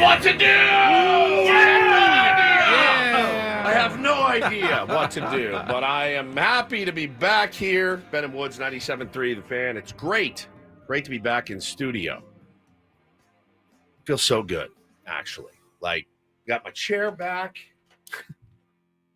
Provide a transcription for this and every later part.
what to do. I have no idea what to do, but I am happy to be back here. Ben and Woods, 97.3 The Fan. It's great to be back in studio. Feels so good, actually. Like, got my chair back,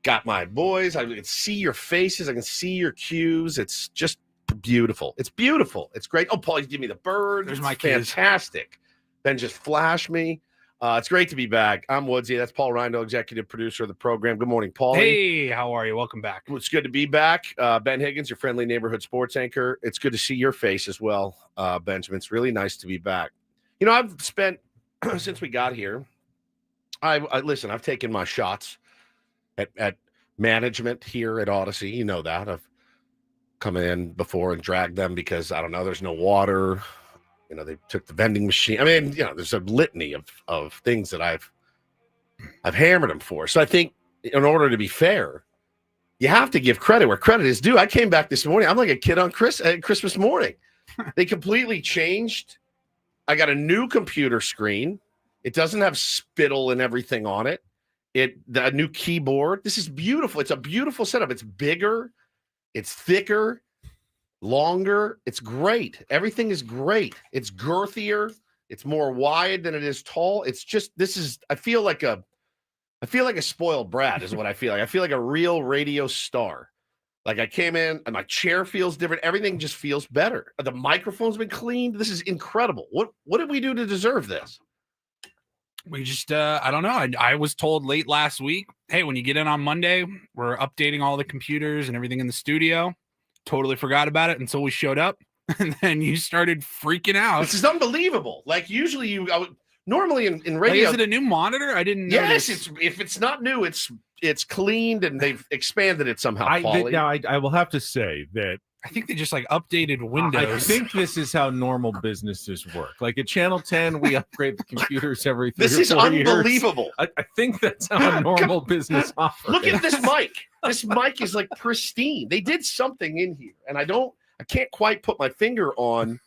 got my boys. I can see your faces. I can see your cues. It's just beautiful. It's beautiful. It's great. Oh, Paul, you give me the bird. There's my fantastic. Ben just flashed me. It's great to be back. I'm Woodsy. That's Paul Rindle, executive producer of the program. Good morning, Paul. Hey, how are you? Welcome back. Well, it's good to be back. Ben Higgins, your friendly neighborhood sports anchor. It's good to see your face as well, Benjamin. It's really nice to be back. You know, I've spent, since we got here, listen, I've taken my shots at management here at Odyssey. You know that. I've come in before and dragged them because, I don't know, there's no water. You know, they took the vending machine. I mean, you know, there's a litany of things that I've hammered them for. So I think in order to be fair, you have to give credit where credit is due. I came back this morning. I'm like a kid on Christmas morning. They completely changed. I got a new computer screen. It doesn't have spittle and everything on it. A new keyboard. This is beautiful. It's a beautiful setup. It's bigger. It's thicker. Longer. It's great. Everything is great. It's girthier. It's more wide than it is tall. It's just, I feel like a spoiled brat is what I feel like. I feel like a real radio star. Like I came in and my chair feels different. Everything just feels better. The microphone's been cleaned. This is incredible. What did we do to deserve this? We just, I don't know. I was told late last week, hey, when you get in on Monday, we're updating all the computers and everything in the studio. Totally forgot about it until we showed up, and then you started freaking out. This is unbelievable. Like usually normally in radio. Like, is it a new monitor? I didn't know. Yes, if it's not new, it's cleaned and they've expanded it somehow. I will have to say that I think they just like updated Windows. I think this is how normal businesses work. Like at Channel 10, we upgrade the computers every 3 This is or 4 years. unbelievable. I think that's how a normal business operates. Look at this mic. This mic is like pristine. They did something in here, and I can't quite put my finger on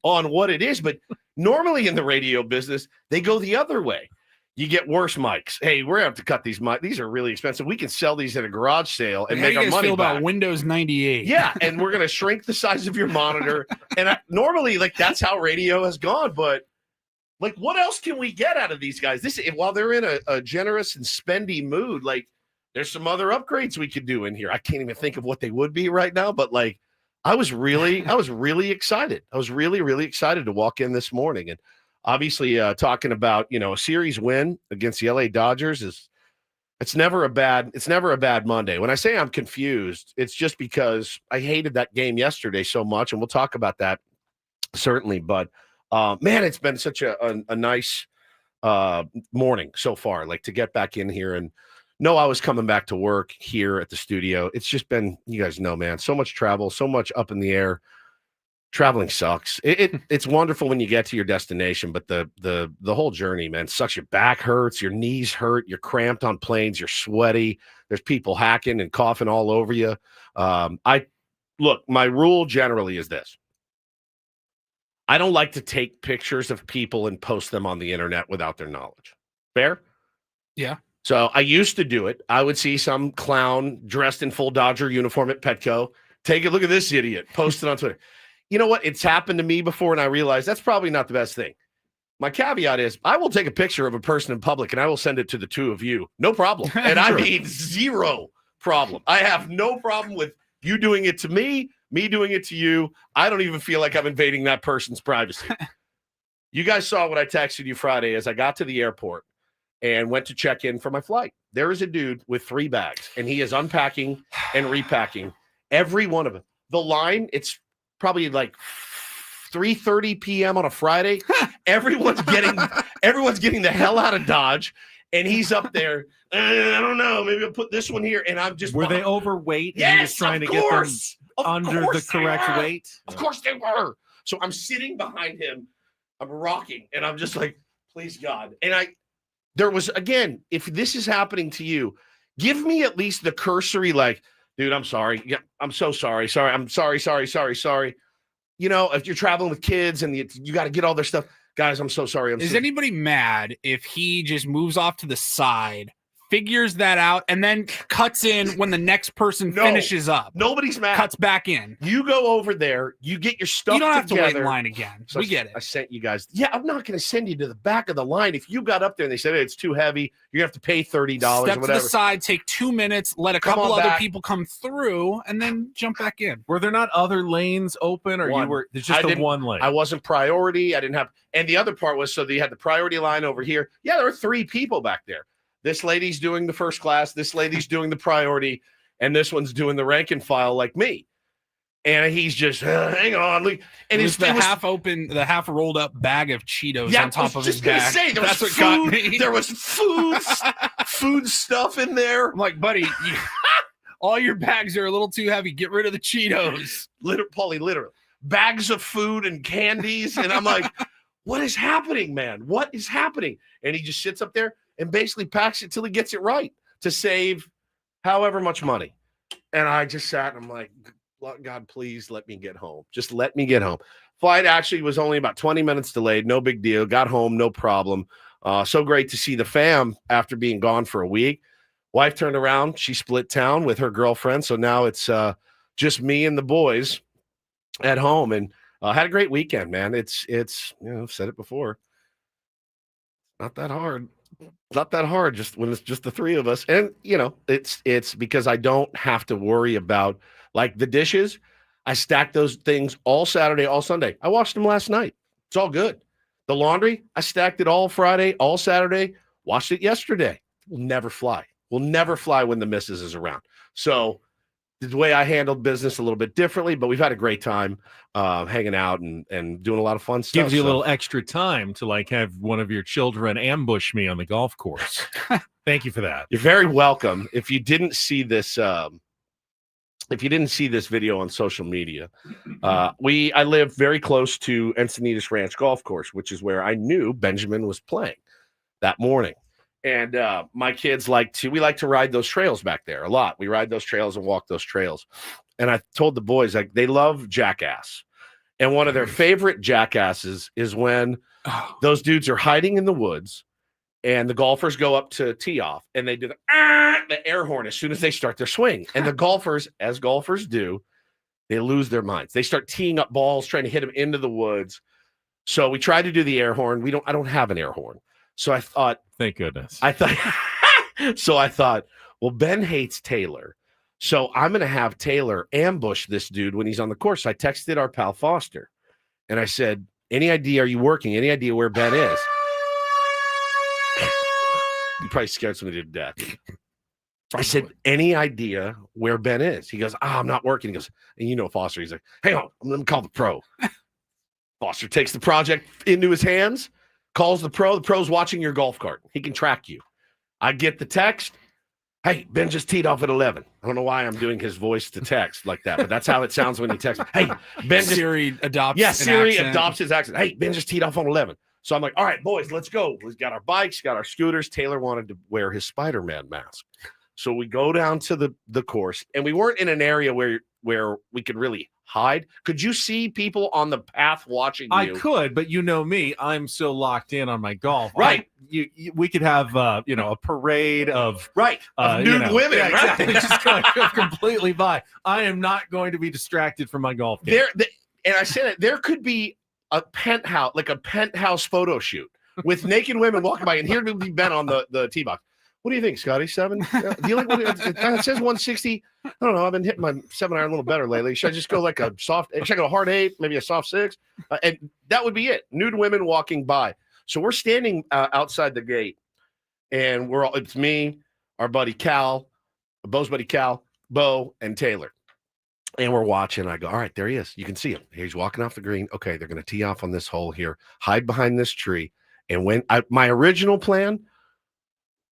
what it is. But normally in the radio business, they go the other way. You get worse mics. Hey, we're going to have to cut these mics. These are really expensive. We can sell these at a garage sale and make our money feel back. About Windows 98. Yeah, and we're going to shrink the size of your monitor. And normally, like, that's how radio has gone. But, like, what else can we get out of these guys? While they're in a generous and spendy mood, like, there's some other upgrades we could do in here. I can't even think of what they would be right now. But, like, I was really excited. I was really, really excited to walk in this morning. And obviously, talking about, you know, a series win against the LA Dodgers it's never a bad Monday. When I say I'm confused, it's just because I hated that game yesterday so much, and we'll talk about that certainly. But man, it's been such a nice morning so far. Like to get back in here and know I was coming back to work here at the studio. It's just been, you guys know, man, so much travel, so much up in the air. Traveling sucks. It's wonderful when you get to your destination, but the whole journey, man, sucks. Your back hurts, your knees hurt, you're cramped on planes, you're sweaty. There's people hacking and coughing all over you. Look, my rule generally is this. I don't like to take pictures of people and post them on the internet without their knowledge. Fair? Yeah. So I used to do it. I would see some clown dressed in full Dodger uniform at Petco. Take a look at this idiot. Post it on Twitter. You know what? It's happened to me before, and I realized that's probably not the best thing. My caveat is I will take a picture of a person in public, and I will send it to the two of you. No problem. And I mean zero problem. I have no problem with you doing it to me doing it to you. I don't even feel like I'm invading that person's privacy. You guys saw what I texted you Friday as I got to the airport and went to check in for my flight. There is a dude with 3 bags, and he is unpacking and repacking every one of them. The line, it's probably like 3:30 p.m. on a Friday. Everyone's getting the hell out of Dodge, and he's up there. I don't know. Maybe I'll put this one here, and I'm just. Were they overweight? Yes, and he was trying to get them under the correct weight. Of course they were. So I'm sitting behind him. I'm rocking, and I'm just like, please God. And there was, again, if this is happening to you, give me at least the cursory, like, dude, I'm sorry. Yeah, I'm so sorry. Sorry. I'm sorry. You know, if you're traveling with kids and you got to get all their stuff, Guys, I'm so sorry. Is anybody mad if he just moves off to the side, figures that out, and then cuts in when the next person finishes up? Nobody's mad. Cuts back in. You go over there. You get your stuff You don't have together. to wait in line again. So we get it. I sent you guys. Yeah, I'm not going to send you to the back of the line. If you got up there and they said, hey, it's too heavy, you're going to have to pay $30 Step or whatever. to the side, take 2 minutes, let a couple other people come through, and then jump back in. Were there not other lanes open, or One. you were there's just the one lane? I wasn't priority. I didn't have. And the other part was, so you had the priority line over here. Yeah, there were 3 people back there. This lady's doing the first class. This lady's doing the priority. And this one's doing the rank and file like me. And he's just, hang on. And it's the half-open, the half-rolled-up bag of Cheetos on top of his bag. Say, there That's was what food, got me. There was food stuff in there. I'm like, buddy, all your bags are a little too heavy. Get rid of the Cheetos. Paulie, literally. Bags of food and candies. And I'm like, what is happening, man? What is happening? And he just sits up there and basically packs it till he gets it right to save however much money. And I just sat and I'm like, God, please let me get home. Just let me get home. Flight actually was only about 20 minutes delayed. No big deal. Got home, no problem. So great to see the fam after being gone for a week. Wife turned around. She split town with her girlfriend. So now it's just me and the boys at home, and had a great weekend, man. It's I've said it before. Not that hard. Not that hard. Just when it's just the 3 of us, and it's because I don't have to worry about like the dishes. I stacked those things all Saturday, all Sunday. I washed them last night. It's all good. The laundry, I stacked it all Friday, all Saturday. Washed it yesterday. Will never fly. Will never fly when the missus is around. So the way I handled business a little bit differently, but we've had a great time hanging out and doing a lot of fun stuff. Gives you a little extra time to like have one of your children ambush me on the golf course. Thank you for that. You're very welcome. If you didn't see this, video on social media, I live very close to Encinitas Ranch Golf Course, which is where I knew Benjamin was playing that morning. And my kids like to ride those trails back there a lot. We ride those trails and walk those trails. And I told the boys, like, they love Jackass. And one of their favorite Jackasses is when those dudes are hiding in the woods and the golfers go up to tee off and they do the air horn as soon as they start their swing. And the golfers, as golfers do, they lose their minds. They start teeing up balls, trying to hit them into the woods. So we tried to do the air horn. I don't have an air horn. So I thought, thank goodness. I thought, well, Ben hates Taylor. So I'm going to have Taylor ambush this dude when he's on the course. So I texted our pal Foster and I said, any idea, are you working? Any idea where Ben is? You probably scared somebody to death. I said, any idea where Ben is? He goes, I'm not working. He goes, and Foster, he's like, hang on, let me call the pro. Foster takes the project into his hands, calls the pro. The pro's watching your golf cart. He can track you. I get the text. Hey, Ben just teed off at 11. I don't know why I'm doing his voice to text like that, but that's how it sounds when he texts. Hey, Ben Siri adopts. Yeah, Siri adopts his accent. Hey, Ben just teed off on 11. So I'm like, all right, boys, let's go. We've got our bikes, got our scooters. Taylor wanted to wear his Spider-Man mask. So we go down to the course, and we weren't in an area where we could really hide. Could you see people on the path watching you? I could, but you know me, I'm so locked in on my golf. Right. We could have a parade of nude women. Yeah, right? exactly. Just going to go completely by. I am not going to be distracted from my golf game. And I said it, there could be a penthouse photo shoot with naked women walking by, and here would be Ben on the tee box. What do you think, Scotty? 7? Do you like it says 160? I don't know. I've been hitting my 7-iron a little better lately. Should I just go like a soft? Should I go a hard 8, maybe a soft 6? And that would be it. Nude women walking by. So we're standing outside the gate, and it's me, our buddy Cal, Bo's buddy Cal, Bo, and Taylor. And we're watching. I go, all right, there he is. You can see him. He's walking off the green. Okay, they're going to tee off on this hole here, hide behind this tree. And when my original plan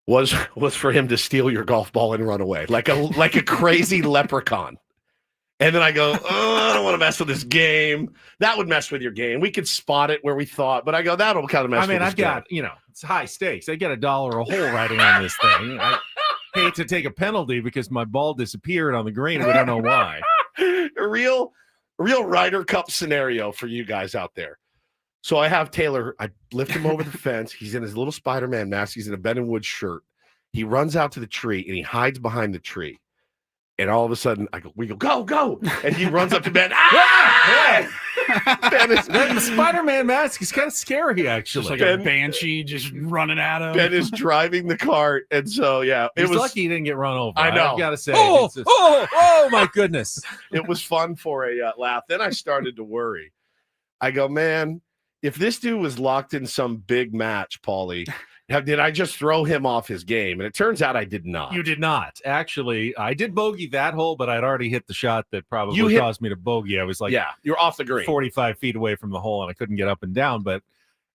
was for him to steal your golf ball and run away like a crazy leprechaun. And then I go, I don't want to mess with this game. That would mess with your game. We could spot it where we thought, but I go, that'll kind of mess with this game. I've got, it's high stakes. I get $1 a hole riding on this thing. I hate to take a penalty because my ball disappeared on the green and we don't know why. A real Ryder Cup scenario for you guys out there. So I have Taylor, I lift him over the fence. He's in his little Spider-Man mask. He's in a Ben and Wood shirt. He runs out to the tree and he hides behind the tree. And all of a sudden, we go. And he runs up to Ben. Ah! Ben is, The Spider-Man mask is kind of scary, actually. Just like a banshee just running at him. Ben is driving the cart. And so, yeah, He's lucky he didn't get run over. I know. I've got to say. Oh, my goodness. It was fun for a laugh. Then I started to worry. I go, man, if this dude was locked in some big match, Paulie, did I just throw him off his game? And it turns out I did not. You did not. Actually, I did bogey that hole, but I'd already hit the shot that probably caused me to bogey. I was like, you're off the green, 45 feet away from the hole, and I couldn't get up and down. But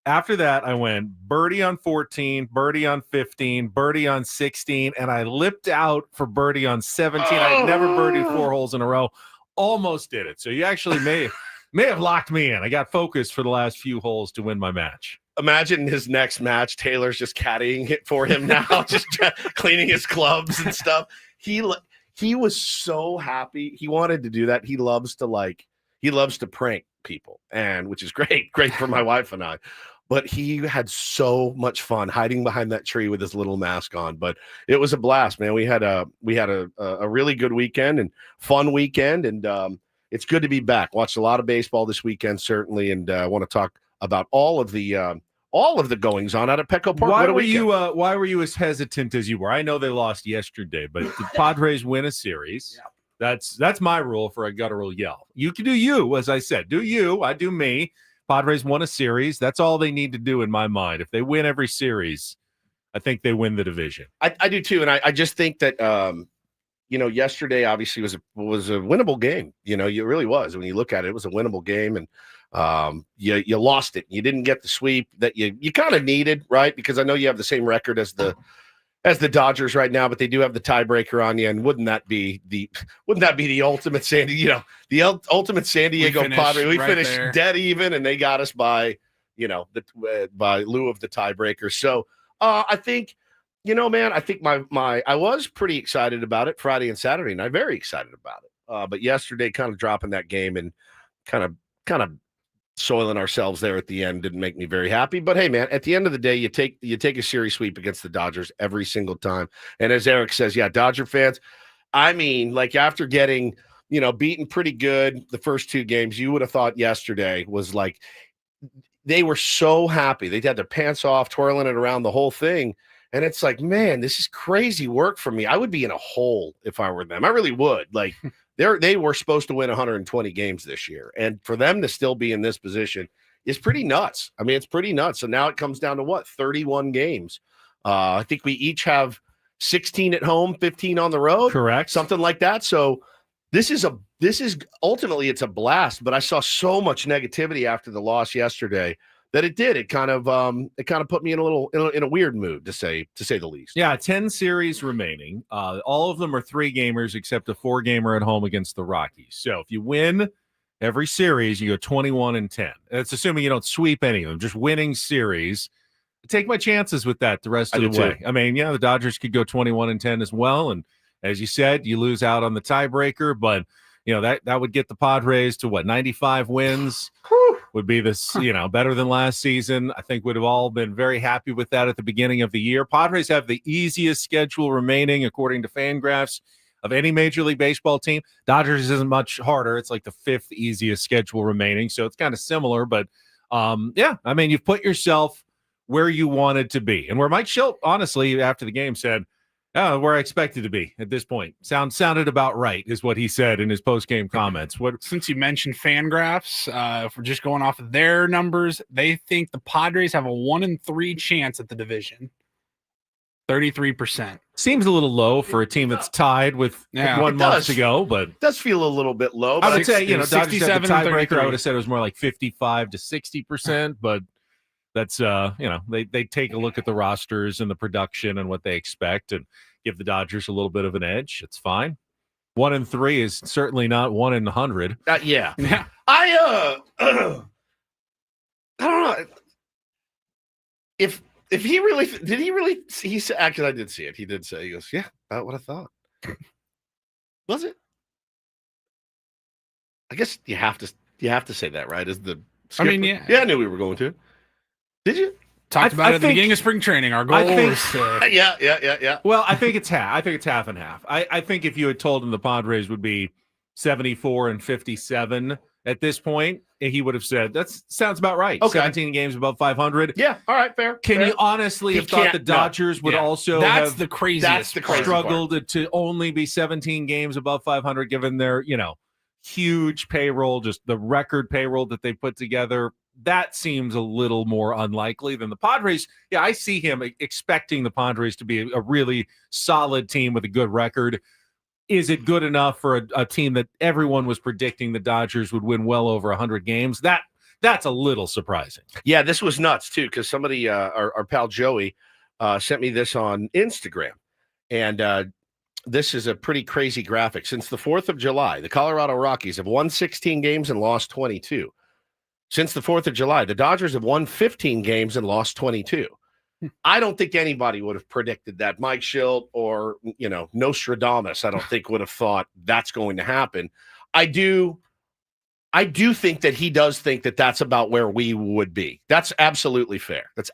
after that, I went birdie on 14, birdie on 15, birdie on 16, and I lipped out for birdie on 17. I'd never birdied 4 holes in a row. Almost did it. So you actually may have locked me in. I got focused for the last few holes to win my match. Imagine his next match. Taylor's just caddying it for him now, just cleaning his clubs and stuff. He was so happy. He wanted to do that. He loves to prank people, and which is great for my wife and I. But he had so much fun hiding behind that tree with his little mask on. But it was a blast, man. We had a really good weekend and fun weekend, and it's good to be back. Watched a lot of baseball this weekend, certainly, and I want to talk about all of the goings on out at Petco Park. Why were you as hesitant as you were? I know they lost yesterday, but the Padres win a series. Yeah. That's my rule for a guttural yell. You can do you, as I said. Do you? I do me. Padres won a series. That's all they need to do in my mind. If they win every series, I think they win the division. I do too, and I just think that yesterday obviously was a winnable game. It really was. When you look at it, it was a winnable game, and you lost it. You didn't get the sweep that you kind of needed, right? Because I know you have the same record as the Dodgers right now, but they do have the tiebreaker on you. And wouldn't that be the ultimate the ultimate San Diego Padres? We finished there, dead even, and they got us by by lieu of the tiebreaker. So I think. Man, I think I was pretty excited about it Friday and Saturday, and I'm very excited about it. But yesterday, kind of dropping that game and kind of soiling ourselves there at the end didn't make me very happy. But hey, man, at the end of the day, you take a series sweep against the Dodgers every single time. And as Eric says, yeah, Dodger fans, I mean, like after getting beaten pretty good the first 2 games, you would have thought yesterday was like they were so happy. They had their pants off, twirling it around the whole thing. And it's like, man, this is crazy work for me. I would be in a hole if I were them. I really would. Like they were supposed to win 120 games this year. And for them to still be in this position is pretty nuts. I mean, it's pretty nuts. So now it comes down to 31 games. I think we each have 16 at home, 15 on the road. Correct. Something like that. So this is ultimately it's a blast, but I saw so much negativity after the loss yesterday that it kind of put me in a weird mood to say the least. Yeah, 10 series remaining. All of them are 3-gamers except a 4-gamer at home against the Rockies. So if you win every series, you go 21-10. That's assuming you don't sweep any of them, just winning series. I take my chances with that the rest of the way. Too. I mean, the Dodgers could go 21-10 as well, and as you said, you lose out on the tiebreaker, but that would get the Padres to 95 wins. Would be this, better than last season. I think would have all been very happy with that at the beginning of the year. Padres have the easiest schedule remaining, according to Fangraphs, of any Major League Baseball team. Dodgers isn't much harder. It's like the 5th easiest schedule remaining. So it's kind of similar, but you've put yourself where you wanted to be. And where Mike Schilt, honestly, after the game said, where I expected to be at this point. Sounded about right, is what he said in his post-game comments. Since you mentioned Fangraphs, if we're just going off of their numbers, they think the Padres have a 1-3 chance at the division. 33%. Seems a little low for a team that's tied with 1 month to go, but it does feel a little bit low. I would say, Dodgers had the tiebreaker. I would have said it was more like 55 to 60%, but that's they take a look at the rosters and the production and what they expect and give the Dodgers a little bit of an edge. It's fine. 1-3 is certainly not 1 in 100. Yeah. I don't know if he really he said, actually I did see it. He did say, he goes, yeah, about what I thought. Was it? I guess you have to say that, right? As the I mean, Yeah, I knew we were going to. Did you? Talked about it at the beginning of spring training. Our goal was to... Yeah. Well, I think it's half. I think it's half and half. I think if you had told him the Padres would be 74 and 57 at this point, he would have said, that sounds about right. Okay. 17 games above 500. Yeah, all right, fair. Can you honestly have thought the Dodgers would also That's have the craziest struggled to only be 17 games above 500 given their, huge payroll, just the record payroll that they put together? That seems a little more unlikely than the Padres. Yeah, I see him expecting the Padres to be a really solid team with a good record. Is it good enough for a team that everyone was predicting the Dodgers would win well over 100 games? That's a little surprising. Yeah, this was nuts, too, because somebody, our pal Joey, sent me this on Instagram. And this is a pretty crazy graphic. Since the 4th of July, the Colorado Rockies have won 16 games and lost 22. Since the 4th of July, the Dodgers have won 15 games and lost 22. I don't think anybody would have predicted that. Mike Schilt or, Nostradamus, I don't think would have thought that's going to happen. I do think that he does think that that's about where we would be. That's absolutely fair. But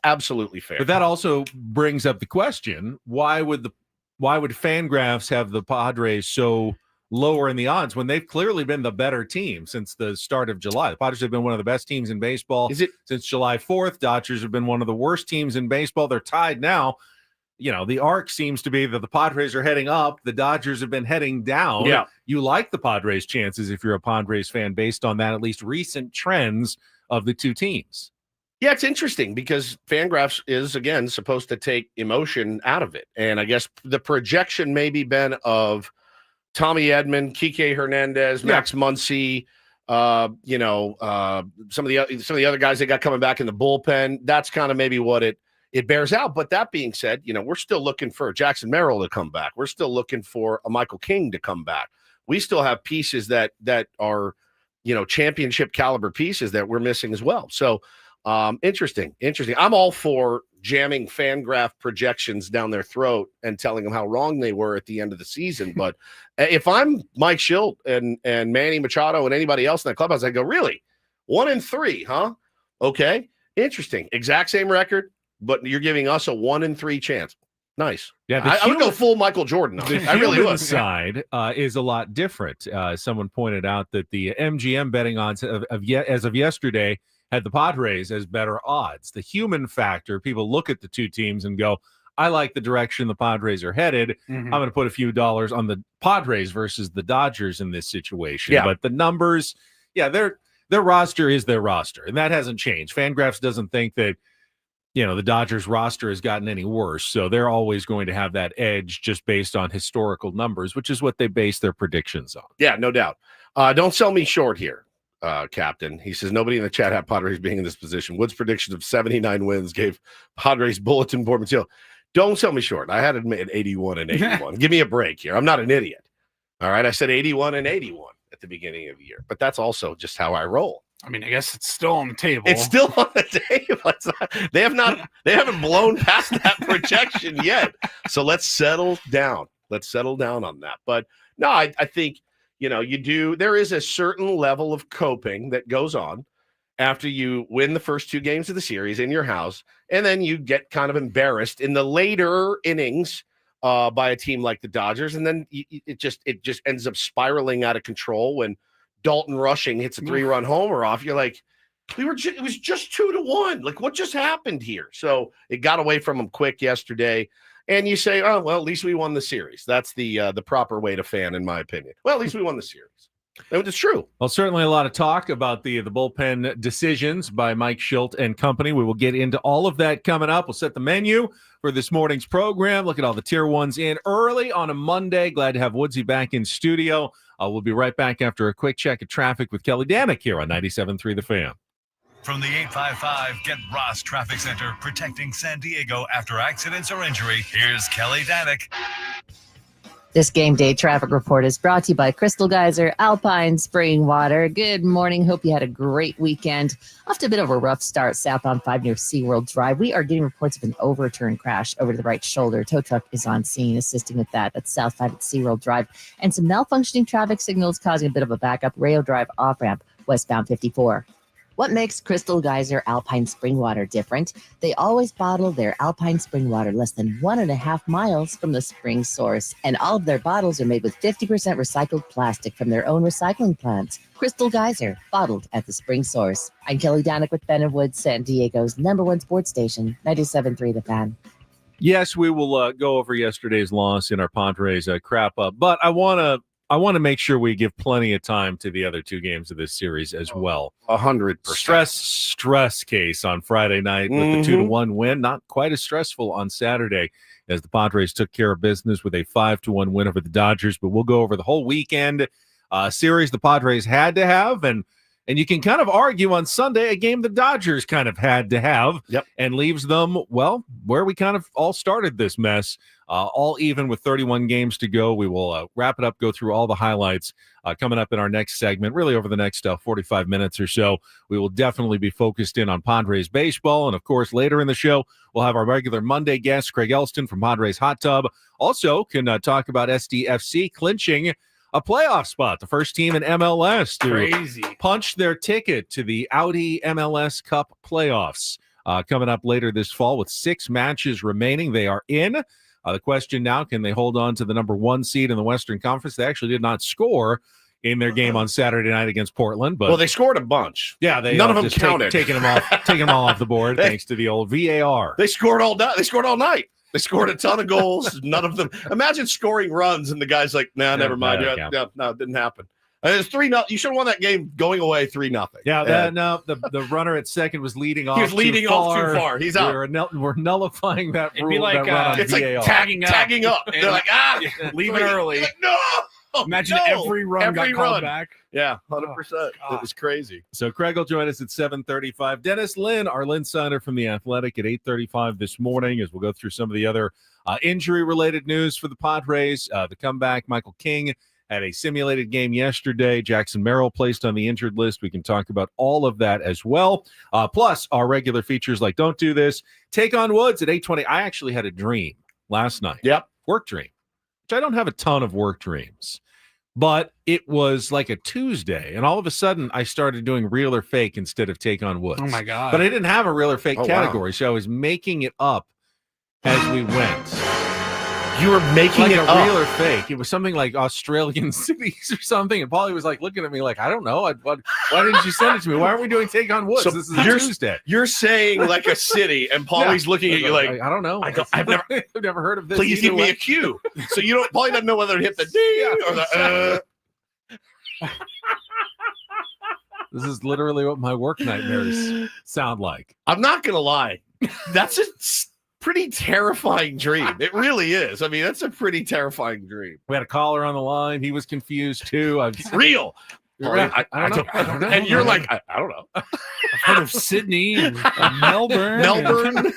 that also brings up the question, why would Fangraphs have the Padres so lower in the odds when they've clearly been the better team since the start of July? The Padres have been one of the best teams in baseball since July 4th. Dodgers have been one of the worst teams in baseball. They're tied now. The arc seems to be that the Padres are heading up. The Dodgers have been heading down. Yeah. You like the Padres' chances if you're a Padres fan based on that, at least recent trends of the two teams. Yeah, it's interesting because Fangraphs is, again, supposed to take emotion out of it. And I guess the projection maybe been of Tommy Edman, Kike Hernandez, Max Muncy, some of the other guys they got coming back in the bullpen. That's kind of maybe what it bears out. But that being said, we're still looking for Jackson Merrill to come back. We're still looking for a Michael King to come back. We still have pieces that are, championship caliber pieces that we're missing as well. So interesting. I'm all for jamming Fangraph projections down their throat and telling them how wrong they were at the end of the season. But if I'm Mike Schilt and Manny Machado and anybody else in that clubhouse, I go, really? 1-3, huh? Okay. Interesting. Exact same record, but you're giving us a 1-3 chance. Nice. Yeah, I would go full Michael Jordan on it. I really would. The side is a lot different. Someone pointed out that the MGM betting odds as of yesterday had the Padres as better odds. The human factor, people look at the two teams and go, I like the direction the Padres are headed. I'm going to put a few dollars on the Padres versus the Dodgers in this situation. Yeah. But the numbers, their roster is their roster, and that hasn't changed. Fangraphs doesn't think that, the Dodgers roster has gotten any worse. So they're always going to have that edge just based on historical numbers, which is what they base their predictions on. Yeah, no doubt. Don't sell me short here. Captain. He says, nobody in the chat had Padres being in this position. Wood's prediction of 79 wins gave Padres bulletin board material. Don't sell me short. I had to admit 81 and 81. Give me a break here. I'm not an idiot. All right. I said 81 and 81 at the beginning of the year, but that's also just how I roll. I mean, I guess it's still on the table. It's still on the table. They haven't blown past that projection yet. So let's settle down. On that. But no, I think, there is a certain level of coping that goes on after you win the first two games of the series in your house, and then you get kind of embarrassed in the later innings by a team like the Dodgers, and then it just ends up spiraling out of control when Dalton Rushing hits a 3-run homer off. You're like, it was just 2-1. Like, what just happened here? So it got away from them quick yesterday. And you say, oh, well, at least we won the series. That's the proper way to fan, in my opinion. Well, at least we won the series. It's true. Well, certainly a lot of talk about the bullpen decisions by Mike Schilt and company. We will get into all of that coming up. We'll set the menu for this morning's program. Look at all the tier ones in early on a Monday. Glad to have Woodsy back in studio. We'll be right back after a quick check of traffic with Kelly Danick here on 97.3 The Fan. From the 855 Get Ross Traffic Center, protecting San Diego after accidents or injury, here's Kelly Danick. This game day traffic report is brought to you by Crystal Geyser, Alpine Spring Water. Good morning. Hope you had a great weekend. Off to a bit of a rough start southbound 5 near SeaWorld Drive. We are getting reports of an overturned crash over to the right shoulder. Tow truck is on scene assisting with that. That's south 5 at SeaWorld Drive. And some malfunctioning traffic signals causing a bit of a backup. Rail Drive off-ramp, westbound 54. What makes Crystal Geyser Alpine Spring Water different? They always bottle their Alpine Spring Water less than 1.5 miles from the spring source. And all of their bottles are made with 50% recycled plastic from their own recycling plants. Crystal Geyser, bottled at the spring source. I'm Kelly Danek with Ben and Woods, San Diego's #1 sports station, 97.3 The Fan. Yes, we will go over yesterday's loss in our Padres crap up, but I want to make sure we give plenty of time to the other two games of this series as well. 100%. Stress case on Friday night with the 2-1 win. Not quite as stressful on Saturday as the Padres took care of business with a 5-1 win over the Dodgers. But we'll go over the whole weekend series the Padres had to have, and you can kind of argue on Sunday a game the Dodgers kind of had to have, and leaves them, well, where we kind of all started this mess, all even with 31 games to go. We will wrap it up, go through all the highlights coming up in our next segment, really over the next 45 minutes or so. We will definitely be focused in on Padres baseball, and of course, later in the show, we'll have our regular Monday guest, Craig Elston from Padres Hot Tub. Also can talk about SDFC clinching a playoff spot, the first team in MLS to punch their ticket to the Audi MLS Cup playoffs. Coming up later this fall with 6 matches remaining. They are in. The question now, can they hold on to the #1 seed in the Western Conference? They actually did not score in their game on Saturday night against Portland. But they scored a bunch. Yeah, they none of them just counted. Taking them all off the board thanks to the old VAR. They scored all night. They scored all night. They scored a ton of goals. None of them. Imagine scoring runs and the guy's like, "Nah, never mind. No, it didn't happen." It's 3-0. You should have won that game going away 3-0. Yeah, no, the runner at second was leading off. He was leading off too far. He's out. We're nullifying that It'd rule. be like, that run on it's VAR. like tagging up. They're like, leaving early. Like, no. Imagine every run got called back. Yeah, 100%. It was crazy. So Craig will join us at 7:35. Dennis Lynn, our Lynn Signer from The Athletic, at 8:35 this morning as we'll go through some of the other injury-related news for the Padres. The comeback, Michael King had a simulated game yesterday. Jackson Merrill placed on the injured list. We can talk about all of that as well. Plus our regular features like Don't Do This, Take on Woods at 8:20. I actually had a dream last night. Work dream. Which I don't have a ton of work dreams, but it was like a Tuesday, and all of a sudden I started doing real or fake instead of Take on Woods. Oh my God. But I didn't have a real or fake category, wow. so I was making it up as we went. You were making Like it a up. real or fake. It was something like Australian cities or something, and Paulie was like looking at me like, I don't know. Why didn't you send it to me? Why aren't we doing Take on Woods? So This is a Tuesday. You're saying like a city, and Paulie's looking at you like, I don't know. I've never I've never heard of this. please give either me way. a cue. So you don't. Paulie doesn't know whether to hit the D or the. This is literally what my work nightmares sound like. I'm not gonna lie. That's a pretty terrifying dream. It really is. I mean, that's a pretty terrifying dream. We had a caller on the line. He was confused too. Real. I don't know. And you're like, I don't know. I've heard of Sydney and Melbourne. Melbourne.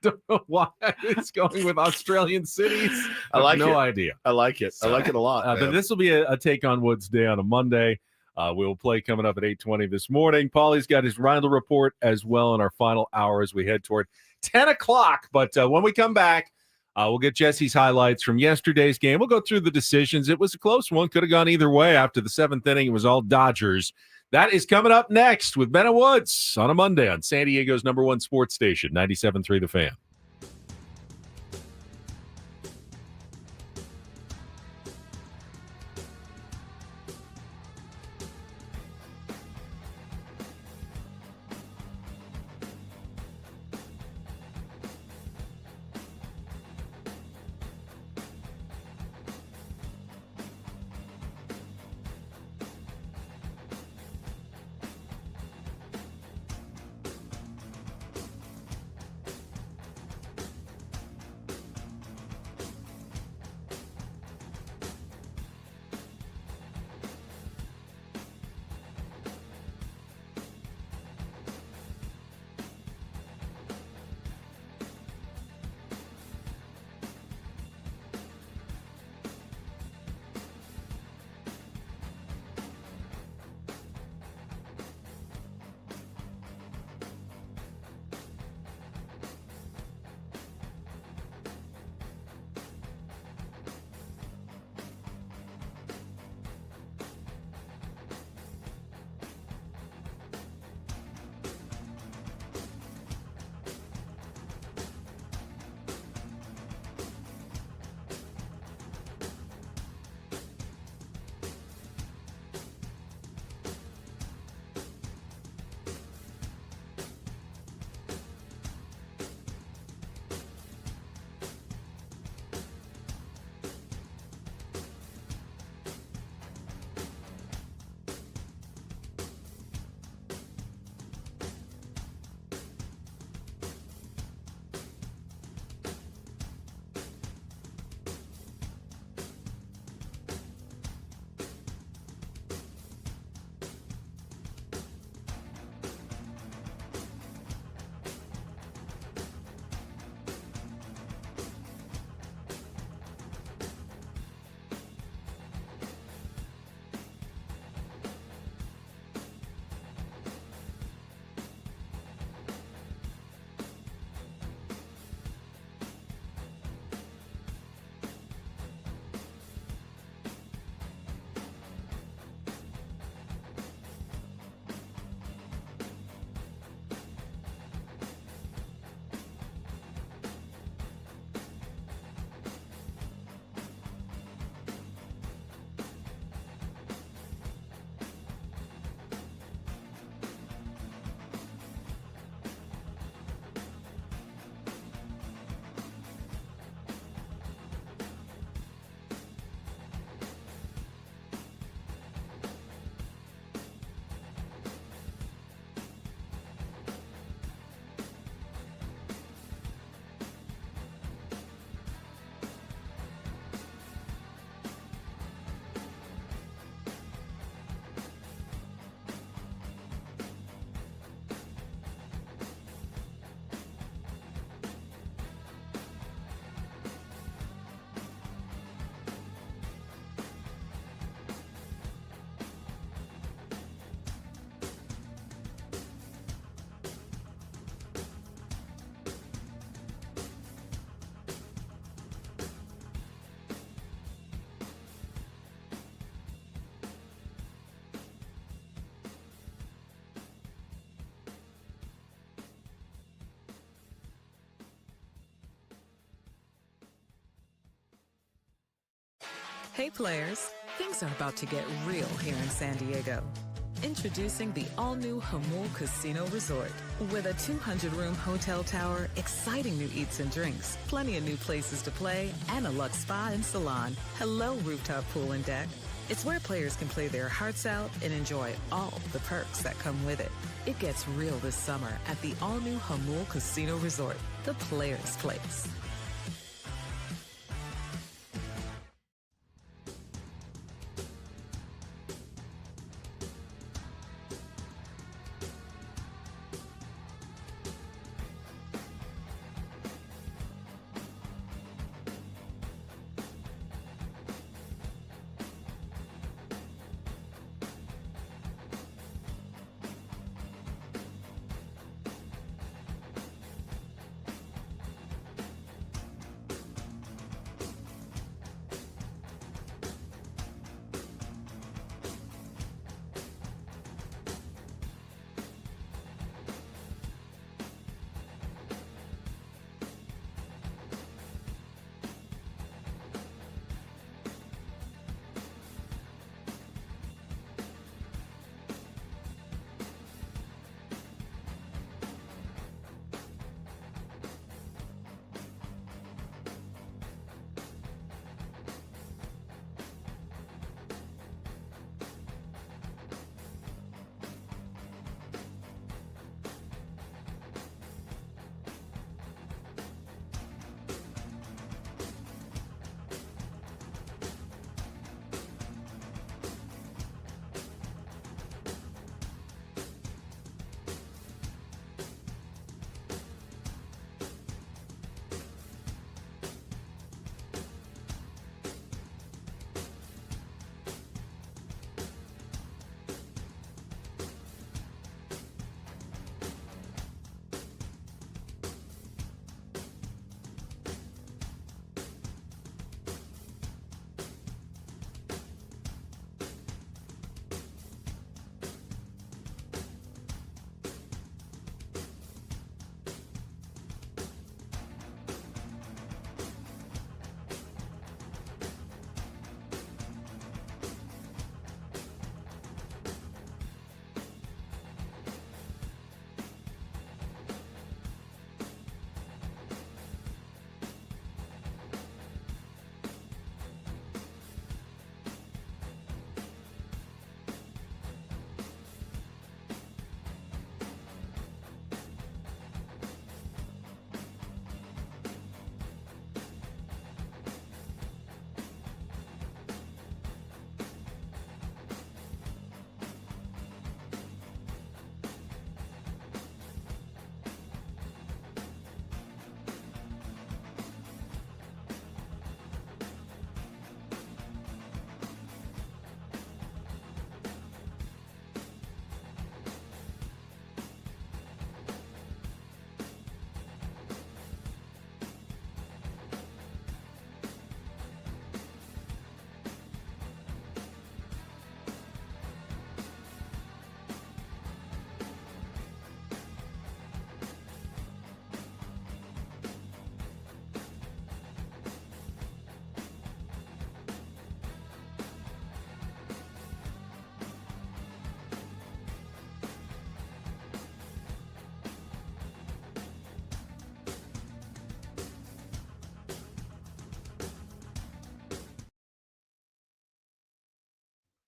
Don't know why it's going with Australian cities. I like no it. idea. I like it. I like it a lot. But this will be a Take on Woods day on a Monday. We'll play coming up at 8:20 this morning. Paulie's got his Rindle Report as well in our final hour as we head toward 10 o'clock. But when we come back, we'll get Jesse's highlights from yesterday's game. We'll go through the decisions. It was a close one. Could have gone either way. After the 7th inning, it was all Dodgers. That is coming up next with Ben and Woods on a Monday on San Diego's #1 sports station, 97.3 The Fan. Hey players, things are about to get real here in San Diego. Introducing the all-new Jamul Casino Resort. With a 200-room hotel tower, exciting new eats and drinks, plenty of new places to play, and a luxe spa and salon. Hello, rooftop pool and deck. It's where players can play their hearts out and enjoy all the perks that come with it. It gets real this summer at the all-new Jamul Casino Resort, the players' place.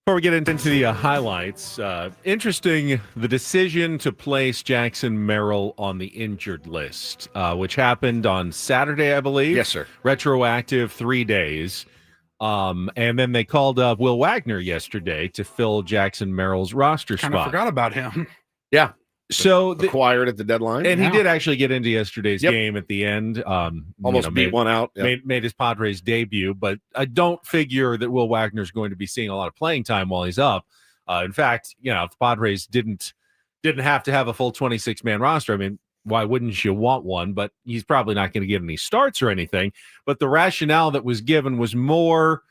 Before we get into the highlights, interesting, the decision to place Jackson Merrill on the injured list, which happened on Saturday, I believe. Yes, sir. Retroactive 3 days. And then they called up Will Wagner yesterday to fill Jackson Merrill's roster Kind of spot. forgot about him. Yeah. So acquired at the deadline. and he Yeah. did actually get into yesterday's Yep. game at the end. Almost beat one out. Yeah. Made his Padres debut, but I don't figure that Will Wagner's going to be seeing a lot of playing time while he's up. In fact, if the Padres didn't have to have a full 26-man roster, I mean, why wouldn't you want one? But he's probably not going to get any starts or anything. But the rationale that was given was more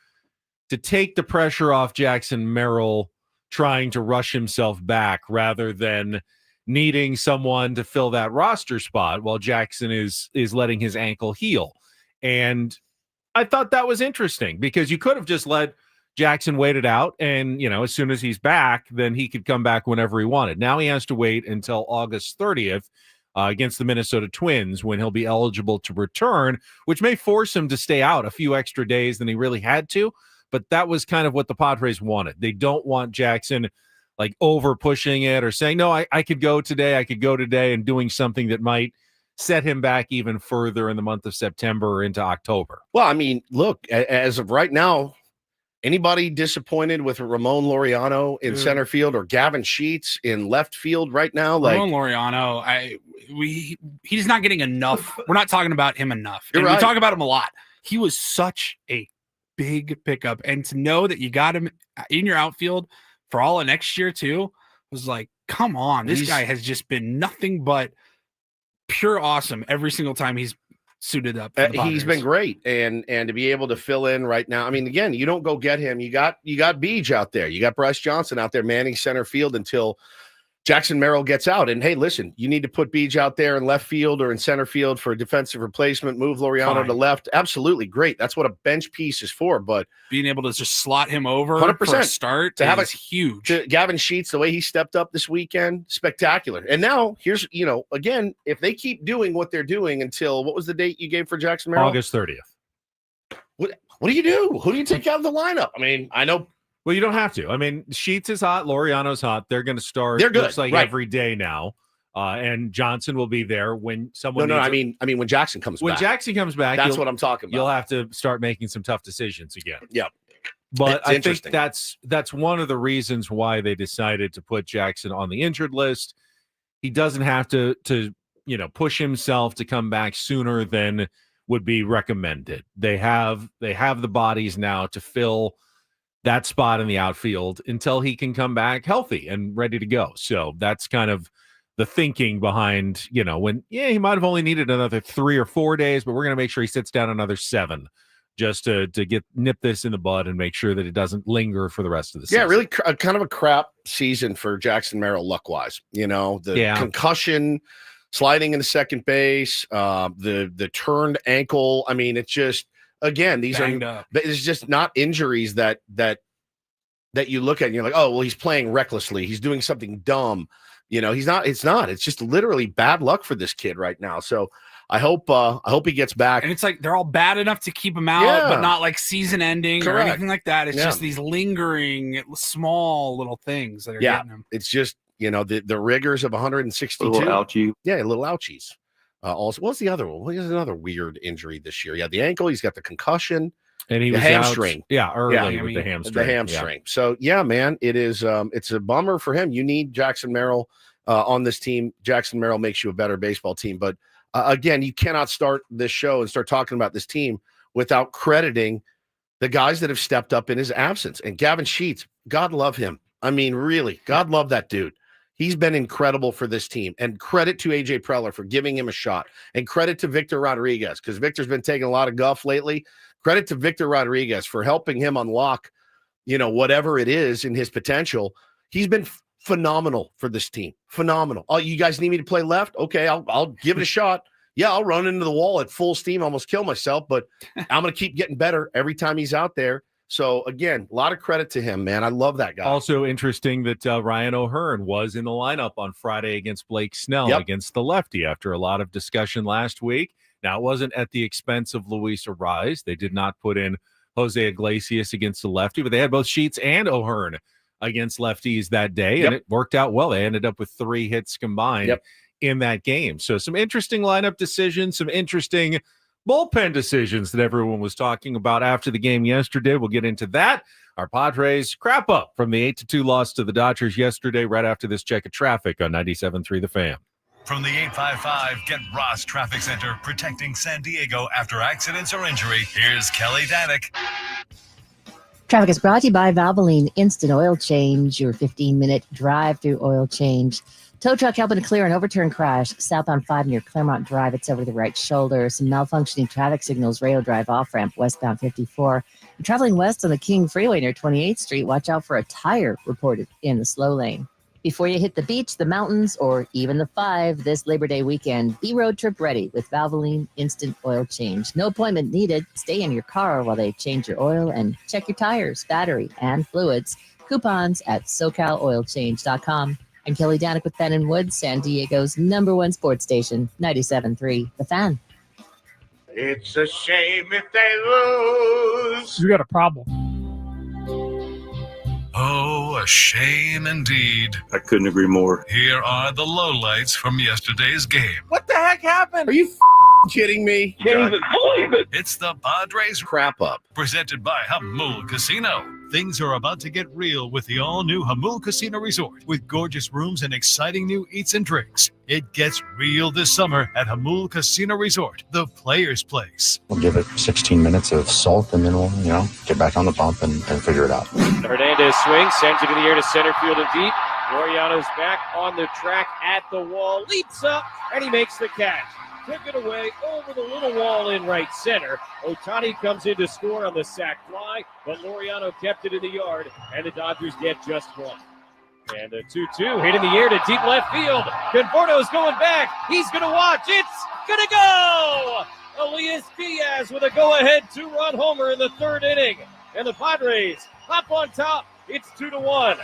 to take the pressure off Jackson Merrill trying to rush himself back rather than needing someone to fill that roster spot while Jackson is letting his ankle heal. And I thought that was interesting because you could have just let Jackson wait it out, and as soon as he's back, then he could come back whenever he wanted. Now he has to wait until August 30th against the Minnesota Twins when he'll be eligible to return, which may force him to stay out a few extra days than he really had to. But that was kind of what the Padres wanted. They don't want Jackson like over pushing it or saying, no, I could go today, and doing something that might set him back even further in the month of September or into October. Well, I mean, look, as of right now, anybody disappointed with Ramon Laureano in center field or Gavin Sheets in left field right now? Ramon Laureano, he's not getting enough. We're not talking about him enough. And right. We talk about him a lot. He was such a big pickup, and to know that you got him in your outfield for all of next year too was like, come on, this guy has just been nothing but pure awesome every single time he's suited up. He's been great, and to be able to fill in right now. I mean, again, you don't go get him. You got Beej out there. You got Bryce Johnson out there manning center field until Jackson Merrill gets out. And hey, listen, you need to put Beej out there in left field or in center field for a defensive replacement. Move Laureano to left. Absolutely great. That's what a bench piece is for. But being able to just slot him over 100% for a start to have a huge. Gavin Sheets, the way he stepped up this weekend, spectacular. And now here's, again, if they keep doing what they're doing until what was the date you gave for Jackson Merrill? August 30th. What do you do? Who do you take out of the lineup? I mean, I know. Well, you don't have to. I mean, Sheets is hot. Laureano's hot. They're going to start. They're good. Looks like right. every day now. And Johnson will be there when someone. No. I mean, when Jackson comes back. When Jackson comes back, that's what I'm talking about. You'll have to start making some tough decisions again. Yeah. But I think that's one of the reasons why they decided to put Jackson on the injured list. He doesn't have to push himself to come back sooner than would be recommended. They have the bodies now to fill that spot in the outfield until he can come back healthy and ready to go. So that's kind of the thinking behind, when he might have only needed another 3 or 4 days, but we're going to make sure he sits down another 7 just to nip this in the bud and make sure that it doesn't linger for the rest of the season. Yeah, really kind of a crap season for Jackson Merrill luck-wise. Concussion, sliding into second base, the turned ankle. I mean, it's just, again, it's just not injuries that you look at and you're like, oh, well, he's playing recklessly. He's doing something dumb. He's not. It's not. It's just literally bad luck for this kid right now. So I hope he gets back. And it's like they're all bad enough to keep him out, but not like season ending or anything like that. It's just these lingering small little things that are getting him. It's just, the rigors of 162. A little ouchie. Yeah, a little ouchies. Also, what's the other one? Well, he has another weird injury this year. Yeah, the ankle. He's got the concussion. And he was hamstring. Early with the hamstring. The hamstring. Yeah. So, man, it is. It's a bummer for him. You need Jackson Merrill on this team. Jackson Merrill makes you a better baseball team. But again, you cannot start this show and start talking about this team without crediting the guys that have stepped up in his absence. And Gavin Sheets, God love him. I mean, really, God love that dude. He's been incredible for this team. And credit to A.J. Preller for giving him a shot. And credit to Victor Rodriguez, because Victor's been taking a lot of guff lately. Credit to Victor Rodriguez for helping him unlock, whatever it is in his potential. He's been phenomenal for this team. Phenomenal. Oh, you guys need me to play left? Okay, I'll give it a shot. Yeah, I'll run into the wall at full steam, almost kill myself, but I'm going to keep getting better every time he's out there. So, again, a lot of credit to him, man. I love that guy. Also interesting that Ryan O'Hearn was in the lineup on Friday against Blake Snell against the lefty after a lot of discussion last week. Now, it wasn't at the expense of Luis Arraez. They did not put in Jose Iglesias against the lefty, but they had both Sheets and O'Hearn against lefties that day, and it worked out well. They ended up with 3 hits combined in that game. So some interesting lineup decisions, some interesting bullpen decisions that everyone was talking about after the game yesterday. We'll get into that. Our Padres crap up from the 8-2 loss to the Dodgers yesterday right after this check of traffic on 97.3 The Fan. From the 855 Get Ross Traffic Center, protecting San Diego after accidents or injury, here's Kelly Danick. Traffic is brought to you by Valvoline Instant Oil Change, your 15-minute drive-through oil change. Tow truck helping to clear an overturned crash southbound 5 near Claremont Drive. It's over the right shoulder. Some malfunctioning traffic signals, Rayo Drive off-ramp, westbound 54. You're traveling west on the King Freeway near 28th Street. Watch out for a tire reported in the slow lane. Before you hit the beach, the mountains, or even the 5 this Labor Day weekend, be road trip ready with Valvoline Instant Oil Change. No appointment needed. Stay in your car while they change your oil and check your tires, battery, and fluids. Coupons at SoCalOilChange.com. I'm Kelly Danek with Ben and Woods, San Diego's #1 sports station, 97.3 The Fan. It's a shame if they lose. You got a problem. Oh, a shame indeed. I couldn't agree more. Here are the lowlights from yesterday's game. What the heck happened? Are you kidding me? Can't even believe it. It's the Padres Crap up. presented by Hamul Casino. Things are about to get real with the all-new Hamul Casino Resort with gorgeous rooms and exciting new eats and drinks. It gets real this summer at Hamul Casino Resort, the player's place. We'll give it 16 minutes of salt, and then we'll, get back on the bump and figure it out. Hernandez swings, sends it in the air to center field and deep. Laureano's back on the track at the wall, leaps up, and he makes the catch. Took it away over the little wall in right center. Ohtani comes in to score on the sac fly, but Laureano kept it in the yard, and the Dodgers get just one. And a 2-2 hit in the air to deep left field. Conforto's going back. He's going to watch. It's going to go! Elias Diaz with a go-ahead 2-run homer in the 3rd inning. And the Padres hop on top. It's 2-1.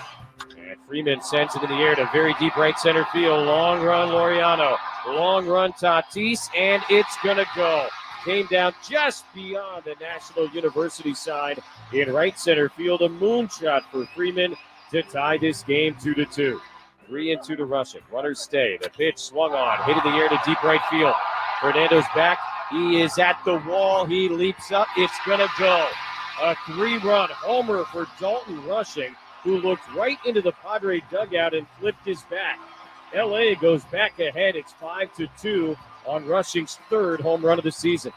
And Freeman sends it in the air to very deep right center field. Long run, Laureano. Long run, Tatis, and it's going to go. Came down just beyond the National University side in right center field. A moonshot for Freeman to tie this game 2-2. 3-2 to Rushing. Runners stay. The pitch swung on. Hit in the air to deep right field. Fernando's back. He is at the wall. He leaps up. It's going to go. A 3-run homer for Dalton Rushing, who looked right into the Padre dugout and flipped his bat. L.A. goes back ahead. It's 5-2 on Rushing's 3rd home run of the season.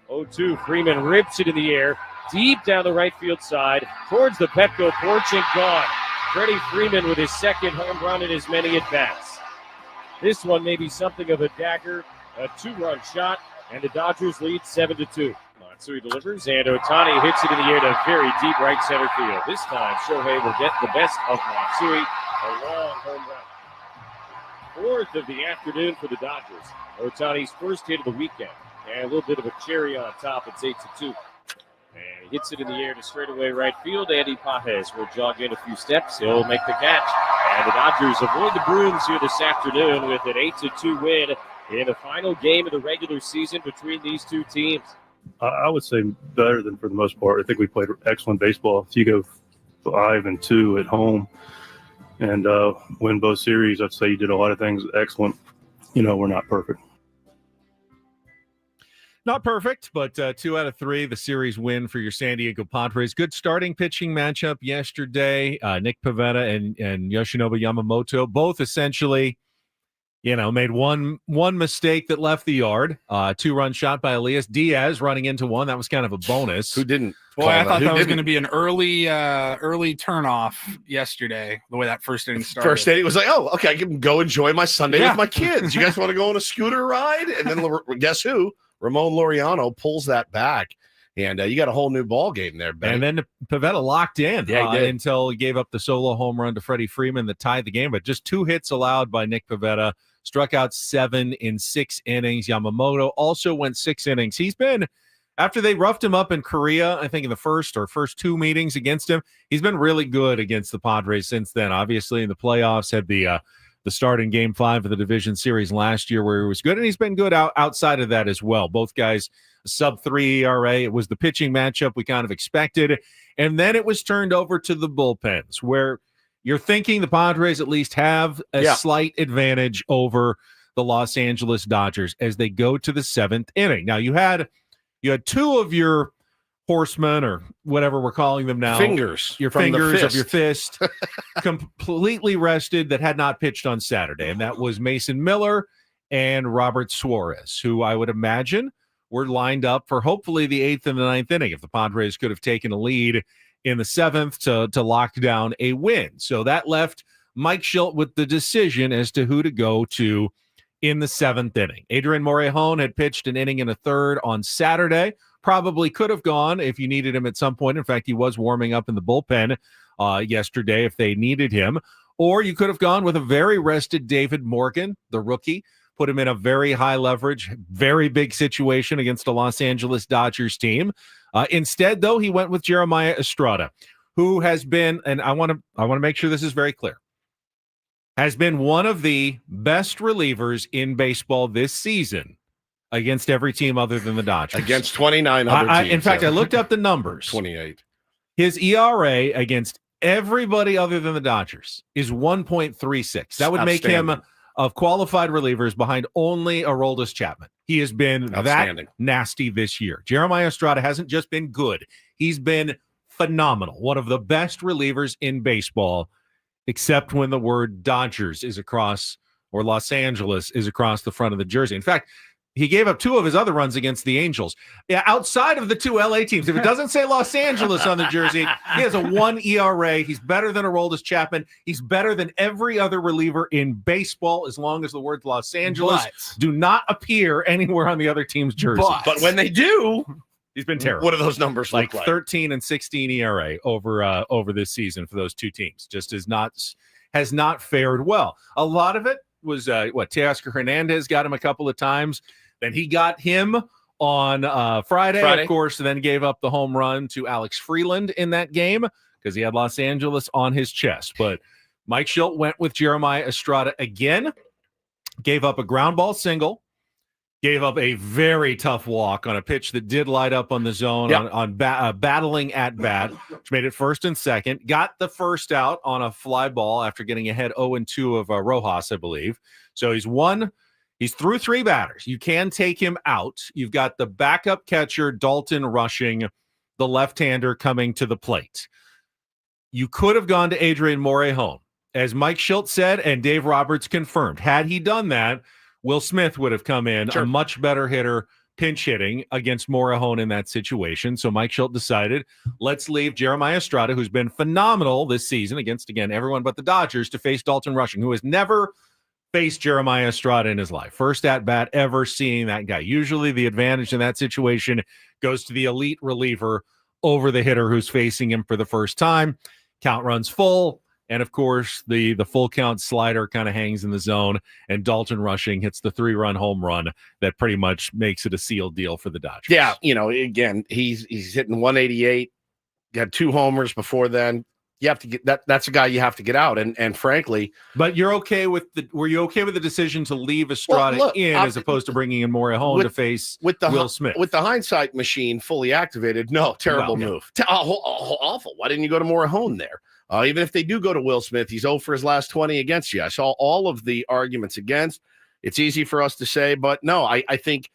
0-2, Freeman rips it in the air, deep down the right field side, towards the Petco porch and gone. Freddie Freeman with his 2nd home run in as many at-bats. This one may be something of a dagger, a 2-run shot, and the Dodgers lead 7-2. Matsui delivers, and Ohtani hits it in the air to very deep right center field. This time, Shohei will get the best of Matsui, a long home run. 4th of the afternoon for the Dodgers. Ohtani's first hit of the weekend. And a little bit of a cherry on top. It's 8-2. And he hits it in the air to straightaway right field. Andy Pages will jog in a few steps. He'll make the catch. And the Dodgers avoid the Bruins here this afternoon with an 8-2 win in the final game of the regular season between these two teams. I would say better than for the most part. I think we played excellent baseball. If you go 5-2 at home and win both series, I'd say you did a lot of things excellent. We're not perfect. Not perfect, but 2 out of 3, the series win for your San Diego Padres. Good starting pitching matchup yesterday. Nick Pivetta and Yoshinobu Yamamoto both essentially, made one mistake that left the yard. 2-run shot by Elias Diaz running into one. That was kind of a bonus. Who didn't? Boy, I thought that was going to be an early turnoff yesterday, the way that first inning started. First inning was like, oh, okay, I can go enjoy my Sunday with my kids. You guys want to go on a scooter ride? And then guess who? Ramon Laureano pulls that back. And you got a whole new ball game there, Ben. And then Pivetta locked in he did. until he gave up the solo home run to Freddie Freeman that tied the game. But just 2 hits allowed by Nick Pivetta. Struck out 7 in 6 innings. Yamamoto also went 6 innings. He's been, after they roughed him up in Korea, I think in the first 2 meetings against him, he's been really good against the Padres since then. Obviously, in the playoffs, had the start in Game 5 of the division series last year where he was good, and he's been good outside of that as well. Both guys sub-3 ERA. It was the pitching matchup we kind of expected, and then it was turned over to the bullpens where you're thinking the Padres at least have a slight advantage over the Los Angeles Dodgers as they go to the 7th inning. Now, you had 2 of your horsemen, or whatever we're calling them now, your fingers of your fist, completely rested that had not pitched on Saturday, and that was Mason Miller and Robert Suarez, who I would imagine were lined up for hopefully the 8th and the 9th inning if the Padres could have taken a lead in the 7th to lock down a win. So that left Mike Schilt with the decision as to who to go to in the 7th inning. Adrian Morejon had pitched an inning and a third on Saturday. Probably could have gone if you needed him at some point. In fact, he was warming up in the bullpen yesterday if they needed him. Or you could have gone with a very rested David Morgan, the rookie, put him in a very high leverage, very big situation against a Los Angeles Dodgers team. Instead, though, he went with Jeremiah Estrada, who has been, and I want to make sure this is very clear, has been one of the best relievers in baseball this season against every team other than the Dodgers. Against 29 other teams. In fact, I looked up the numbers. 28. His ERA against everybody other than the Dodgers is 1.36. That would make him of qualified relievers behind only Aroldis Chapman. He has been that nasty this year. Jeremiah Estrada hasn't just been good. He's been phenomenal. One of the best relievers in baseball, except when the word Dodgers is across, or Los Angeles is across the front of the jersey. In fact, he gave up 2 of his other runs against the Angels. Yeah, outside of the 2 LA teams, if it doesn't say Los Angeles on the jersey, he has a 1 ERA. He's better than Aroldis Chapman. He's better than every other reliever in baseball, as long as the words Los Angeles do not appear anywhere on the other team's jersey. But when they do, he's been terrible. What do those numbers look like? 13 and 16 ERA over this season for those 2 teams. Just has not fared well. A lot of it was Teoscar Hernandez got him a couple of times. Then he got him on Friday, of course, and then gave up the home run to Alex Freeland in that game because he had Los Angeles on his chest. But Mike Shildt went with Jeremiah Estrada again, gave up a ground ball single, gave up a very tough walk on a pitch that did light up on the zone on battling at bat, which made it first and second. Got the first out on a fly ball after getting ahead 0-2 of Rojas, I believe. So he's through 3 batters. You can take him out. You've got the backup catcher, Dalton Rushing, the left-hander coming to the plate. You could have gone to Adrian Morejon. As Mike Shildt said, and Dave Roberts confirmed, had he done that, Will Smith would have come in, a much better hitter, pinch hitting against Morejon in that situation. So Mike Shildt decided, let's leave Jeremiah Estrada, who's been phenomenal this season against, again, everyone but the Dodgers, to face Dalton Rushing, who has never faced Jeremiah Estrada in his life. First at bat ever seeing that guy. Usually the advantage in that situation goes to the elite reliever over the hitter who's facing him for the first time. Count runs full. And of course, the full count slider kind of hangs in the zone, and Dalton Rushing hits the 3-run home run that pretty much makes it a sealed deal for the Dodgers. Yeah, again, he's hitting 188. He had 2 homers before then. You have to get that. That's a guy you have to get out. And frankly, but were you okay with the decision to leave Estrada as opposed to bringing in Morejon to face Will Smith? With the hindsight machine fully activated, no, terrible move. Awful. Why didn't you go to Morejon there? Even if they do go to Will Smith, he's 0 for his last 20 against you. I saw all of the arguments against. It's easy for us to say, but no, I think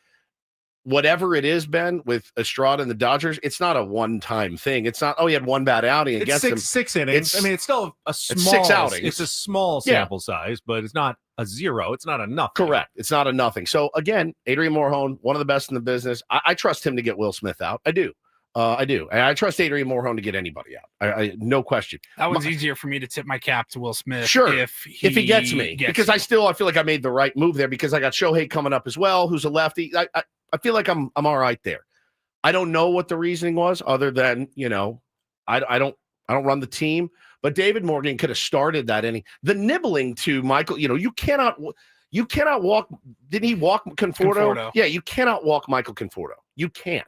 whatever it is, Ben, with Estrada and the Dodgers, it's not a one-time thing. It's not, he had 1 bad outing against him. 6 innings. It's still a small 6 outings. It's a small sample size, but it's not a 0. It's not a nothing. Correct. It's not a nothing. So again, Adrian Morejon, one of the best in the business. I trust him to get Will Smith out. I do. And I trust Adrian Morejon to get anybody out. I no question. That one's easier for me to tip my cap to Will Smith. Sure, if he gets me, because I feel like I made the right move there because I got Shohei coming up as well, who's a lefty. I feel like I'm all right there. I don't know what the reasoning was, other than I don't run the team, but David Morgan could have started that inning. The nibbling to Michael, you cannot walk. Didn't he walk Conforto? Yeah, you cannot walk Michael Conforto. You can't.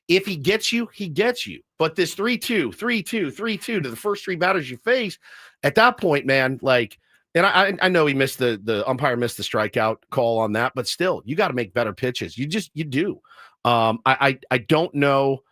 If he gets you, he gets you. But this 3-2, 3-2, 3-2 to the first 3 batters you face, at that point, man, and I know he missed the umpire missed the strikeout call on that, but still, you got to make better pitches. You do. I don't know.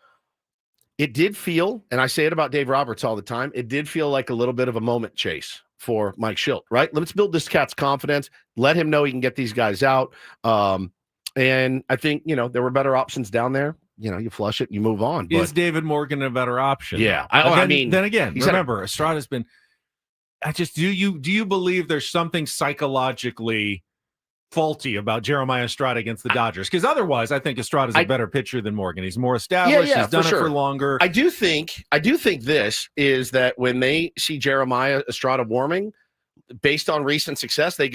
It did feel, and I say it about Dave Roberts all the time, it did feel like a little bit of a moment chase for Mike Shildt, right? Let's build this cat's confidence. Let him know he can get these guys out. And I think, there were better options down there. You flush it, you move on. Is David Morgan a better option? Yeah. Then again, remember, Estrada's been. Do you believe there's something psychologically faulty about Jeremiah Estrada against the Dodgers? Because otherwise, I think Estrada's a better pitcher than Morgan. He's more established. He's done it for longer. I do think this is that when they see Jeremiah Estrada warming, based on recent success, they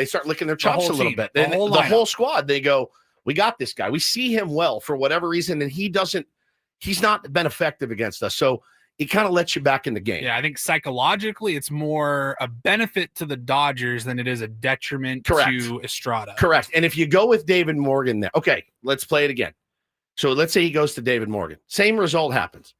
start licking their chops a little bit. The whole squad, they go, we got this guy. We see him well for whatever reason, and he's not been effective against us. So it kind of lets you back in the game. Yeah, I think psychologically it's more a benefit to the Dodgers than it is a detriment Correct. to Estrada. Correct. And if you go with David Morgan there, okay, let's play it again. So let's say he goes to David Morgan. Same result happens.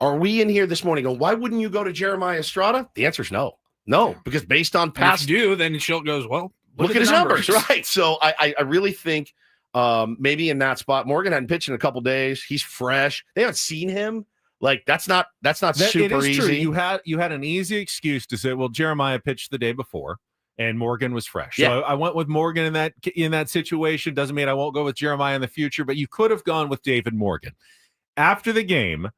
Are we in here this morning going, why wouldn't you go to Jeremiah Estrada? The answer is no. No, because based on And past if you do, then Schilt goes, well, look at his numbers, right? So I really think maybe in that spot, Morgan hadn't pitched in a couple days. He's fresh. They haven't seen him. Like that's not super it is easy. True. You had an easy excuse to say, well, Jeremiah pitched the day before and Morgan was fresh. Yeah. So I went with Morgan in that situation. Doesn't mean I won't go with Jeremiah in the future, but you could have gone with David Morgan. After the game,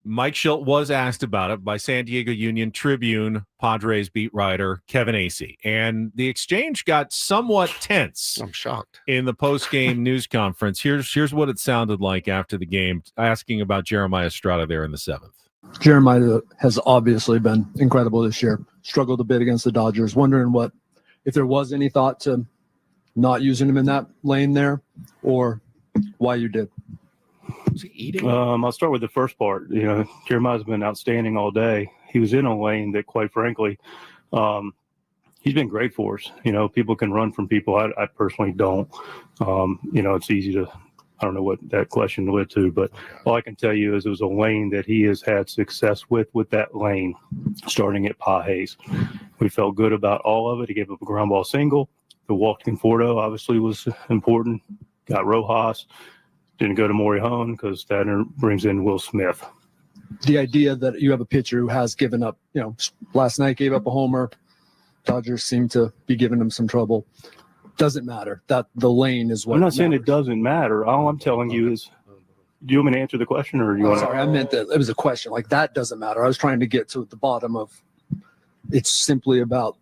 Mike Schilt was asked about it by San Diego Union Tribune Padres beat writer Kevin Acee, and the exchange got somewhat tense. I'm shocked. In the post-game news conference, here's what it sounded like after the game, asking about Jeremiah Estrada there in the seventh. Jeremiah has obviously been incredible this year. Struggled a bit against the Dodgers. Wondering if there was any thought to not using him in that lane there, or why you did. Was he eating? I'll start with the first part. Jeremiah's been outstanding all day. He was in a lane that, quite frankly, he's been great for us. People can run from people. I personally don't. It's easy to. I don't know what that question led to, but all I can tell you is it was a lane that he has had success with that lane, starting at Padres. We felt good about all of it. He gave up a ground ball single. The walk to Conforto obviously was important. Got Rojas. Didn't go to Morihone because that brings in Will Smith. The idea that you have a pitcher who has given up, last night gave up a homer. Dodgers seem to be giving him some trouble. Doesn't matter. That the lane is what I'm not saying matters. it doesn't matter. All I'm telling you is, do you want me to answer the question or you want Sorry, I meant that it was a question. Like that doesn't matter. I was trying to get to the bottom of. It's simply about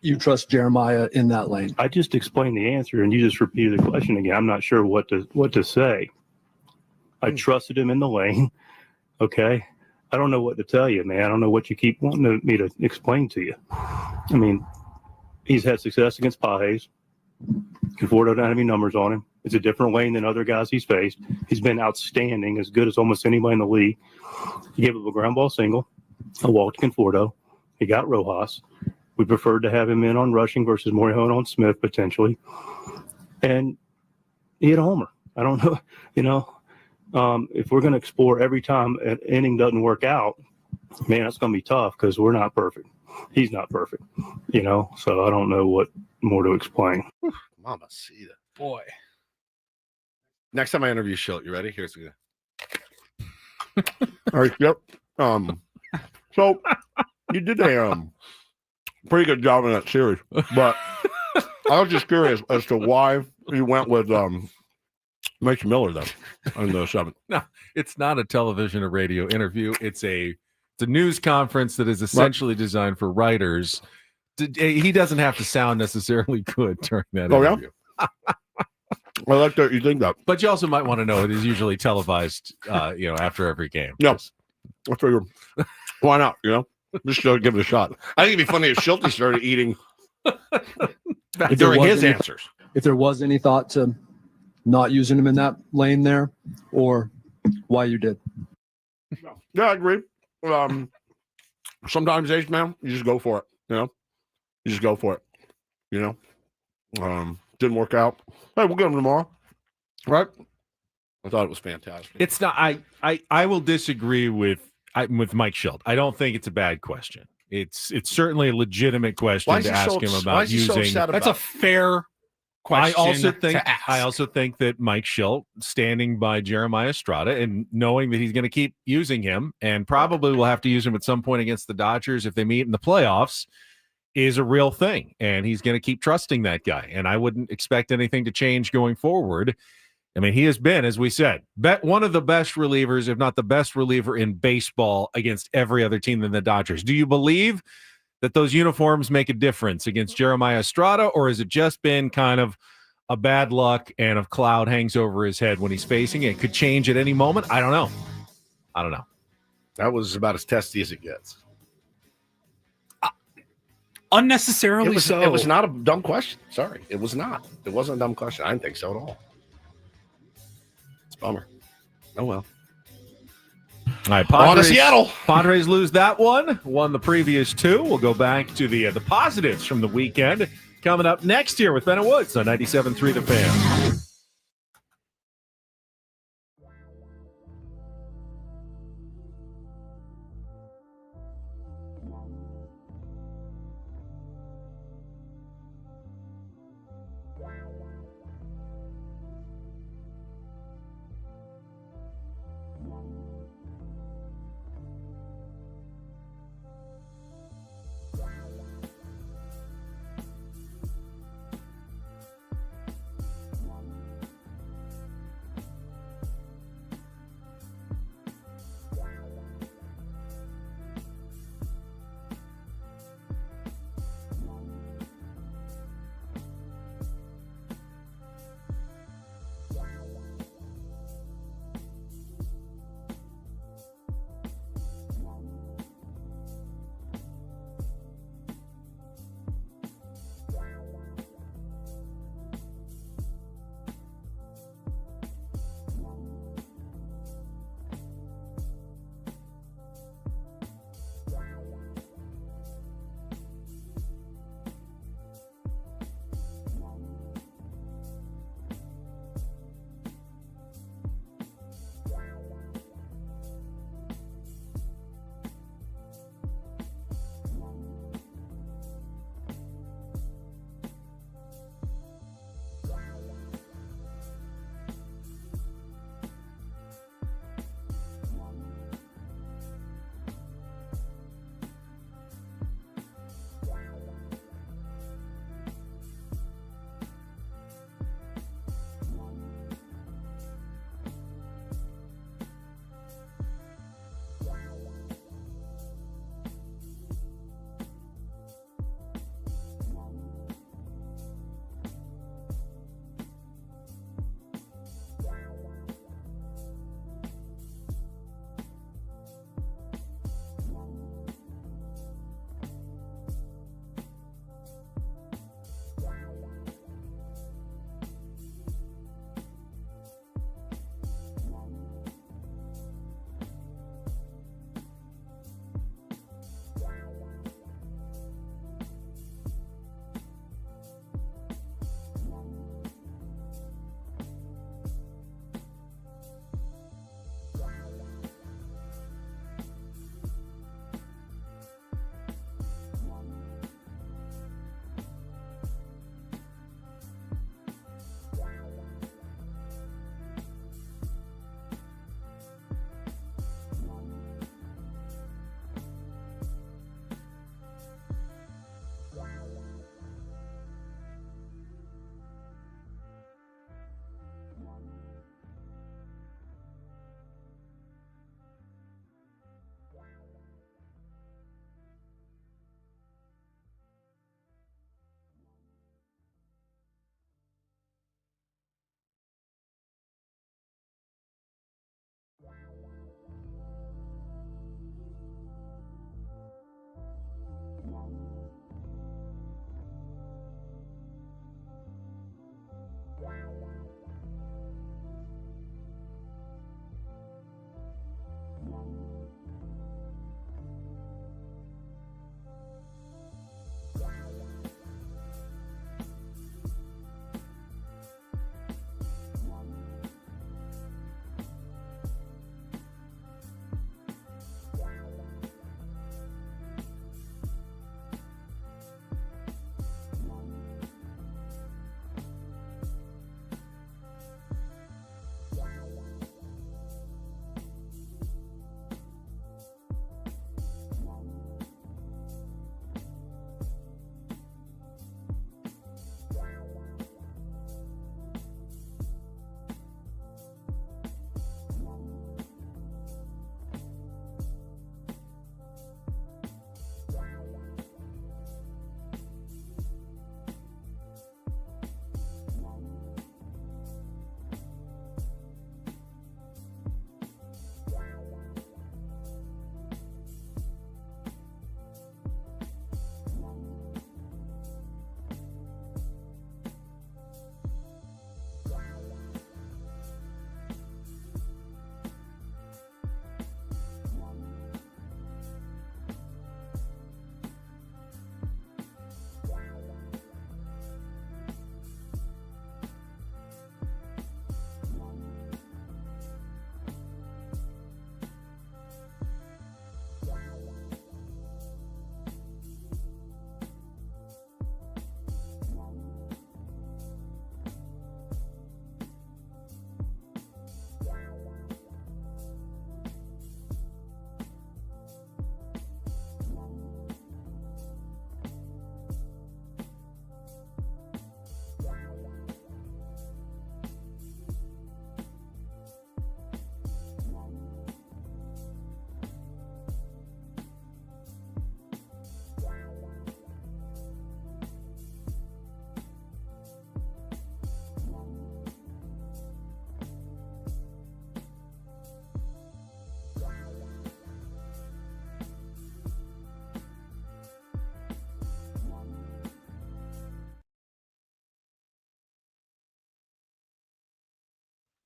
you trust Jeremiah in that lane. I just explained the answer and you just repeated the question again. I'm not sure what to say. I trusted him in the lane. Okay. I don't know what to tell you, man. I don't know what you keep wanting me to explain to you. I mean, he's had success against Padres. Conforto don't have any numbers on him. It's a different lane than other guys he's faced. He's been outstanding, as good as almost anybody in the league. He gave up a ground ball single, a walk to Conforto. He got Rojas. We preferred to have him in on rushing versus Morihone on Smith potentially. And he hit a homer. I don't know, if we're going to explore every time an inning doesn't work out, man, that's going to be tough because we're not perfect. He's not perfect, so I don't know what more to explain. Mama, see that. Boy. Next time I interview Schilt, you ready? Here's the. All right. Yep. So you did a pretty good job in that series, but I was just curious as to why you went with Mitch Miller though in the seventh. No, it's not a television or radio interview. It's a news conference that is essentially designed for writers. He doesn't have to sound necessarily good during that interview. I like that you think that. But you also might want to know it is usually televised, after every game. No, I figure why not? Just give it a shot. I think it'd be funny if Schilt started eating during his answers. If there was any thought to not using him in that lane there, or why you did. Yeah, I agree. Sometimes, Ace man, you just go for it. You just go for it. Didn't work out. Hey, we'll get him tomorrow. Right? I thought it was fantastic. It's not. I will disagree with Mike Schilt. I don't think it's a bad question. It's certainly a legitimate question to ask him about using. That's a fair question. I also think that Mike Schilt standing by Jeremiah Estrada and knowing that he's going to keep using him and probably will have to use him at some point against the Dodgers if they meet in the playoffs is a real thing. And he's going to keep trusting that guy. And I wouldn't expect anything to change going forward. I mean, he has been, as we said, one of the best relievers, if not the best reliever in baseball against every other team than the Dodgers. Do you believe that those uniforms make a difference against Jeremiah Estrada, or has it just been kind of a bad luck and a cloud hangs over his head when he's facing it? It could change at any moment. I don't know. That was about as testy as it gets. Unnecessarily so. It was not a dumb question. Sorry. It was not. It wasn't a dumb question. I didn't think so at all. It's a bummer. Oh, well. All right, On to Seattle. Padres lose that one. Won the previous two. We'll go back to the positives from the weekend. Coming up next year with Bennett Woods on 97.3 The Fan.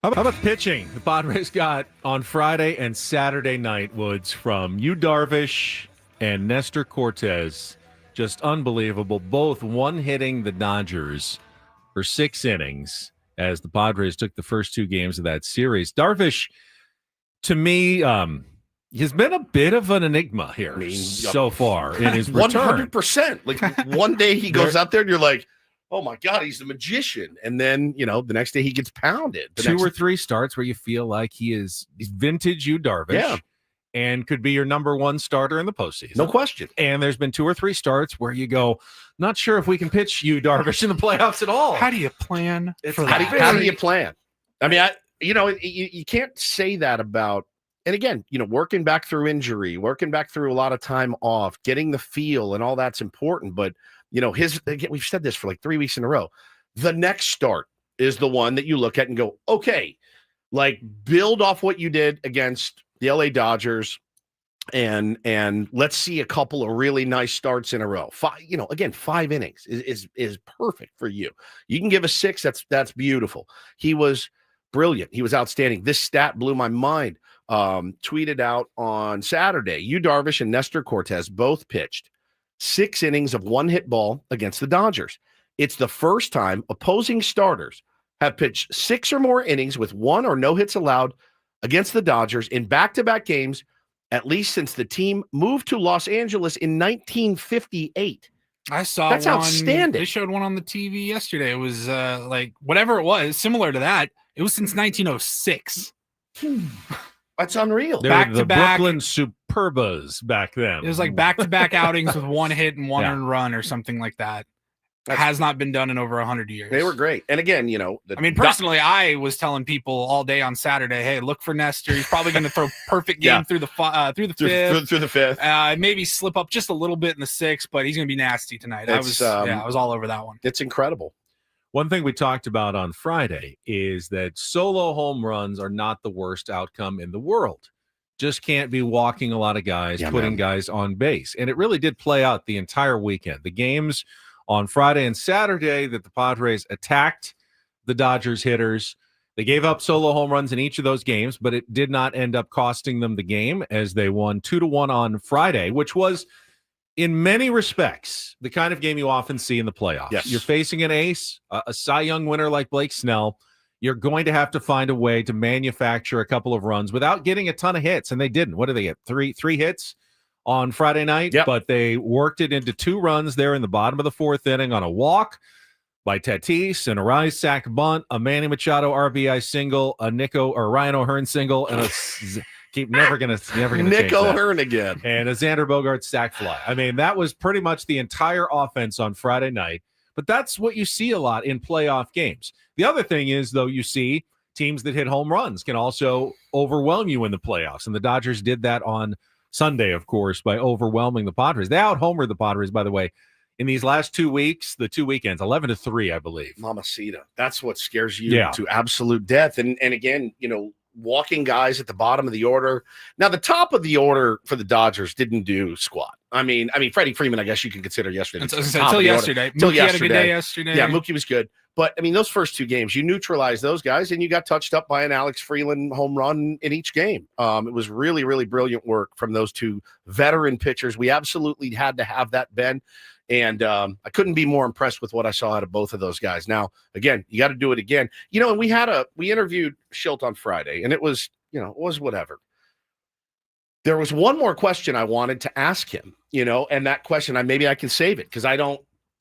How about pitching? The Padres got on Friday and Saturday night, Woods, from Yu Darvish and Nestor Cortez. Just unbelievable. Both one-hitting the Dodgers for 6 innings as the Padres took the first 2 games of that series. Darvish, to me, has been a bit of an enigma here so far in his return. 100%. Like one day he goes out there and you're like, oh my God, he's a magician. And then, the next day he gets pounded. 2 or 3 starts where you feel like he's vintage Yu Darvish and could be your number 1 starter in the postseason. No question. And there's been 2 or 3 starts where you go, not sure if we can pitch Yu Darvish in the playoffs at all. How do you plan for How that? do you plan? I mean, you can't say that about, and again, working back through injury, working back through a lot of time off, getting the feel and all that's important. But we've said this for like 3 weeks in a row. The next start is the one that you look at and go, okay, like build off what you did against the LA Dodgers and let's see a couple of really nice starts in a row. 5 innings is perfect for you. You can give a 6. That's beautiful. He was brilliant. He was outstanding. This stat blew my mind. Tweeted out on Saturday, Yu Darvish and Nestor Cortez both pitched 6 innings of 1-hit ball against the Dodgers. It's the first time opposing starters have pitched 6 or more innings with 1 or no hits allowed against the Dodgers in back-to-back games, at least since the team moved to Los Angeles in 1958. I saw that's one, outstanding. They showed one on the TV yesterday. It was like whatever it was, similar to that. It was since 1906. That's unreal. They were the Brooklyn Superbas back then. It was like back-to-back outings with 1 hit and 1 earned run or something like that. Has not been done in over 100 years. They were great. And again, personally, I was telling people all day on Saturday, hey, look for Nestor. He's probably going to throw perfect game through the fifth. Through the fifth. Maybe slip up just a little bit in the 6th, but he's going to be nasty tonight. I was all over that one. It's incredible. One thing we talked about on Friday is that solo home runs are not the worst outcome in the world. Just can't be walking a lot of guys, putting guys on base. And it really did play out the entire weekend. The games on Friday and Saturday that the Padres attacked the Dodgers hitters, they gave up solo home runs in each of those games, but it did not end up costing them the game as they won 2-1 on Friday, which was, in many respects, the kind of game you often see in the playoffs. Yes. You're facing an ace, a Cy Young winner like Blake Snell. You're going to have to find a way to manufacture a couple of runs without getting a ton of hits, and they didn't. What did they get? Three hits on Friday night, but they worked it into 2 runs there in the bottom of the 4th inning on a walk by Tatis, and a rise sac bunt, a Manny Machado RBI single, a Ryan O'Hearn single, and a never gonna Nick O'Hearn again, and a Xander Bogaerts sac fly. I mean, that was pretty much the entire offense on Friday night. But that's what you see a lot in playoff games. The other thing is, though, you see teams that hit home runs can also overwhelm you in the playoffs, and the Dodgers did that on Sunday, of course, by overwhelming the Padres. They out-homered the Padres, by the way, in these last 2 weeks, the 2 weekends, 11-3, I believe. Mamacita. That's what scares you to absolute death. And again, walking guys at the bottom of the order. Now, the top of the order for the Dodgers didn't do squat. I mean, Freddie Freeman, I guess you can consider yesterday. Until yesterday. Mookie had a good day yesterday. Yeah, Mookie was good. But, those first 2 games, you neutralized those guys, and you got touched up by an Alex Freeland home run in each game. It was really, really brilliant work from those 2 veteran pitchers. We absolutely had to have that, Ben. And I couldn't be more impressed with what I saw out of both of those guys. Now, again, you got to do it again. And we interviewed Schilt on Friday, and it was whatever. There was one more question I wanted to ask him, and that question, maybe I can save it because I don't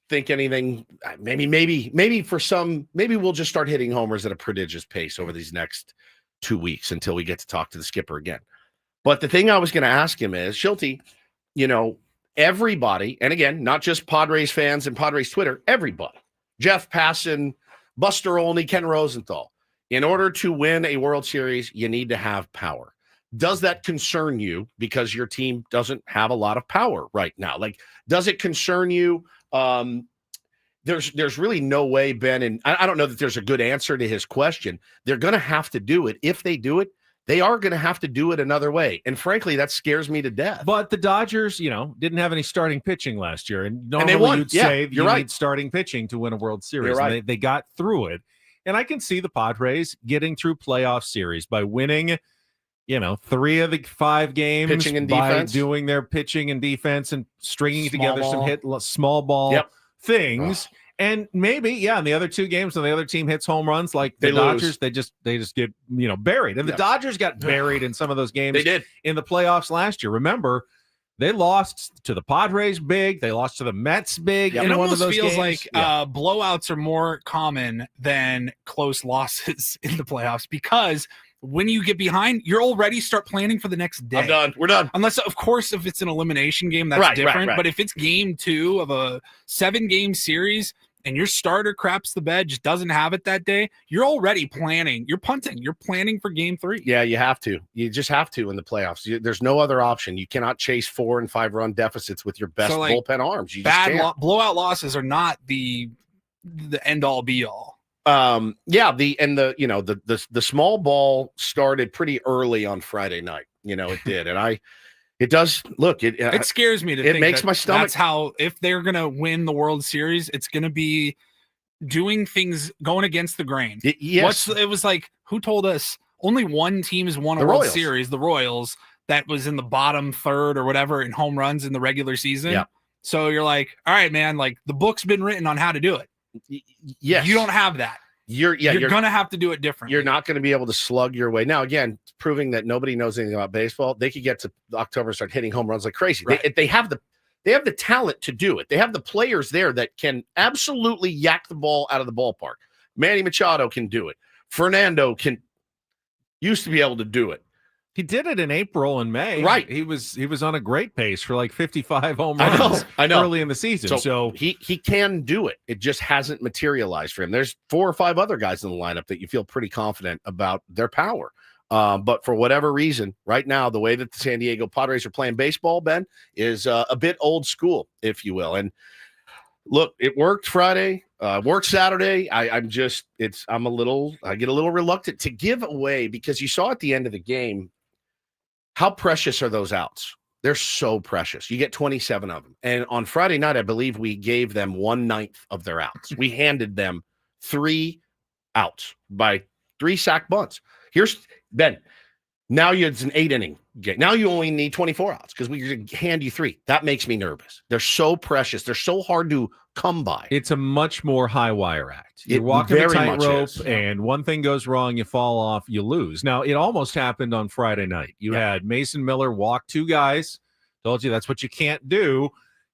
think anything. Maybe we'll just start hitting homers at a prodigious pace over these next 2 weeks until we get to talk to the skipper again. But the thing I was going to ask him is, Schilty, everybody, and again, not just Padres fans and Padres Twitter, everybody, Jeff Passan, Buster Olney, Ken Rosenthal, in order to win a World Series, you need to have power. Does that concern you because your team doesn't have a lot of power right now? Like, does it concern you? There's really no way, Ben, and I don't know that there's a good answer to his question. They're going to have to do it. If they do it, they are going to have to do it another way. And frankly, that scares me to death. But the Dodgers, didn't have any starting pitching last year. And normally they won. you'd say you're right. Need starting pitching to win a World Series. You're right. And they got through it. And I can see the Padres getting through playoff series by winning, 3 of the 5 games Pitching and by defense. doing their pitching and defense and stringing Small together ball. some small ball Yep. things. And maybe, in the other 2 games when the other team hits home runs like the They Dodgers, lose. they just get, buried. And the Dodgers got buried in some of those games They did. in the playoffs last year. Remember, they lost to the Padres big. They lost to the Mets big. It in one of almost those feels games. like blowouts are more common than close losses in the playoffs because when you get behind, you're already start planning for the next day. I'm done. We're done. Unless, of course, if it's an elimination game, that's Right, different. right. But if it's game 2 of a 7-game series and your starter craps the bed, just doesn't have it that day, you're already planning. You're punting. You're planning for game 3. Yeah, you have to. You just have to in the playoffs. There's no other option. You cannot chase 4 and 5 run deficits with your best bullpen arms. You just can't. Blowout losses are not the end all be all. The small ball started pretty early on Friday night. It did, and it does look. It scares me to it think makes that my stomach. That's how, if they're gonna win the World Series, it's gonna be doing things going against the grain. Yes, it was like, who told us only one team has won a The World Royals. Series? The Royals, that was in the bottom third or whatever in home runs in the regular season. Yeah. So you're like, all right, man, like the book's been written on how to do it. Yes, You don't have that. You're gonna have to do it differently. You're not going to be able to slug your way. Now, again, proving that nobody knows anything about baseball, they could get to October and start hitting home runs like crazy. Right. They have the talent to do it. They have the players there that can absolutely yak the ball out of the ballpark. Manny Machado can do it. Fernando used to be able to do it. He did it in April and May. Right. He was on a great pace for like 55 home runs I know. early in the season. So he can do it. It just hasn't materialized for him. There's 4 or 5 other guys in the lineup that you feel pretty confident about their power. But for whatever reason, right now, the way that the San Diego Padres are playing baseball, Ben, is a bit old school, if you will. And look, it worked Friday, worked Saturday. I get a little reluctant to give away, because you saw at the end of the game, how precious are those outs? They're so precious. You get 27 of them. And on Friday night, I believe we gave them 1/9 of their outs. We handed them 3 outs by 3 sack bunts. Here's Ben. Now it's an 8-inning game. Now you only need 24 outs because we're going to hand you 3. That makes me nervous. They're so precious. They're so hard to come by. it's a much more high wire act. You're It walking a very much tightrope, is. and one thing goes wrong, you fall off, you lose. Now, it almost happened on Friday night. You had Mason Miller walk 2 guys. Told you that's what you can't do.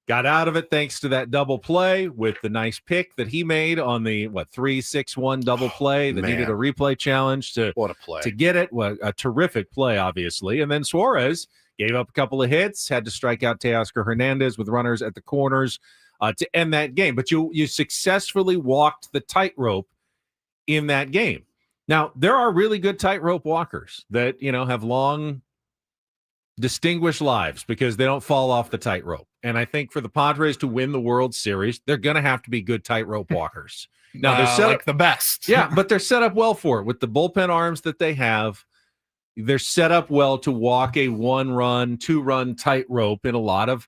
Got out of it thanks to that double play with the nice pick that he made on the 3-6-1 double play that man. needed a replay challenge to What a play. to get it. Well, a terrific play, obviously. And then Suarez gave up a couple of hits, had to strike out Teoscar Hernandez with runners at the corners to end that game. But you successfully walked the tightrope in that game. Now, there are really good tightrope walkers that, have long, distinguished lives because they don't fall off the tightrope. And I think for the Padres to win the World Series, they're going to have to be good tightrope walkers. Now, they're set like up the best. Yeah, but they're set up well for it with the bullpen arms that they have. They're set up well to walk a 1-run, 2-run tightrope in a lot of,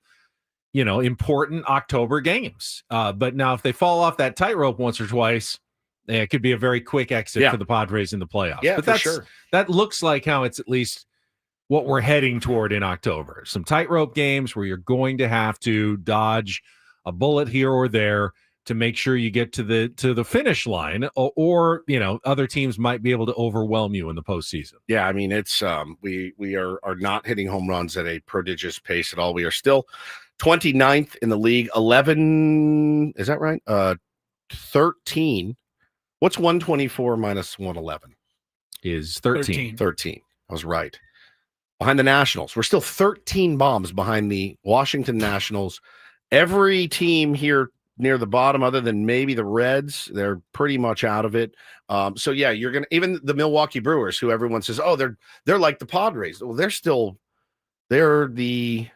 important October games. But now if they fall off that tightrope once or twice, it could be a very quick exit for the Padres in the playoffs. Yeah, but for sure. That looks like how it's at least what we're heading toward in October. Some tightrope games where you're going to have to dodge a bullet here or there to make sure you get to the finish line, or other teams might be able to overwhelm you in the postseason. Yeah, I mean, it's we are not hitting home runs at a prodigious pace at all. We are still 29th in the league. 11, is that right? 13. What's 124 minus 111? Is 13. 13. I was right. Behind the Nationals. We're still 13 bombs behind the Washington Nationals. Every team here near the bottom, other than maybe the Reds, they're pretty much out of it. So yeah, you're gonna, even the Milwaukee Brewers, who everyone says, oh, they're like the Padres. Well, they're the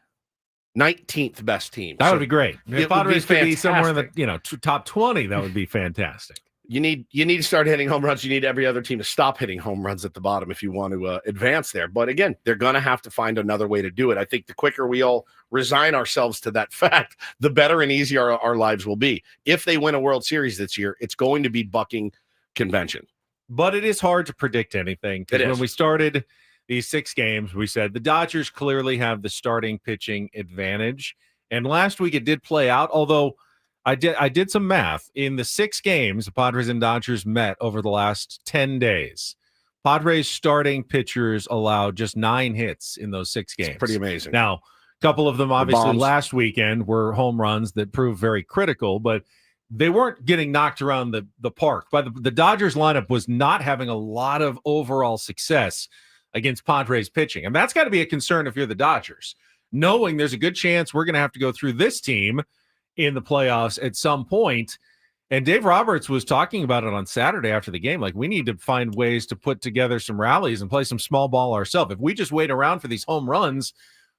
19th best team. That So would be great. If it Padres would could be somewhere in fantastic. the top 20, that would be fantastic. You need to start hitting home runs. You need every other team to stop hitting home runs at the bottom if you want to advance there. But again, they're going to have to find another way to do it. I think the quicker we all resign ourselves to that fact, the better and easier our lives will be. If they win a World Series this year, it's going to be bucking convention. But it is hard to predict anything. It Because is. when we started these 6 games, we said the Dodgers clearly have the starting pitching advantage. And last week it did play out, although I did some math. In the 6 games the Padres and Dodgers met over the last 10 days, Padres starting pitchers allowed just 9 hits in those 6 games. It's pretty amazing. Now, a couple of them obviously bombs. last weekend were home runs that proved very critical, but they weren't getting knocked around the park. But the Dodgers lineup was not having a lot of overall success against Padres pitching. And that's got to be a concern if you're the Dodgers, knowing there's a good chance we're going to have to go through this team in the playoffs at some point. And Dave Roberts was talking about it on Saturday after the game. Like, we need to find ways to put together some rallies and play some small ball ourselves. If we just wait around for these home runs,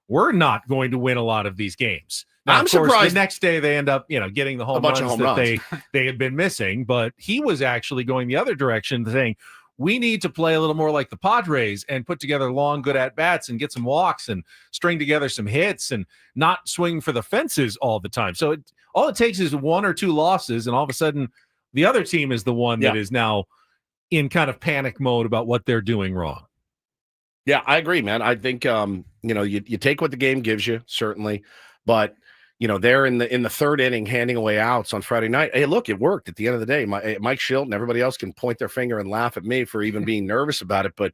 we're not going to win a lot of these games. Now, I'm of course, surprised the next day they end up, getting the home bunch runs of home that runs. they had been missing. But he was actually going the other direction, saying, we need to play a little more like the Padres and put together long, good at-bats and get some walks and string together some hits and not swing for the fences all the time. So all it takes is 1 or 2 losses, and all of a sudden the other team is the one that is now in kind of panic mode about what they're doing wrong. Yeah, I agree, man. I think you take what the game gives you, certainly, but they're in the 3rd inning handing away outs on Friday night. Hey, look, it worked at the end of the day. Mike Schilt and everybody else can point their finger and laugh at me for even being nervous about it, but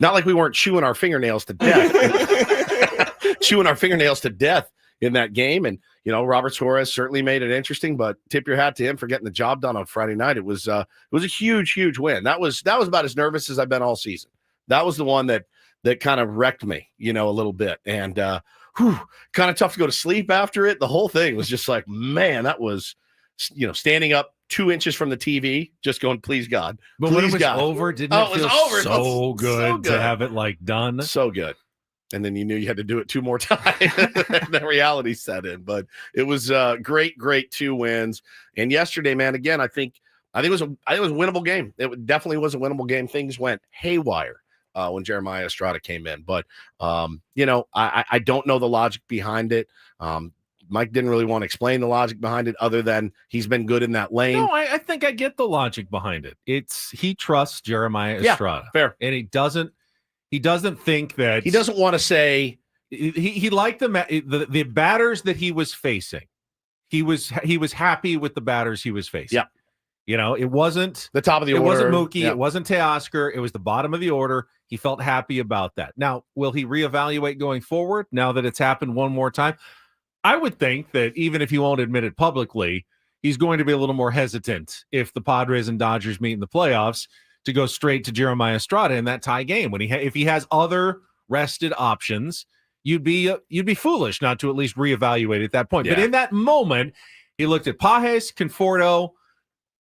not like we weren't chewing our fingernails to death. Chewing our fingernails to death in that game. And Robert Suarez certainly made it interesting, but tip your hat to him for getting the job done on Friday night. It was a huge win. That was about as nervous as I've been all season. That was the one that kind of wrecked me, a little bit. And kind of tough to go to sleep after it. The whole thing was just like, man, that was, standing up 2 inches from the TV, just going, please God. But when it please was God. over, didn't Oh, it it was feel over. so good So good. to have it done? So good. And then you knew you had to do it 2 more times. That reality set in. But it was great 2 wins. And yesterday, man, again, I think it was a winnable game. It definitely was a winnable game. Things went haywire when Jeremiah Estrada came in. But I don't know the logic behind it. Mike didn't really want to explain the logic behind it other than he's been good in that lane. No, I think I get the logic behind it. He trusts Jeremiah Estrada. Fair. And he doesn't think that He doesn't want to say he liked the batters that he was facing. He was happy with the batters he was facing. Yeah. It wasn't the top of the order. It wasn't Mookie. Yeah. It wasn't Teoscar. It was the bottom of the order. He felt happy about that. Now, will he reevaluate going forward now that it's happened one more time? I would think that even if he won't admit it publicly, he's going to be a little more hesitant if the Padres and Dodgers meet in the playoffs to go straight to Jeremiah Estrada in that tie game. If he has other rested options, you'd be foolish not to at least reevaluate at that point. Yeah. But in that moment, he looked at Pages, Conforto,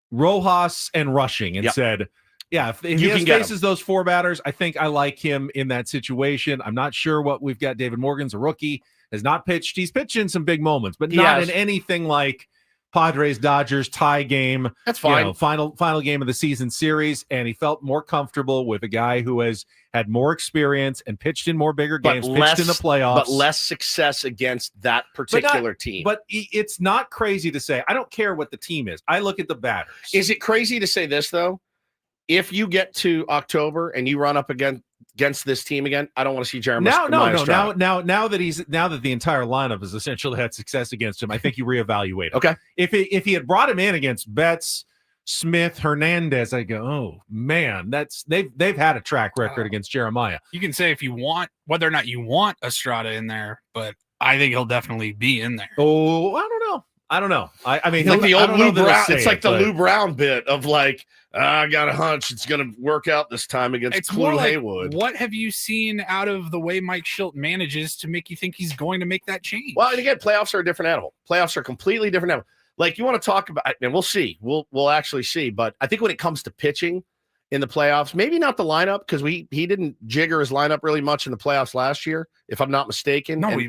Rojas, and Rushing and said, yeah, if he faces those 4 batters, I think I like him in that situation. I'm not sure what we've got. David Morgan's a rookie, has not pitched. He's pitched in some big moments, but not in anything like Padres-Dodgers tie game. That's fine. Final game of the season series, and he felt more comfortable with a guy who has had more experience and pitched in more bigger games, pitched in the playoffs. But less success against that particular team. But it's not crazy to say, I don't care what the team is. I look at the batters. Is it crazy to say this, though? If you get to October and you run up against this team again, I don't want to see Jeremiah. Now that the entire lineup has essentially had success against him, I think you reevaluate it. Okay. If he had brought him in against Betts, Smith, Hernandez, I go, oh man, they've had a track record against Jeremiah. You can say if you want whether or not you want Estrada in there, but I think he'll definitely be in there. Oh, I don't know. I mean, like the old Lou Brown. It's like the Lou Lou Brown bit of like, I got a hunch it's going to work out this time against Clue Haywood. What have you seen out of the way Mike Schilt manages to make you think he's going to make that change? Well, and again, playoffs are a different animal. Playoffs are a completely different animal. Like, you want to talk about, and we'll see. We'll actually see. But I think when it comes to pitching in the playoffs, maybe not the lineup, because he didn't jigger his lineup really much in the playoffs last year, if I'm not mistaken. No,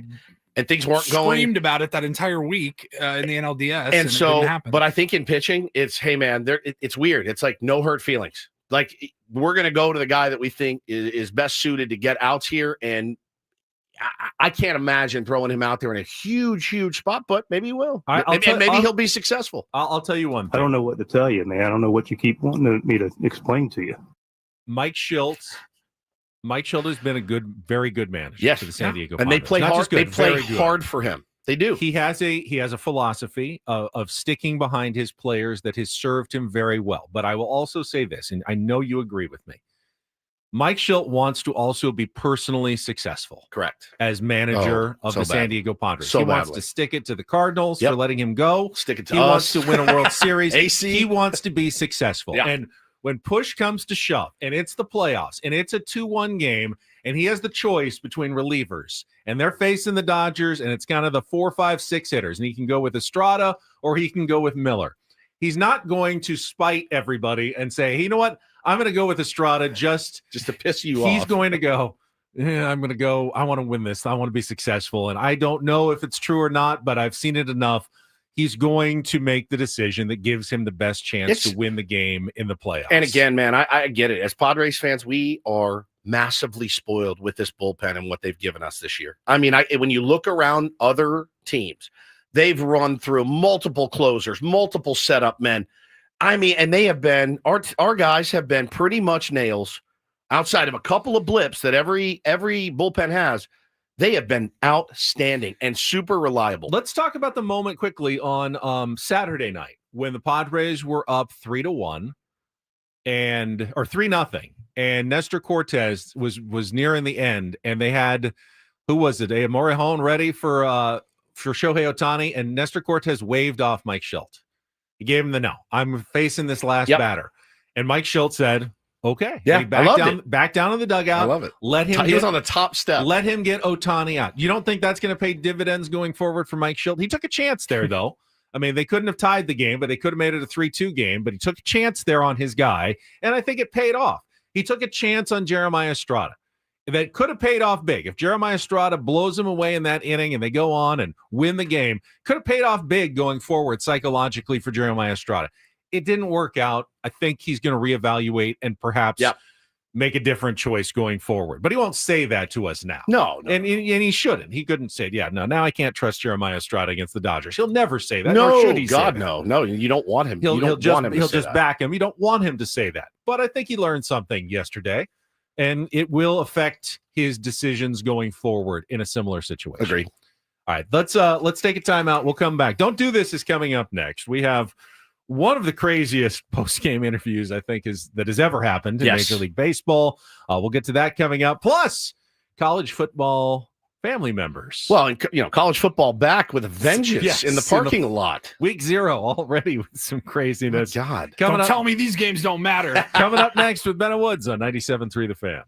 and things weren't screamed about it that entire week in the NLDS, and so, it didn't happen. But I think in pitching, it's, hey man, it's weird. It's like no hurt feelings. Like, we're gonna go to the guy that we think is best suited to get outs here, and I can't imagine throwing him out there in a huge spot, but maybe he will. Maybe he'll be successful. I'll tell you one thing. I don't know what to tell you, man. I don't know what you keep wanting me to explain to you. Mike Schultz has been a very good manager for the San Diego Padres. And they play Not hard. just good, They play very good. hard for him. They do. He has a philosophy of sticking behind his players that has served him very well. But I will also say this, and I know you agree with me. Mike Schultz wants to also be personally successful. Correct. As manager of the San Diego Padres. He wants to stick it to the Cardinals for letting him go. Stick it to He us. wants to win a World Series. AC. He wants to be successful. Yeah. And when push comes to shove, and it's the playoffs, and it's a 2-1 game, and he has the choice between relievers, and they're facing the Dodgers, and it's kind of the 4, 5, 6 hitters, and he can go with Estrada or he can go with Miller. He's not going to spite everybody and say, hey, you know what? I'm going to go with Estrada just to piss you off. He's going to go, I'm going to go. I want to win this. I want to be successful. And I don't know if it's true or not, but I've seen it enough. He's going to make the decision that gives him the best chance to win the game in the playoffs. And again, man, I get it. As Padres fans, we are massively spoiled with this bullpen and what they've given us this year. I mean, when you look around other teams, they've run through multiple closers, multiple setup men. I mean, and they have been, our guys have been pretty much nails outside of a couple of blips that every bullpen has. They have been outstanding and super reliable. Let's talk about the moment quickly on Saturday night when the Padres were up 3-1 or 3-0, and Nestor Cortez was nearing the end, and they had, who was it? They had Morejon ready for Shohei Ohtani, and Nestor Cortez waved off Mike Schultz. He gave him the no. I'm facing this last batter, and Mike Schultz said, okay. Yeah, I loved it. Back down in the dugout. I love it. He was on the top step. Let him get Ohtani out. You don't think that's going to pay dividends going forward for Mike Schultz? He took a chance there, though. I mean, they couldn't have tied the game, but they could have made it a 3-2 game. But he took a chance there on his guy, and I think it paid off. He took a chance on Jeremiah Estrada. That could have paid off big. If Jeremiah Estrada blows him away in that inning and they go on and win the game, could have paid off big going forward psychologically for Jeremiah Estrada. It didn't work out. I think he's going to reevaluate and perhaps make a different choice going forward. But he won't say that to us now. No. And he shouldn't. He couldn't say, now I can't trust Jeremiah Estrada against the Dodgers. He'll never say that. No, nor should he God, say that. no. You don't want him. He'll just that. back him. You don't want him to say that. But I think he learned something yesterday, and it will affect his decisions going forward in a similar situation. Agree. All right, let's take a timeout. We'll come back. Don't Do This is coming up next. We have one of the craziest post-game interviews I think that has ever happened in Major League Baseball. We'll get to that coming up. Plus, college football family members. Well, and college football back with a vengeance in the parking lot. Week 0 already with some craziness. Oh, God. Don't tell me these games don't matter. Coming up next with Ben Woods on 97.3 The Fan.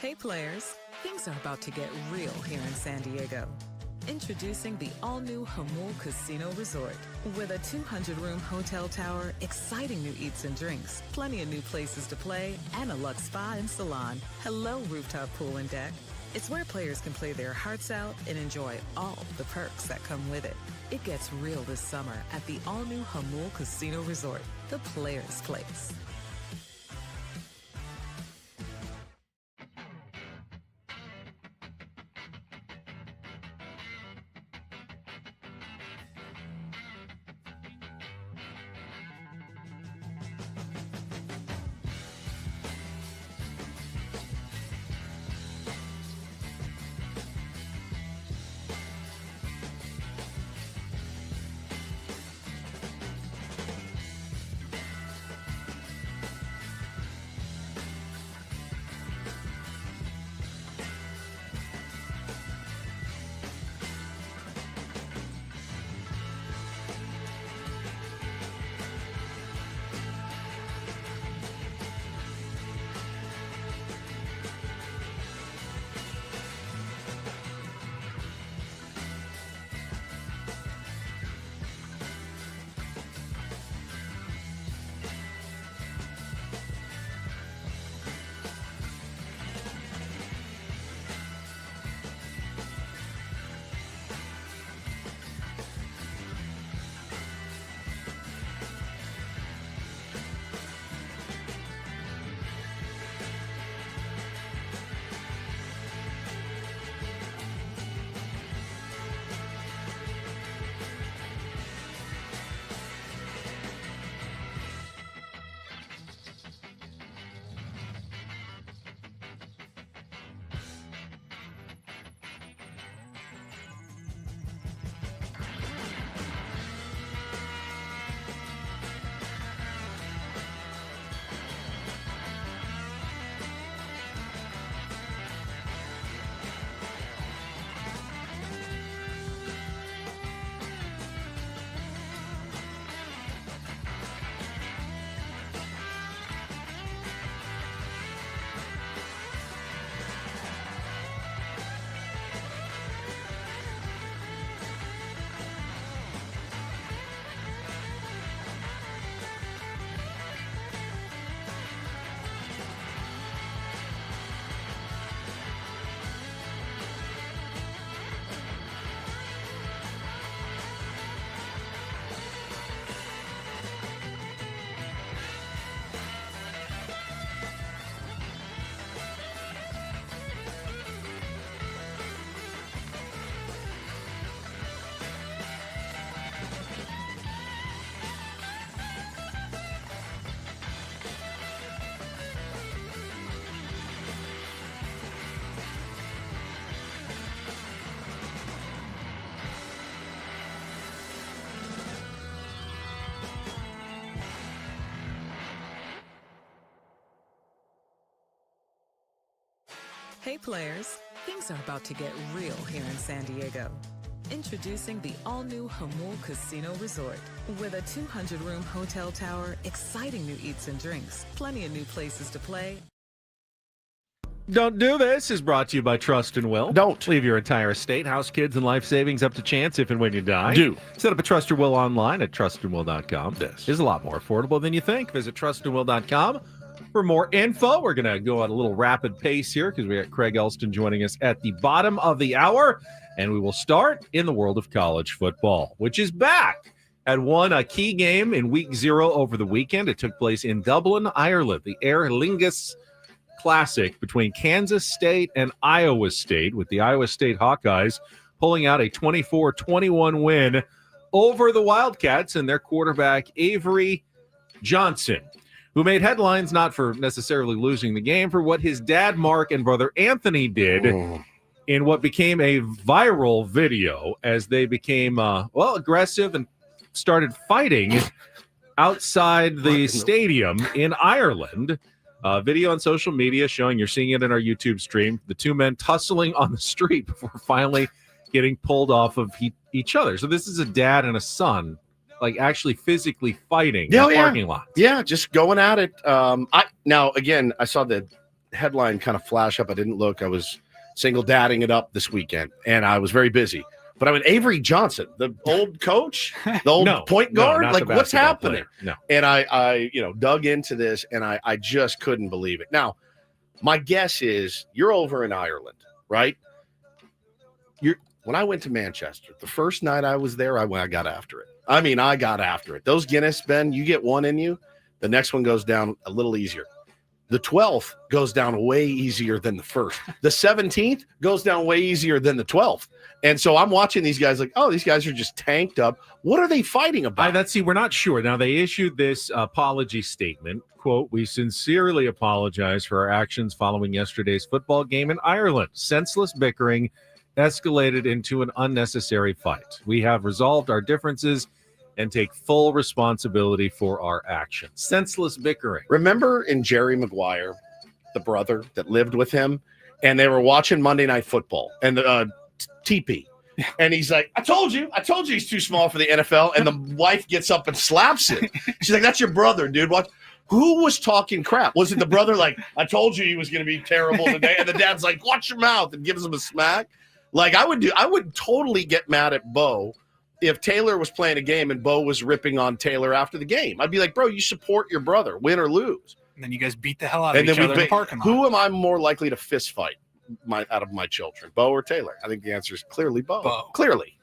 Hey players, things are about to get real here in San Diego. Introducing the all-new Hamul Casino Resort. With a 200-room hotel tower, exciting new eats and drinks, plenty of new places to play, and a luxe spa and salon. Hello, rooftop pool and deck. It's where players can play their hearts out and enjoy all the perks that come with it. It gets real this summer at the all-new Hamul Casino Resort, the players' place. Hey players, things are about to get real here in San Diego. Introducing the all-new Hamul Casino Resort. With a 200-room hotel tower, exciting new eats and drinks, plenty of new places to play. Don't Do This is brought to you by Trust and Will. Don't. Leave your entire estate, house, kids, and life savings up to chance if and when you die. Do. Set up a Trust or Will online at trustandwill.com. This is a lot more affordable than you think. Visit trustandwill.com for more info. We're going to go at a little rapid pace here because we got Craig Elston joining us at the bottom of the hour. And we will start in the world of college football, which is back. Had won a key game in week 0 over the weekend. It took place in Dublin, Ireland, the Aer Lingus Classic between Kansas State and Iowa State, with the Iowa State Hawkeyes pulling out a 24-21 win over the Wildcats and their quarterback Avery Johnson, who made headlines not for necessarily losing the game, for what his dad Mark and brother Anthony did in what became a viral video as they became aggressive and started fighting outside the stadium in Ireland. Video on social media showing, you're seeing it in our YouTube stream, the two men tussling on the street before finally getting pulled off of each other. So this is a dad and a son, like actually physically fighting in the parking lot. Yeah, just going at it. I saw the headline kind of flash up. I didn't look. I was single dadding it up this weekend, and I was very busy. But I mean, Avery Johnson, the old coach, the old point guard, like what's happening? No. And I dug into this, and I just couldn't believe it. Now, my guess is you're over in Ireland, right? When I went to Manchester, the first night I was there, I got after it. I mean, I got after it. Those Guinness, Ben, you get one in you, the next one goes down a little easier. The 12th goes down way easier than the first. The 17th goes down way easier than the 12th. And so I'm watching these guys like, oh, these guys are just tanked up. What are they fighting about? We're not sure. Now, they issued this apology statement. Quote, "We sincerely apologize for our actions following yesterday's football game in Ireland. Senseless bickering escalated into an unnecessary fight. We have resolved our differences and take full responsibility for our actions." Senseless bickering. Remember in Jerry Maguire, the brother that lived with him, and they were watching Monday Night Football, and TP. And he's like, I told you he's too small for the NFL. And the wife gets up and slaps him. She's like, that's your brother, dude. What? Who was talking crap? Was it the brother like, I told you he was going to be terrible today? And the dad's like, watch your mouth, and gives him a smack. Like I would totally get mad at Bo if Taylor was playing a game and Bo was ripping on Taylor after the game. I'd be like, bro, you support your brother, win or lose. And then you guys beat the hell out of each other in the parking lot. Who am I more likely to fist fight out of my children, Bo or Taylor? I think the answer is clearly Bo. Clearly.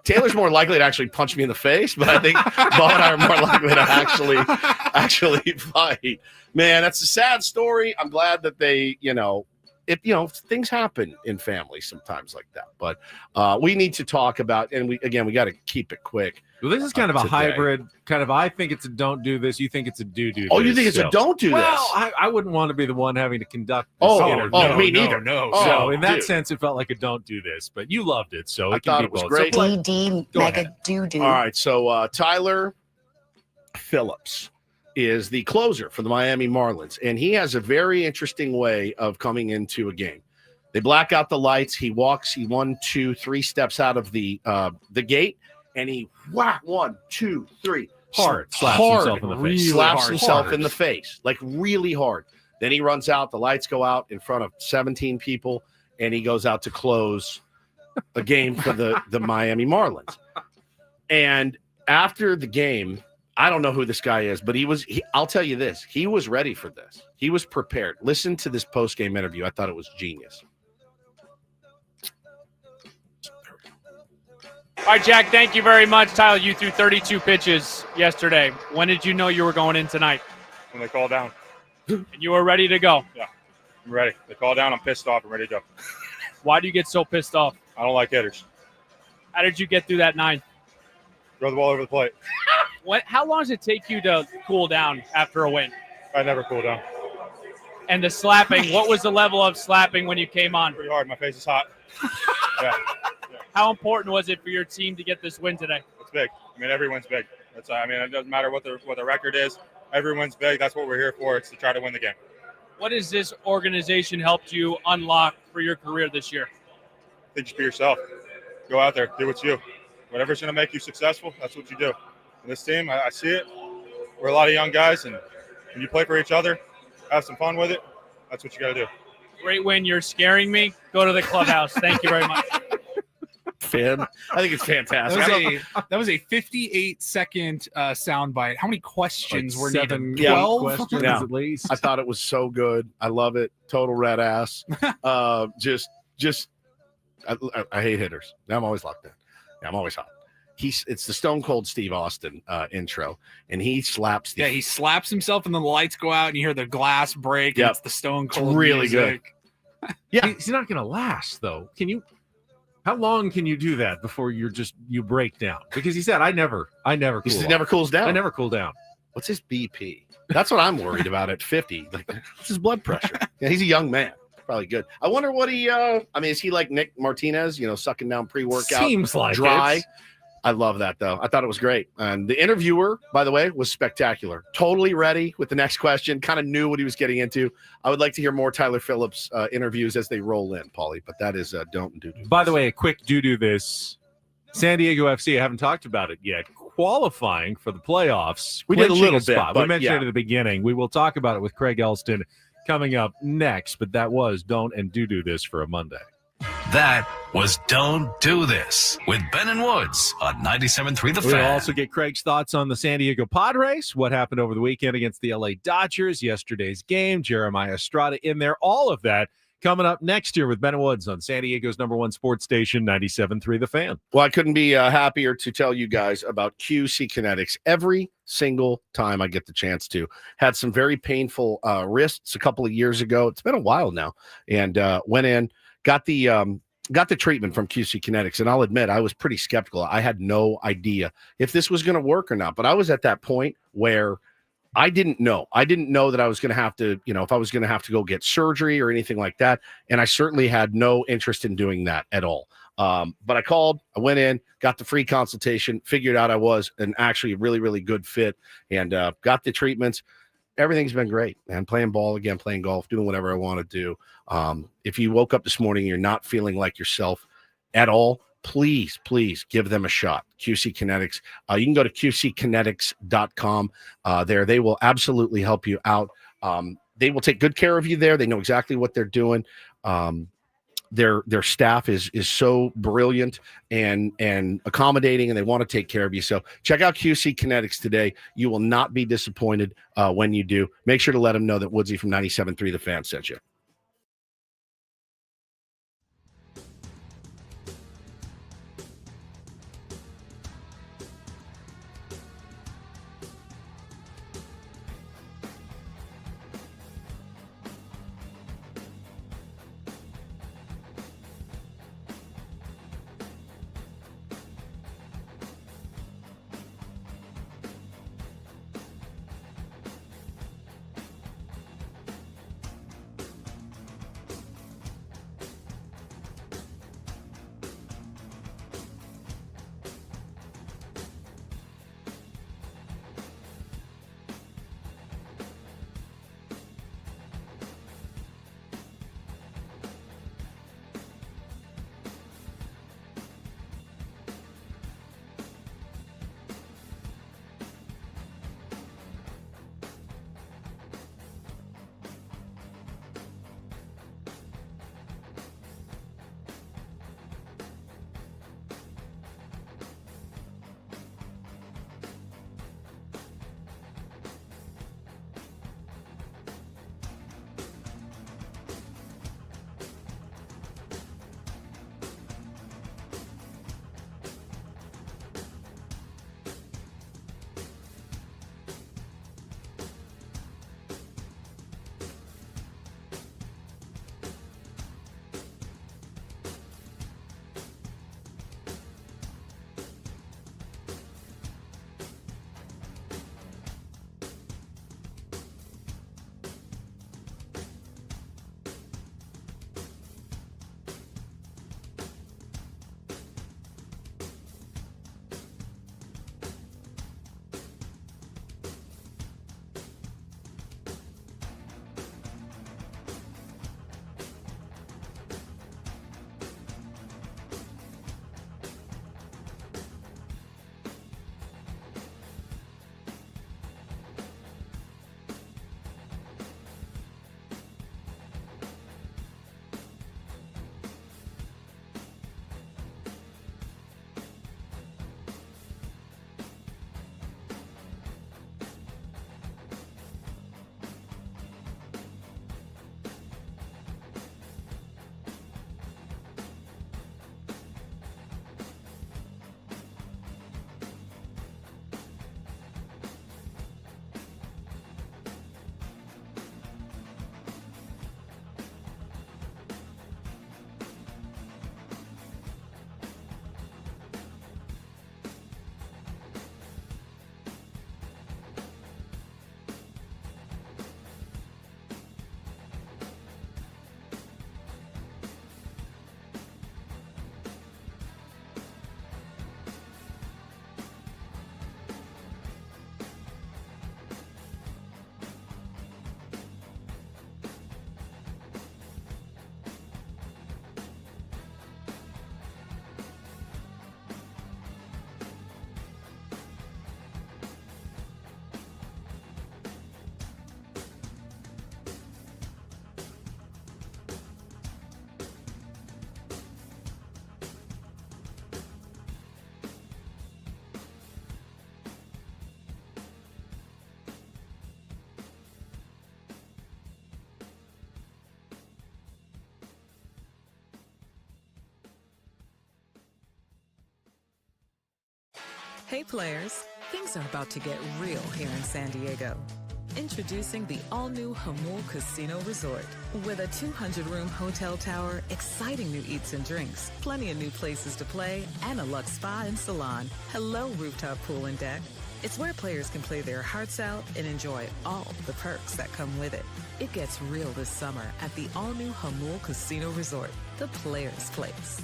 Taylor's more likely to actually punch me in the face, but I think Bo and I are more likely to actually fight. Man, that's a sad story. I'm glad that they, things happen in families sometimes like that. But we need to talk about, and we got to keep it quick. Well, this is kind of a hybrid, I think it's a don't do this. You think it's a do this. Oh, you think it's a don't do this? Well, I wouldn't want to be the one having to conduct this interview. Me neither. No. So in that sense, it felt like a don't do this, but you loved it. So I thought it was great. DD, mega doo-doo. All right, so Tyler Phillips is the closer for the Miami Marlins, and he has a very interesting way of coming into a game. They black out the lights. He walks. He 1, 2, 3 steps out of the gate, and he 1, 2, 3 slaps himself in the face. Slaps himself in the face, like really hard. Then he runs out. The lights go out in front of 17 people, and he goes out to close a game for the Miami Marlins. And after the game, I don't know who this guy is, but I'll tell you this. He was ready for this. He was prepared. Listen to this post-game interview. I thought it was genius. All right, Jack, thank you very much. Tyler, you threw 32 pitches yesterday. When did you know you were going in tonight? When they called down. And you were ready to go? Yeah, I'm ready. They called down. I'm pissed off. I'm ready to go. Why do you get so pissed off? I don't like hitters. How did you get through that 9th? Throw the ball over the plate. How long does it take you to cool down after a win? I never cool down. And the slapping, what was the level of slapping when you came on? Pretty hard. My face is hot. Yeah. How important was it for your team to get this win today? It's big. I mean, every win's big. It doesn't matter what the record is. Every win's big. That's what we're here for. It's to try to win the game. What has this organization helped you unlock for your career this year? I think just be yourself. Go out there. Do what's you. Whatever's going to make you successful, that's what you do. And this team, I see it. We're a lot of young guys, and when you play for each other, have some fun with it, that's what you got to do. Great win. You're scaring me. Go to the clubhouse. Thank you very much. I think it's fantastic. That was a 58-second soundbite. How many questions were needed? 12 questions at least. I thought it was so good. I love it. Total red ass. I hate hitters. I'm always locked in. Yeah, I'm always hot. It's the Stone Cold Steve Austin intro, and he slaps. He slaps himself, and then the lights go out, and you hear the glass break. And it's the Stone Cold. It's really music. good. Yeah, he's not going to last though. Can you? How long can you do that before you break down? Because he said, I never cool He never cools down. I never cool down. What's his BP? That's what I'm worried about at 50. Like, what's his blood pressure? Yeah, he's a young man. Probably good. I wonder what he. Is he like Nick Martinez? sucking down pre-workout. Seems like dry. It. I love that though. I thought it was great. And the interviewer, by the way, was spectacular. Totally ready with the next question. Kind of knew what he was getting into. I would like to hear more Tyler Phillips interviews as they roll in, Paulie. But that is don't do. By the way, a quick do this. San Diego FC. I haven't talked about it yet. Qualifying for the playoffs. We did a little bit. We mentioned it at the beginning. We will talk about it with Craig Elston coming up next. But that was Don't and Do This for a Monday. That was Don't Do This with Ben and Woods on 97.3 The We'll Fan. also get Craig's thoughts on the San Diego Padres, what happened over the weekend against the LA Dodgers, yesterday's game, Jeremiah Estrada in there, all of that coming up next year with Ben and Woods on San Diego's #1 sports station, 97.3 The Fan. Well, I couldn't be happier to tell you guys about QC Kinetics every single time I get the chance to. Had some very painful wrists a couple of years ago. It's been a while now, and went in, got the treatment from QC Kinetics, and I'll admit I was pretty skeptical. I had no idea if this was going to work or not, but I was at that point where I didn't know. I didn't know that I was going to have to, if I was going to have to go get surgery or anything like that, and I certainly had no interest in doing that at all. But I called, I went in, got the free consultation, figured out I was an actually really, really good fit, and got the treatments. Everything's been great, man. Playing ball again, playing golf, doing whatever I want to do. If you woke up this morning, you're not feeling like yourself at all, please give them a shot. QC Kinetics. You can go to qckinetics.com. There, they will absolutely help you out. They will take good care of you there. They know exactly what they're doing. Their staff is so brilliant and accommodating, and they want to take care of you. So check out QC Kinetics today. You will not be disappointed when you do. Make sure to let them know that Woodsy from 97.3 The Fan sent you. Hey players, things are about to get real here in San Diego. Introducing the all-new Hamul Casino Resort. With a 200-room hotel tower, exciting new eats and drinks, plenty of new places to play, and a luxe spa and salon. Hello, rooftop pool and deck. It's where players can play their hearts out and enjoy all the perks that come with it. It gets real this summer at the all-new Hamul Casino Resort, the players' place.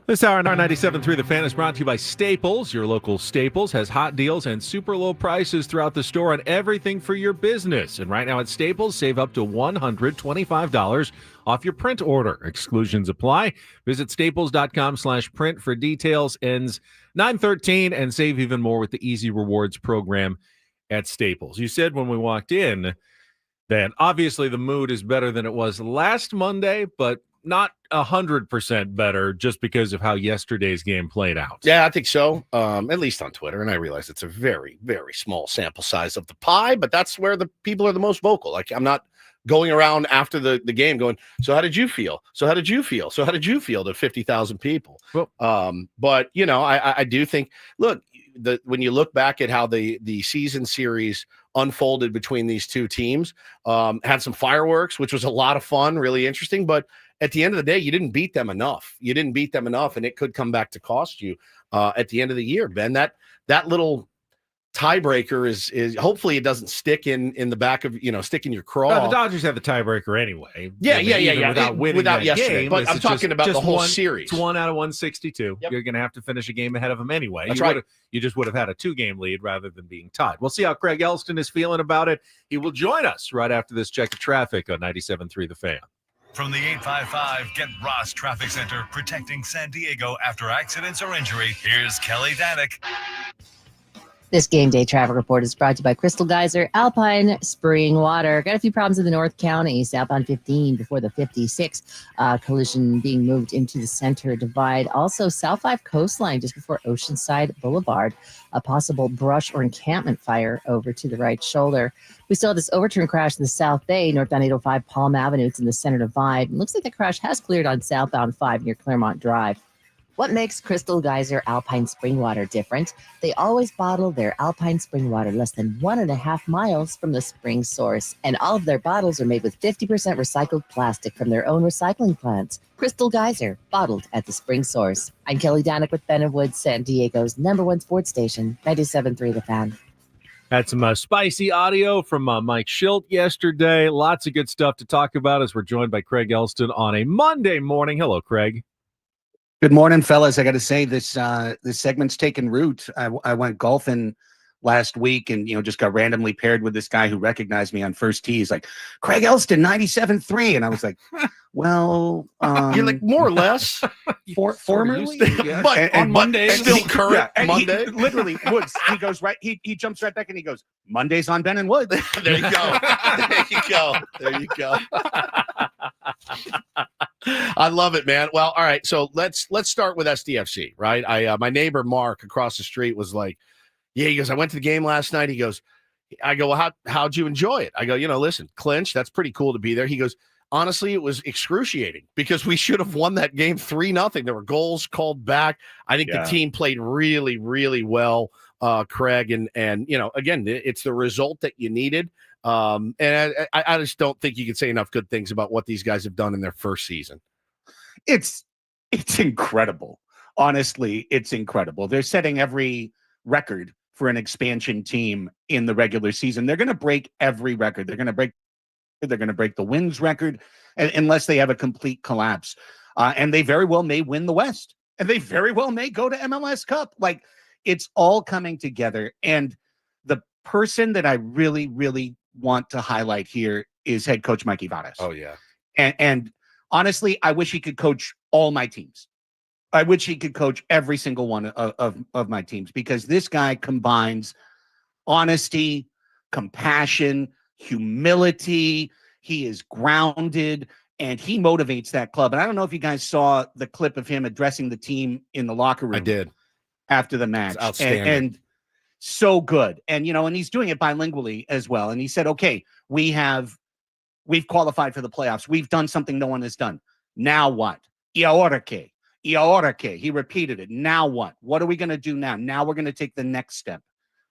This hour on R97.3 The Fan is brought to you by Staples. Your local Staples has hot deals and super low prices throughout the store on everything for your business. And right now at Staples, save up to $125 off your print order. Exclusions apply. Visit staples.com/print for details. Ends 9/13 and save even more with the Easy Rewards program at Staples. You said when we walked in that obviously the mood is better than it was last Monday, but not 100% better just because of how yesterday's game played out. Yeah, I think so. At least on Twitter. And I realize it's a very, very small sample size of the pie, but that's where the people are the most vocal. Like, I'm not going around after the game going, so how did you feel? So how did you feel? So how did you feel to 50,000 people? Well, but, you know, I do think, look, when you look back at how the season series unfolded between these two teams, had some fireworks, which was a lot of fun, really interesting. But at the end of the day, you didn't beat them enough. You didn't beat them enough, and it could come back to cost you at the end of the year, Ben. That little tiebreaker is hopefully it doesn't stick in the back of, stick in your craw. The Dodgers have the tiebreaker anyway. Yeah. Without yesterday, game, but I'm talking about the whole series. series. It's 1 out of 162. Yep. You're going to have to finish a game ahead of them anyway. That's right. You just would have had a 2-game lead rather than being tied. We'll see how Craig Elston is feeling about it. He will join us right after this check of traffic on 97.3 The Fan. From the 855 Get Ross Traffic Center, protecting San Diego after accidents or injury, here's Kelly Danick. This game day traffic report is brought to you by Crystal Geyser, Alpine Spring Water. Got a few problems in the North County, southbound 15 before the 56. Collision being moved into the center divide. Also, South 5 coastline just before Oceanside Boulevard. A possible brush or encampment fire over to the right shoulder. We still have this overturn crash in the South Bay, northbound 805 Palm Avenue. It's in the center divide. It looks like the crash has cleared on southbound 5 near Claremont Drive. What makes Crystal Geyser Alpine Spring Water different? They always bottle their Alpine Spring Water less than 1.5 miles from the spring source. And all of their bottles are made with 50% recycled plastic from their own recycling plants. Crystal Geyser, bottled at the spring source. I'm Kelly Danick with Ben & Woods, San Diego's #1 sports station, 97.3 The Fan. Had some spicy audio from Mike Schilt yesterday. Lots of good stuff to talk about as we're joined by Craig Elston on a Monday morning. Hello, Craig. Good morning, fellas. I got to say this segment's taken root. I went golfing last week and just got randomly paired with this guy who recognized me on first tee. He's like, Craig Elston, 97.3, and I was like, well, you're like more or less formerly, yeah. But on Mondays, still current Monday. Literally, Woods. He goes right. He jumps right back and he goes, Mondays on Ben and Woods. There you go. There you go. I love it, man. Well, all right. So let's start with SDFC, right? My neighbor Mark across the street was like, yeah, he goes, I went to the game last night. He goes, I go, well, how'd you enjoy it? I go, listen, clinch, that's pretty cool to be there. He goes, honestly, it was excruciating because we should have won that game 3-0. There were goals called back. I think the team played really, really well, Craig. And again, it's the result that you needed. And I just don't think you can say enough good things about what these guys have done in their first season. It's incredible. Honestly, it's incredible. They're setting every record for an expansion team in the regular season. They're going to break every record. They're going to break the wins record unless they have a complete collapse. And they very well may win the West. And they very well may go to MLS Cup. Like, it's all coming together. And the person that I really, really want to highlight here is head coach Mikey Vadas. Oh, yeah. And honestly, I wish he could coach all my teams. I wish he could coach every single one of my teams, because this guy combines honesty, compassion, humility. He is grounded, and he motivates that club. And I don't know if you guys saw the clip of him addressing the team in the locker room. I did. After the match. It's outstanding. And so good. And, and he's doing it bilingually as well. And he said, okay, we've qualified for the playoffs. We've done something no one has done. Now what? Y ahora qué? Y ahora qué? He repeated it. Now what? What are we going to do now? Now we're going to take the next step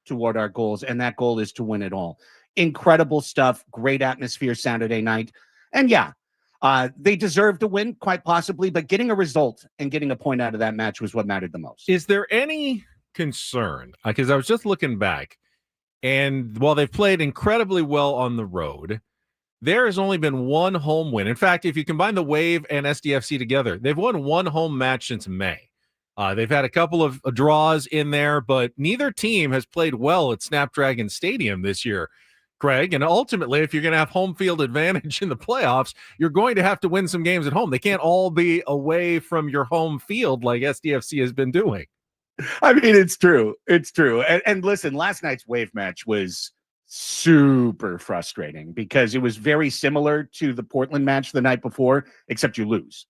toward our goals. And that goal is to win it all. Incredible stuff. Great atmosphere Saturday night. And they deserved to win, quite possibly, but getting a result and getting a point out of that match was what mattered the most. Is there any concern? Because I was just looking back, and while they've played incredibly well on the road, there has only been one home win. In fact, if you combine the Wave and SDFC together, they've won one home match since May. They've had a couple of draws in there, but neither team has played well at Snapdragon Stadium this year, Craig. And ultimately, if you're going to have home field advantage in the playoffs, you're going to have to win some games at home. They can't all be away from your home field like SDFC has been doing. I mean, it's true. It's true. And listen, last night's Wave match was super frustrating because it was very similar to the Portland match the night before, except you lose.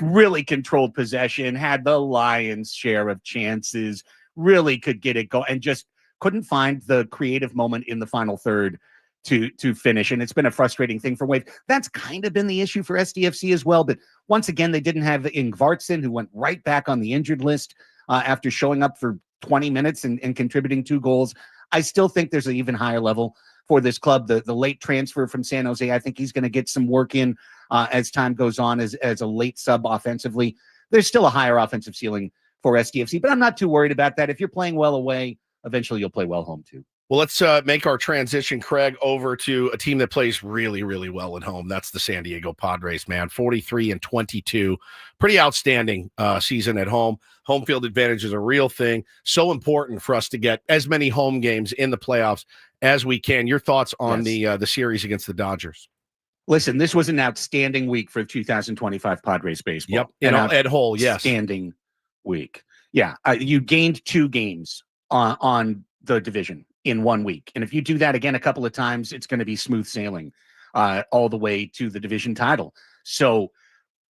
Really controlled possession, had the lion's share of chances, really could get it going, and just couldn't find the creative moment in the final third to finish. And it's been a frustrating thing for Wave. That's kind of been the issue for SDFC as well. But once again, they didn't have Ingvartsen, who went right back on the injured list after showing up for 20 minutes and contributing 2 goals. I still think there's an even higher level for this club. The late transfer from San Jose, I think he's going to get some work in as time goes on as a late sub offensively. There's still a higher offensive ceiling for SDFC, but I'm not too worried about that. If you're playing well away, eventually you'll play well home too. Well, let's make our transition, Craig, over to a team that plays really, really well at home. That's the San Diego Padres, man. 43-22. Pretty outstanding season at home. Home field advantage is a real thing. So important for us to get as many home games in the playoffs as we can. Your thoughts on the series against the Dodgers? Listen, this was an outstanding week for 2025 Padres baseball. Yep, at whole, yes. Outstanding week. Yeah, you gained 2 games on the division in 1 week. And if you do that again a couple of times, it's going to be smooth sailing all the way to the division title. So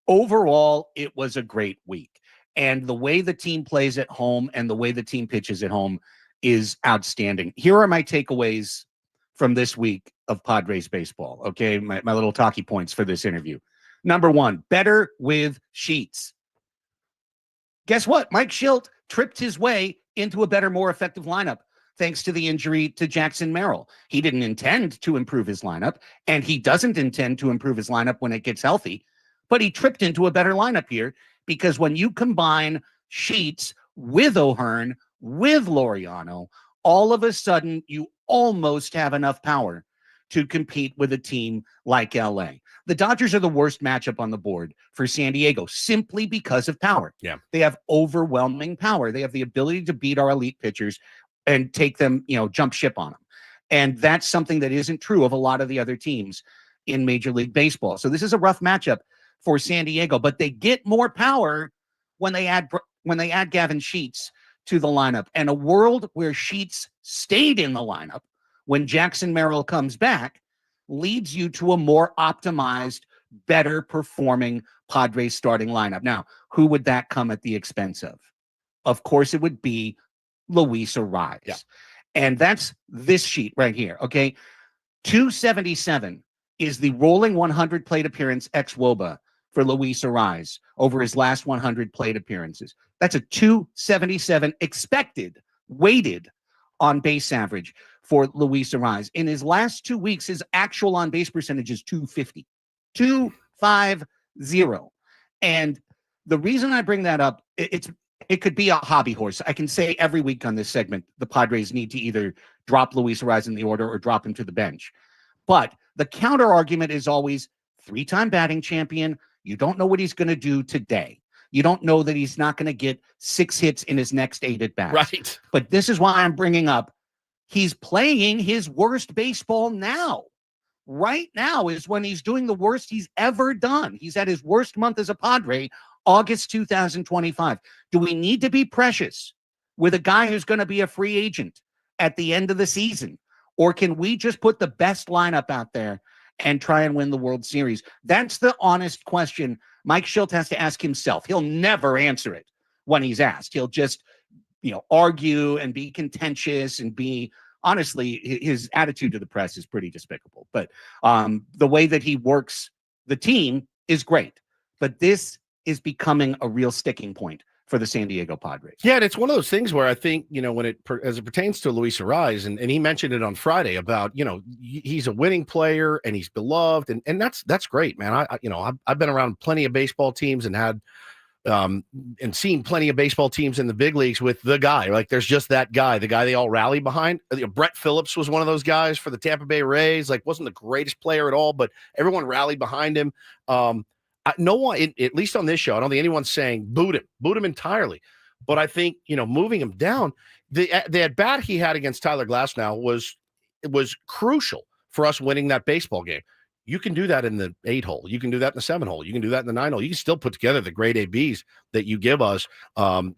overall, it was a great week. And the way the team plays at home and the way the team pitches at home is outstanding. Here are my takeaways from this week of Padres baseball. Okay, my little talkie points for this interview. Number 1, better with Sheets. Guess what? Mike Schilt tripped his way into a better, more effective lineup thanks to the injury to Jackson Merrill. He didn't intend to improve his lineup, and he doesn't intend to improve his lineup when it gets healthy, but he tripped into a better lineup here because when you combine Sheets with O'Hearn, with Laureano, all of a sudden you almost have enough power to compete with a team like LA. The Dodgers are the worst matchup on the board for San Diego simply because of power. Yeah. They have overwhelming power. They have the ability to beat our elite pitchers and take them, jump ship on them. And that's something that isn't true of a lot of the other teams in Major League Baseball. So this is a rough matchup for San Diego, but they get more power when they add Gavin Sheets to the lineup. And a world where Sheets stayed in the lineup when Jackson Merrill comes back leads you to a more optimized, better performing Padres starting lineup. Now, who would that come at the expense of? Of course, it would be Luis Ariz. Yeah. And that's this sheet right here. Okay. 277 is the rolling 100 plate appearance ex-WOBA for Luis Ariz over his last 100 plate appearances. That's a 277 expected, weighted on base average for Luis Ariz. In his last 2 weeks, his actual on base percentage is 250. 250. And the reason I bring that up, it could be a hobby horse. I can say every week on this segment, the Padres need to either drop Luis Ariz in the order or drop him to the bench. But the counter argument is always 3-time batting champion. You don't know what he's going to do today. You don't know that he's not going to get 6 hits in his next 8 at bats. Right. But this is why I'm bringing up he's playing his worst baseball now. Right now is when he's doing the worst he's ever done. He's at his worst month as a Padre, August 2025. Do we need to be precious with a guy who's going to be a free agent at the end of the season? Or can we just put the best lineup out there and try and win the World Series? That's the honest question Mike Shildt has to ask himself. He'll never answer it when he's asked. He'll just, argue and be contentious and be, honestly, his attitude to the press is pretty despicable. But the way that he works the team is great. But this is becoming a real sticking point for the San Diego Padres. Yeah, and it's one of those things where I think, when as it pertains to Luis Ariz, and he mentioned it on Friday about, he's a winning player and he's beloved, and that's great, man. I've been around plenty of baseball teams and had and seen plenty of baseball teams in the big leagues with the guy. Like, there's just that guy, the guy they all rally behind. Brett Phillips was one of those guys for the Tampa Bay Rays. Like, wasn't the greatest player at all, but everyone rallied behind him. No one, at least on this show, I don't think anyone's saying boot him entirely. But I think, moving him down, the at bat he had against Tyler Glasnow was crucial for us winning that baseball game. You can do that in the 8 hole. You can do that in the 7 hole. You can do that in the 9 hole. You can still put together the great ABs that you give us,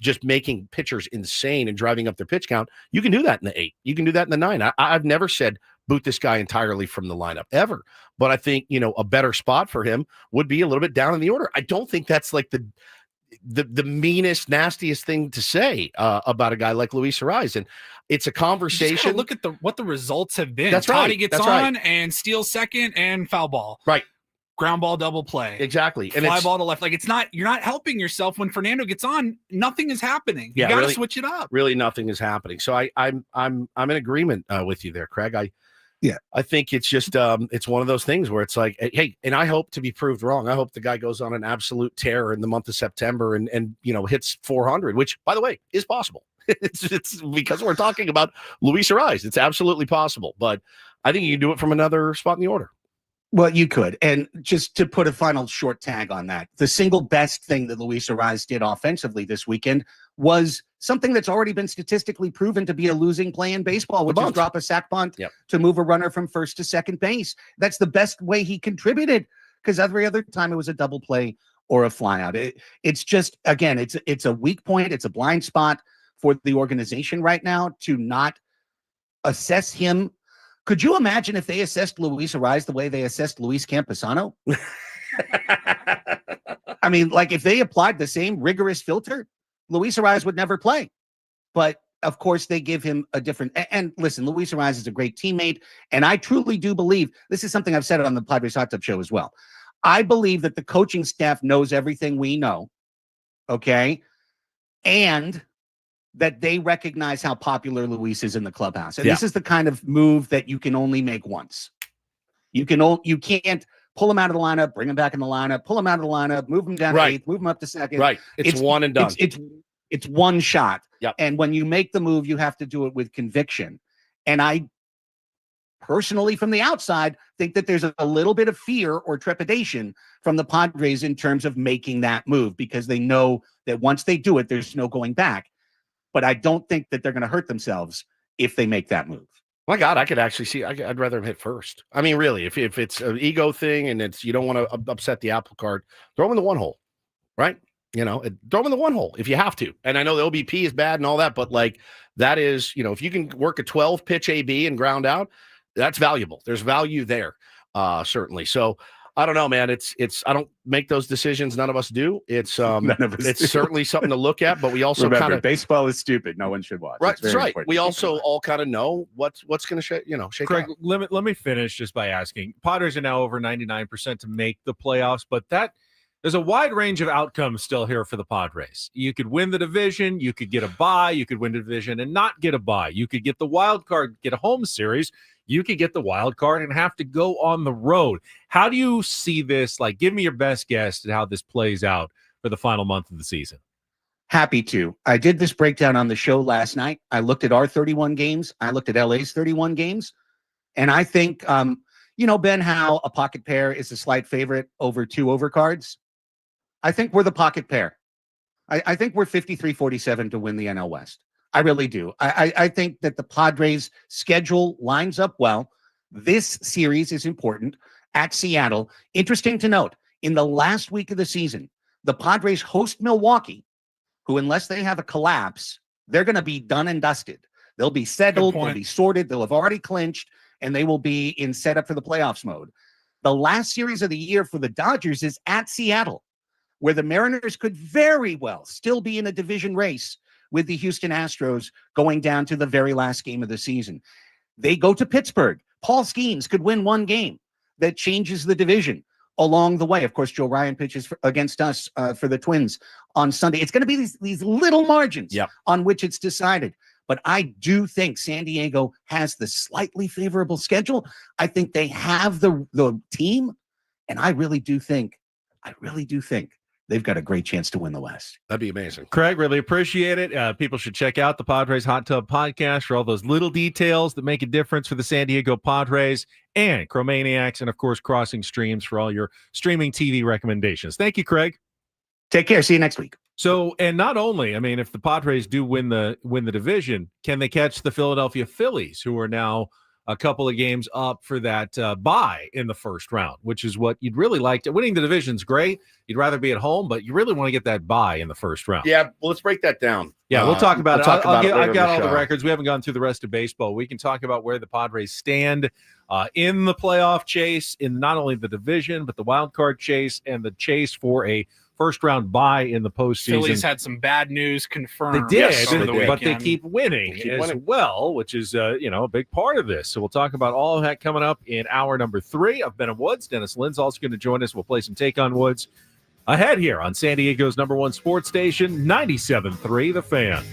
just making pitchers insane and driving up their pitch count. You can do that in the 8. You can do that in the 9. I've never said boot this guy entirely from the lineup ever. But I think, a better spot for him would be a little bit down in the order. I don't think that's like the meanest, nastiest thing to say about a guy like Luis Ariz. And it's a conversation. Look at what the results have been. That's Toddy right. gets That's on right. and steals second and foul ball. Right. Ground ball, double play. Exactly. And fly ball to left. Like, you're not helping yourself when Fernando gets on. Nothing is happening. You Yeah, got to really, switch it up. Really, nothing is happening. So I'm in agreement with you there, Craig. I think it's just it's one of those things where it's like, hey, and I hope to be proved wrong. I hope the guy goes on an absolute tear in the month of September and hits 400, which, by the way, is possible. it's because we're talking about Luis Ariz. It's absolutely possible, but I think you can do it from another spot in the order. Well, you could. And just to put a final short tag on that, the single best thing that Luis Ariz did offensively this weekend was something that's already been statistically proven to be a losing play in baseball, which is drop a sac bunt to move a runner from first to second base. That's the best way he contributed, because every other time it was a double play or a flyout. It's just, again, it's a weak point. It's a blind spot for the organization right now to not assess him. Could you imagine if they assessed Luis Ariz the way they assessed Luis Camposano? I mean, like, if they applied the same rigorous filter, Luis Ariz would never play. But of course, they give him a different. And listen, Luis Ariz is a great teammate. And I truly do believe, this is something I've said on the Padres Hot Tub Show as well. I believe that the coaching staff knows everything we know. Okay. And that they recognize how popular Luis is in the clubhouse. And this is the kind of move that you can only make once. You can't pull him out of the lineup, bring him back in the lineup, pull him out of the lineup, move him down to 8th, move him up to 2nd. Right. It's one and done. It's one shot. Yep. And when you make the move, you have to do it with conviction. And I personally, from the outside, think that there's a little bit of fear or trepidation from the Padres in terms of making that move, because they know that once they do it, there's no going back. But I don't think that they're going to hurt themselves if they make that move. My God, I could actually see. I'd rather him hit first. I mean, really, if it's an ego thing and you don't want to upset the apple cart, throw him in the 1 hole, right? Throw him in the 1 hole if you have to. And I know the OBP is bad and all that, but like, that is, if you can work a 12 pitch AB and ground out, that's valuable. There's value there, certainly. So I don't know, man. It's I don't make those decisions. None of us do. It's None of us it's do. certainly something to look at, but we also Remember, kind of baseball is stupid. No one should watch. right. It's very That's right. important. We also all kind of know what's going to shake Craig, out. let me finish just by asking. Padres are now over 99% to make the playoffs, but there's a wide range of outcomes still here for the Padres. You could win the division, you could get a bye, you could win the division and not get a bye. You could get the wild card, get a home series. You could get the wild card and have to go on the road. How do you see this? Like, give me your best guess at how this plays out for the final month of the season. Happy to. I did this breakdown on the show last night. I looked at our 31 games. I looked at LA's 31 games. And I think, Ben, how a pocket pair is a slight favorite over 2 overcards. I think we're the pocket pair. I think we're 53-47 to win the NL West. I really do. I think that the Padres' schedule lines up well. This series is important at Seattle. Interesting to note, in the last week of the season, the Padres host Milwaukee, who, unless they have a collapse, they're going to be done and dusted. They'll be settled, they'll be sorted, they'll have already clinched, and they will be in setup for the playoffs mode. The last series of the year for the Dodgers is at Seattle, where the Mariners could very well still be in a division race with the Houston Astros going down to the very last game of the season. They go to Pittsburgh. Paul Skeens could win one game that changes the division along the way. Of course, Joe Ryan pitches against us for the Twins on Sunday. It's going to be these little margins on which it's decided. But I do think San Diego has the slightly favorable schedule. I think they have the team. And I really do think they've got a great chance to win the West. That'd be amazing. Craig, really appreciate it. People should check out the Padres Hot Tub Podcast for all those little details that make a difference for the San Diego Padres, and Chromaniacs, and, of course, Crossing Streams for all your streaming TV recommendations. Thank you, Craig. Take care. See you next week. So, and not only, I mean, if the Padres do win the division, can they catch the Philadelphia Phillies, who are now a couple of games up for that bye in the first round, which is what you'd really like to. Winning the division's great. You'd rather be at home, but you really want to get that bye in the first round. Yeah, well, let's break that down. Yeah, we'll talk about it. I've got all the show. records. We haven't gone through the rest of baseball. We can talk about where the Padres stand in the playoff chase, in not only the division, but the wild card chase and the chase for a first-round bye in the postseason. Phillies had some bad news confirmed. They did, but they keep winning well, which is a big part of this. So we'll talk about all of that coming up in hour number 3 of Ben and Woods. Dennis Lynn's also going to join us. We'll play some Take on Woods ahead here on San Diego's #1 sports station, 97.3 The Fan.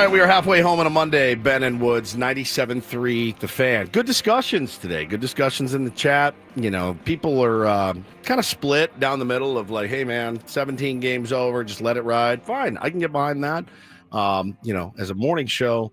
right, we are halfway home on a Monday. Ben and Woods, 97.3 The Fan. Good discussions today. Good discussions in the chat. You know, people are kind of split down the middle of like, hey, man, 17 games over, just let it ride. Fine, I can get behind that. You know, as a morning show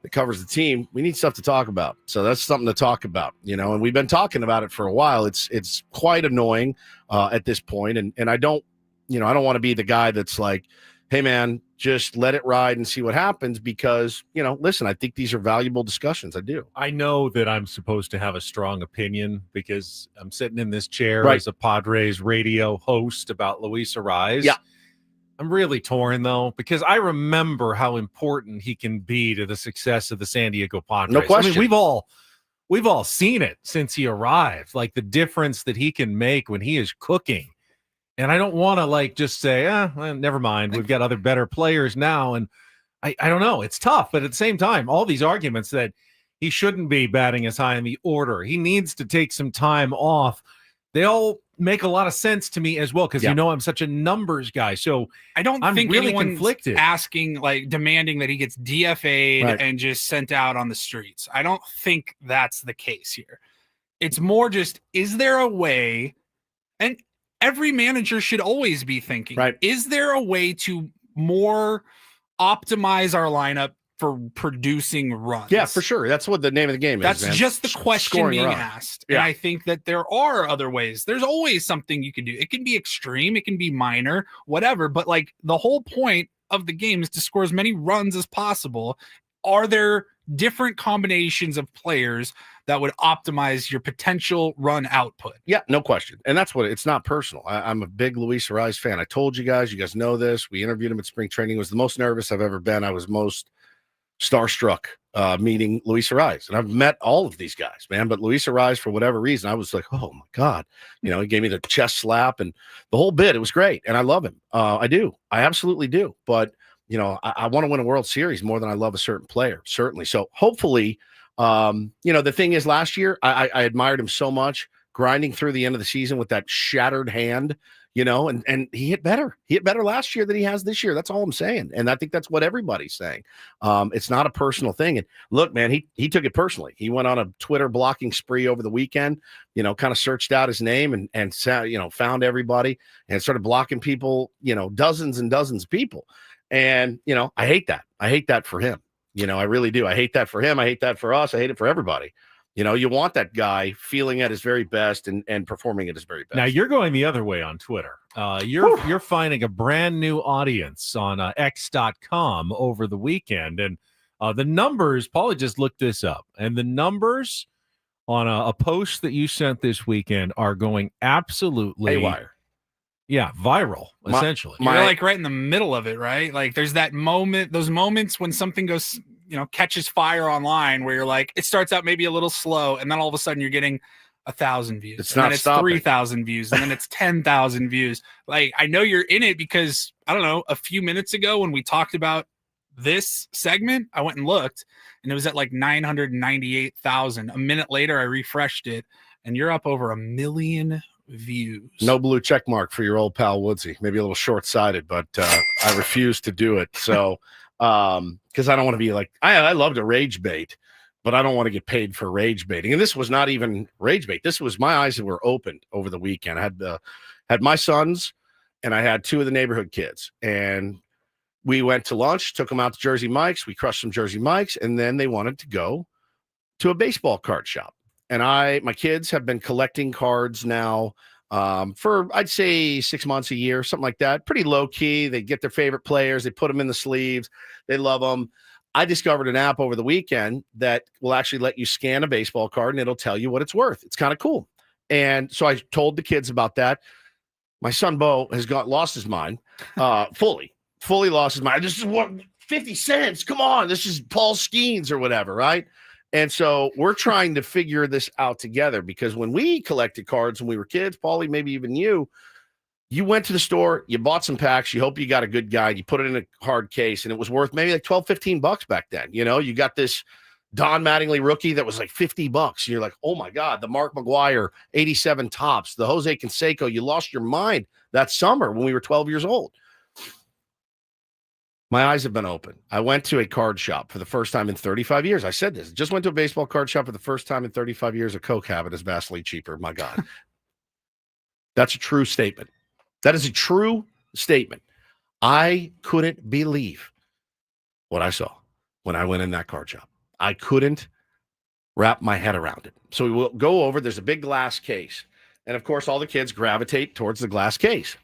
that covers the team, we need stuff to talk about. So that's something to talk about, you know, and we've been talking about it for a while. It's quite annoying at this point. And I don't want to be the guy that's like, hey, man, just let it ride and see what happens because, you know, listen, I think these are valuable discussions. I do. I know that I'm supposed to have a strong opinion because I'm sitting in this chair Right. as a Padres radio host about Luis Ariz. Yeah. I'm really torn, though, because I remember how important he can be to the success of the San Diego Padres. No question. I mean, we've all seen it since he arrived, like the difference that he can make when he is cooking. And I don't want to like just say, well, never mind. We've got other better players now. And I don't know. It's tough. But at the same time, all these arguments that he shouldn't be batting as high in the order, he needs to take some time off. They all make a lot of sense to me as well because, you know, I'm such a numbers guy. So I'm think really anyone's conflicted. asking, like demanding that he gets DFA'd Right. and just sent out on the streets. I don't think that's the case here. It's more just, is there a way, and every manager should always be thinking, right, is there a way to more optimize our lineup for producing runs? Yeah, for sure. That's what the name of the game That's is, man. just the question Scoring being runs. asked. Yeah. And I think that there are other ways. There's always something you can do. It can be extreme, it can be minor, whatever. But like the whole point of the game is to score as many runs as possible. Are there different combinations of players that would optimize your potential run output? Yeah, no question. And that's what it's not personal. I'm a big Luis Ariz fan. I told you guys know this. We interviewed him at spring training. It was the most nervous I've ever been. I was most starstruck meeting Luis Ariz. And I've met all of these guys, man. But Luis Ariz, for whatever reason, I was like, oh my God. You know, he gave me the chest slap and the whole bit. It was great. And I love him. I do. I absolutely do. But, you know, I want to win a World Series more than I love a certain player, certainly. So hopefully, you know, the thing is last year, I admired him so much, grinding through the end of the season with that shattered hand, you know, and he hit better. He hit better last year than he has this year. That's all I'm saying. And I think that's what everybody's saying. It's not a personal thing. And look, man, he took it personally. He went on a Twitter blocking spree over the weekend, you know, kind of searched out his name and you know, found everybody and started blocking people, you know, dozens and dozens of people. And, you know, I hate that. I hate that for him. You know, I really do. I hate that for him. I hate that for us. I hate it for everybody. You know, you want that guy feeling at his very best and performing at his very best. Now you're going the other way on Twitter. You're finding a brand new audience on X.com over the weekend, and the numbers. Paulie just looked this up, and the numbers on a post that you sent this weekend are going absolutely haywire. Yeah, viral, essentially. You're like right in the middle of it, right? Like there's that moment, those moments when something goes, you know, catches fire online where you're like, it starts out maybe a little slow, and then all of a sudden you're getting 1,000 views. It's and not then it's stopping. 3,000 views, and then it's 10,000 views. Like I know you're in it because I don't know, a few minutes ago when we talked about this segment, I went and looked, and it was at like 998,000. A minute later, I refreshed it, and you're up over 1 million views. No blue check mark for your old pal Woodsy. Maybe a little short-sighted, but I refuse to do it. So because I don't want to be like I love to rage bait, but I don't want to get paid for rage baiting. And this was not even rage bait. This was my eyes that were opened over the weekend. I had my sons and I had two of the neighborhood kids, and we went to lunch, took them out to Jersey Mike's. We crushed some Jersey Mike's, and then they wanted to go to a baseball card shop. And my kids have been collecting cards now for, I'd say, 6 months, a year, something like that. Pretty low key. They get their favorite players. They put them in the sleeves. They love them. I discovered an app over the weekend that will actually let you scan a baseball card and it'll tell you what it's worth. It's kind of cool. And so I told the kids about that. My son, Bo, has lost his mind, fully lost his mind. This is what 50 cents. Come on. This is Paul Skeens or whatever, right? And so we're trying to figure this out together, because when we collected cards when we were kids, Paulie, maybe even you went to the store, you bought some packs, you hope you got a good guy, you put it in a hard case, and it was worth maybe like $12-15 back then. You know, you got this Don Mattingly rookie that was like $50. And you're like, oh my God, the Mark McGuire 87 tops, the Jose Canseco. You lost your mind that summer when we were 12 years old. My eyes have been open. I went to a card shop for the first time in 35 years. I said this. Just went to a baseball card shop for the first time in 35 years. A Coke habit is vastly cheaper. My God. That's a true statement. That is a true statement. I couldn't believe what I saw when I went in that card shop. I couldn't wrap my head around it. So we will go over. There's a big glass case. And, of course, all the kids gravitate towards the glass case.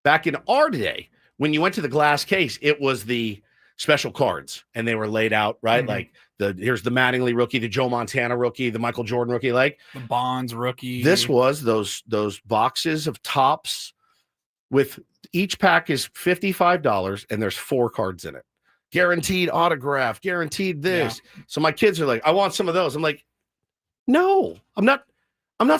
Back in our day, when you went to the glass case, it was the special cards, and they were laid out, right? Like here's the Mattingly rookie, the Joe Montana rookie, the Michael Jordan rookie, like the Bonds rookie. This was those boxes of tops with each pack is $55, and there's 4 cards in it. Guaranteed autograph, guaranteed this. Yeah. So my kids are like, I want some of those. I'm like, no, I'm not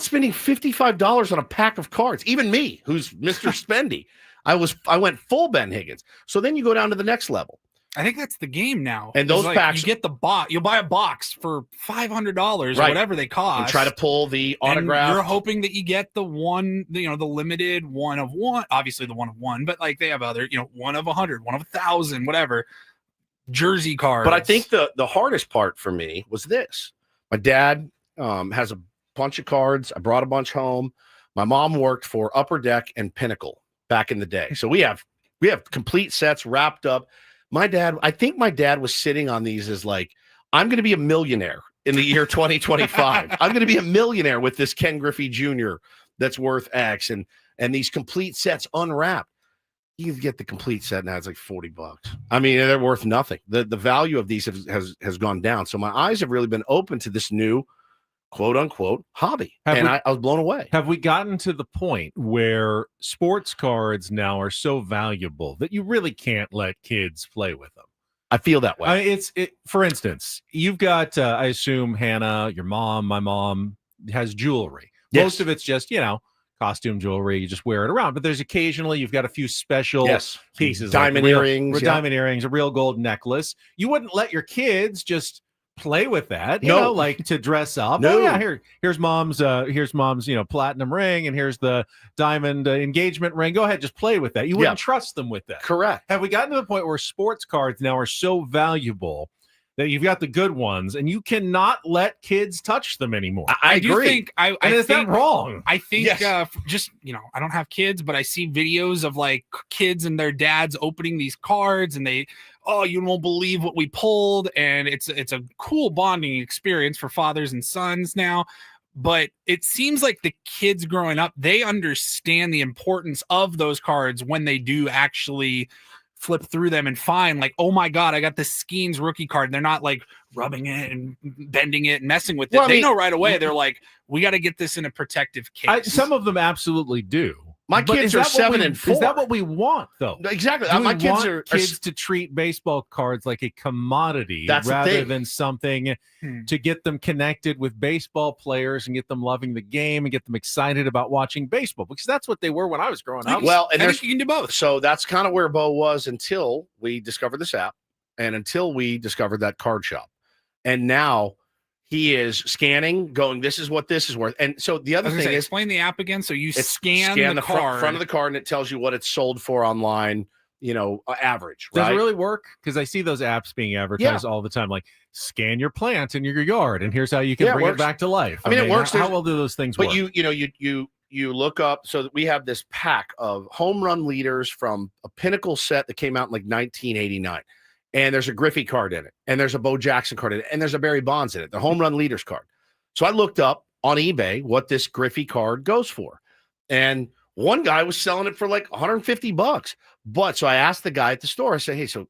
spending $55 on a pack of cards. Even me, who's Mr. Spendy. I went full Ben Higgins. So then you go down to the next level. I think that's the game now. And those packs, you get the box. You'll buy a box for $500 or whatever they cost. And try to pull the autograph. And you're hoping that you get the one, the limited one of one. Obviously the one of one, but like they have other, one of 100, one of 1,000, whatever. Jersey cards. But I think the hardest part for me was this. My dad has a bunch of cards. I brought a bunch home. My mom worked for Upper Deck and Pinnacle back in the day. So we have complete sets wrapped up. I think my dad was sitting on these as like, I'm going to be a millionaire in the year 2025. I'm going to be a millionaire with this Ken Griffey Jr. that's worth X and these complete sets unwrapped. You can get the complete set now. It's like $40. I mean, they're worth nothing. The value of these has gone down. So my eyes have really been open to this new quote unquote hobby. I was blown away. Have we gotten to the point where sports cards now are so valuable that you really can't let kids play with them? I feel that way. For instance, you've got, I assume Hannah, your mom, my mom has jewelry. Yes. Most of it's just, costume jewelry. You just wear it around, but there's occasionally you've got a few special pieces, diamond earrings, diamond earrings, a real gold necklace. You wouldn't let your kids just play with that, like to dress up. No. Oh, yeah, here's mom's platinum ring, and here's the diamond engagement ring. Go ahead, just play with that. You wouldn't trust them with that. Correct. Have we gotten to the point where sports cards now are so valuable that you've got the good ones and you cannot let kids touch them anymore? I do agree. think is that wrong? I think I don't have kids, but I see videos of like kids and their dads opening these cards, and you won't believe what we pulled, and it's a cool bonding experience for fathers and sons now. But it seems like the kids growing up, they understand the importance of those cards when they do actually flip through them and find like, oh my God, I got the Skeens rookie card. And they're not like rubbing it and bending it and messing with it. Well, they know right away. They're like, we got to get this in a protective case. Some of them absolutely do. My kids are 7 and 4. Is that what we want, though? Exactly. My kids are to treat baseball cards like a commodity rather than something to get them connected with baseball players and get them loving the game and get them excited about watching baseball, because that's what they were when I was growing up. Well, and I think you can do both. So that's kind of where Bo was until we discovered this app and until we discovered that card shop. And now he is scanning, going, this is what this is worth. And so the other thing is, explain the app again. So you scan the front of the card, and it tells you what it's sold for online, average. Does right? it really work? Because I see those apps being advertised all the time, like scan your plant in your yard, and here's how you can bring it back to life. I mean, it works. How well do those things work? But you look up. So we have this pack of home run leaders from a Pinnacle set that came out in like 1989. And there's a Griffey card in it, and there's a Bo Jackson card in it, and there's a Barry Bonds in it, the home run leaders card. So I looked up on eBay what this Griffey card goes for. And one guy was selling it for like $150. But so I asked the guy at the store, I said, hey, so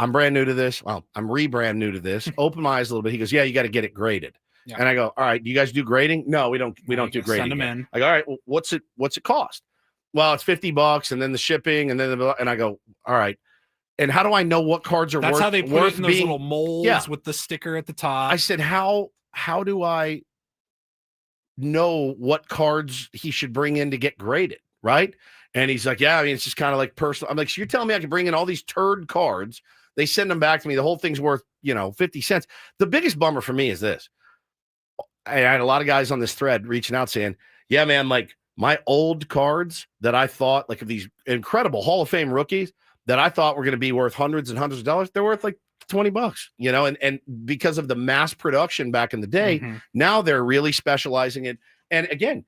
I'm brand new to this. Well, I'm brand new to this. Open my eyes a little bit. He goes, yeah, you got to get it graded. Yeah. And I go, all right, do you guys do grading? No, we don't do grading. Send them in. I go, all right, well, what's it cost? Well, it's $50 and then the shipping and I go, all right. And how do I know what cards are worth? That's how they put it in those little molds with the sticker at the top. I said, how do I know what cards he should bring in to get graded, right? And he's like, yeah, I mean, it's just kind of like personal. I'm like, so you're telling me I can bring in all these turd cards? They send them back to me. The whole thing's worth, 50 cents. The biggest bummer for me is this. I had a lot of guys on this thread reaching out saying, yeah, man, like my old cards that I thought like of these incredible Hall of Fame rookies, that I thought were going to be worth hundreds and hundreds of dollars, they're worth like $20, you know, and because of the mass production back in the day, now they're really specializing it. And again,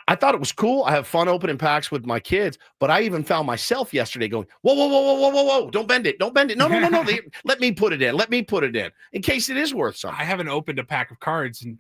I thought it was cool. I have fun opening packs with my kids, but I even found myself yesterday going, whoa, don't bend it. Don't bend it. No. Let me put it in case it is worth something. I haven't opened a pack of cards in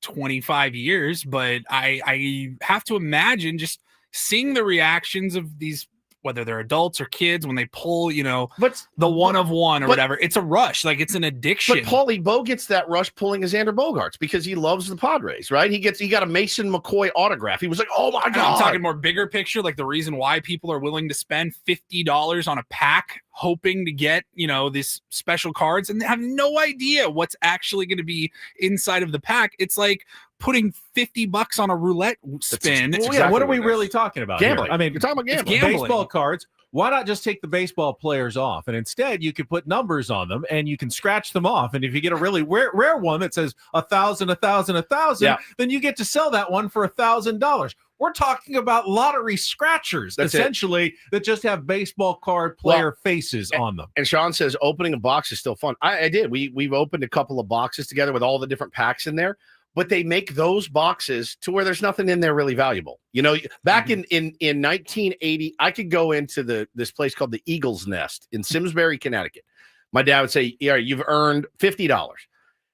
25 years, but I have to imagine just seeing the reactions of these, whether they're adults or kids, when they pull, you know, the one of one or whatever. It's a rush. Like, it's an addiction. But Paulie Bo gets that rush pulling his Xander Bogaerts because he loves the Padres, right? He got a Mason McCoy autograph. He was like, oh my God. I'm talking more bigger picture, like the reason why people are willing to spend $50 on a pack hoping to get, you know, these special cards and have no idea what's actually going to be inside of the pack. It's like putting $50 on a roulette spin. What are we really talking about? Gambling. Here? I mean, you're talking about gambling. Baseball cards. Why not just take the baseball players off? And instead, you could put numbers on them and you can scratch them off. And if you get a really rare one that says 1,000, 1,000, 1,000, then you get to sell that one for $1,000. We're talking about lottery scratchers, essentially, that just have baseball card player faces on them. And Sean says opening a box is still fun. I did. We've opened a couple of boxes together with all the different packs in there. But they make those boxes to where there's nothing in there really valuable. You know, back in 1980, I could go into this place called the Eagle's Nest in Simsbury, Connecticut. My dad would say, yeah, you've earned $50.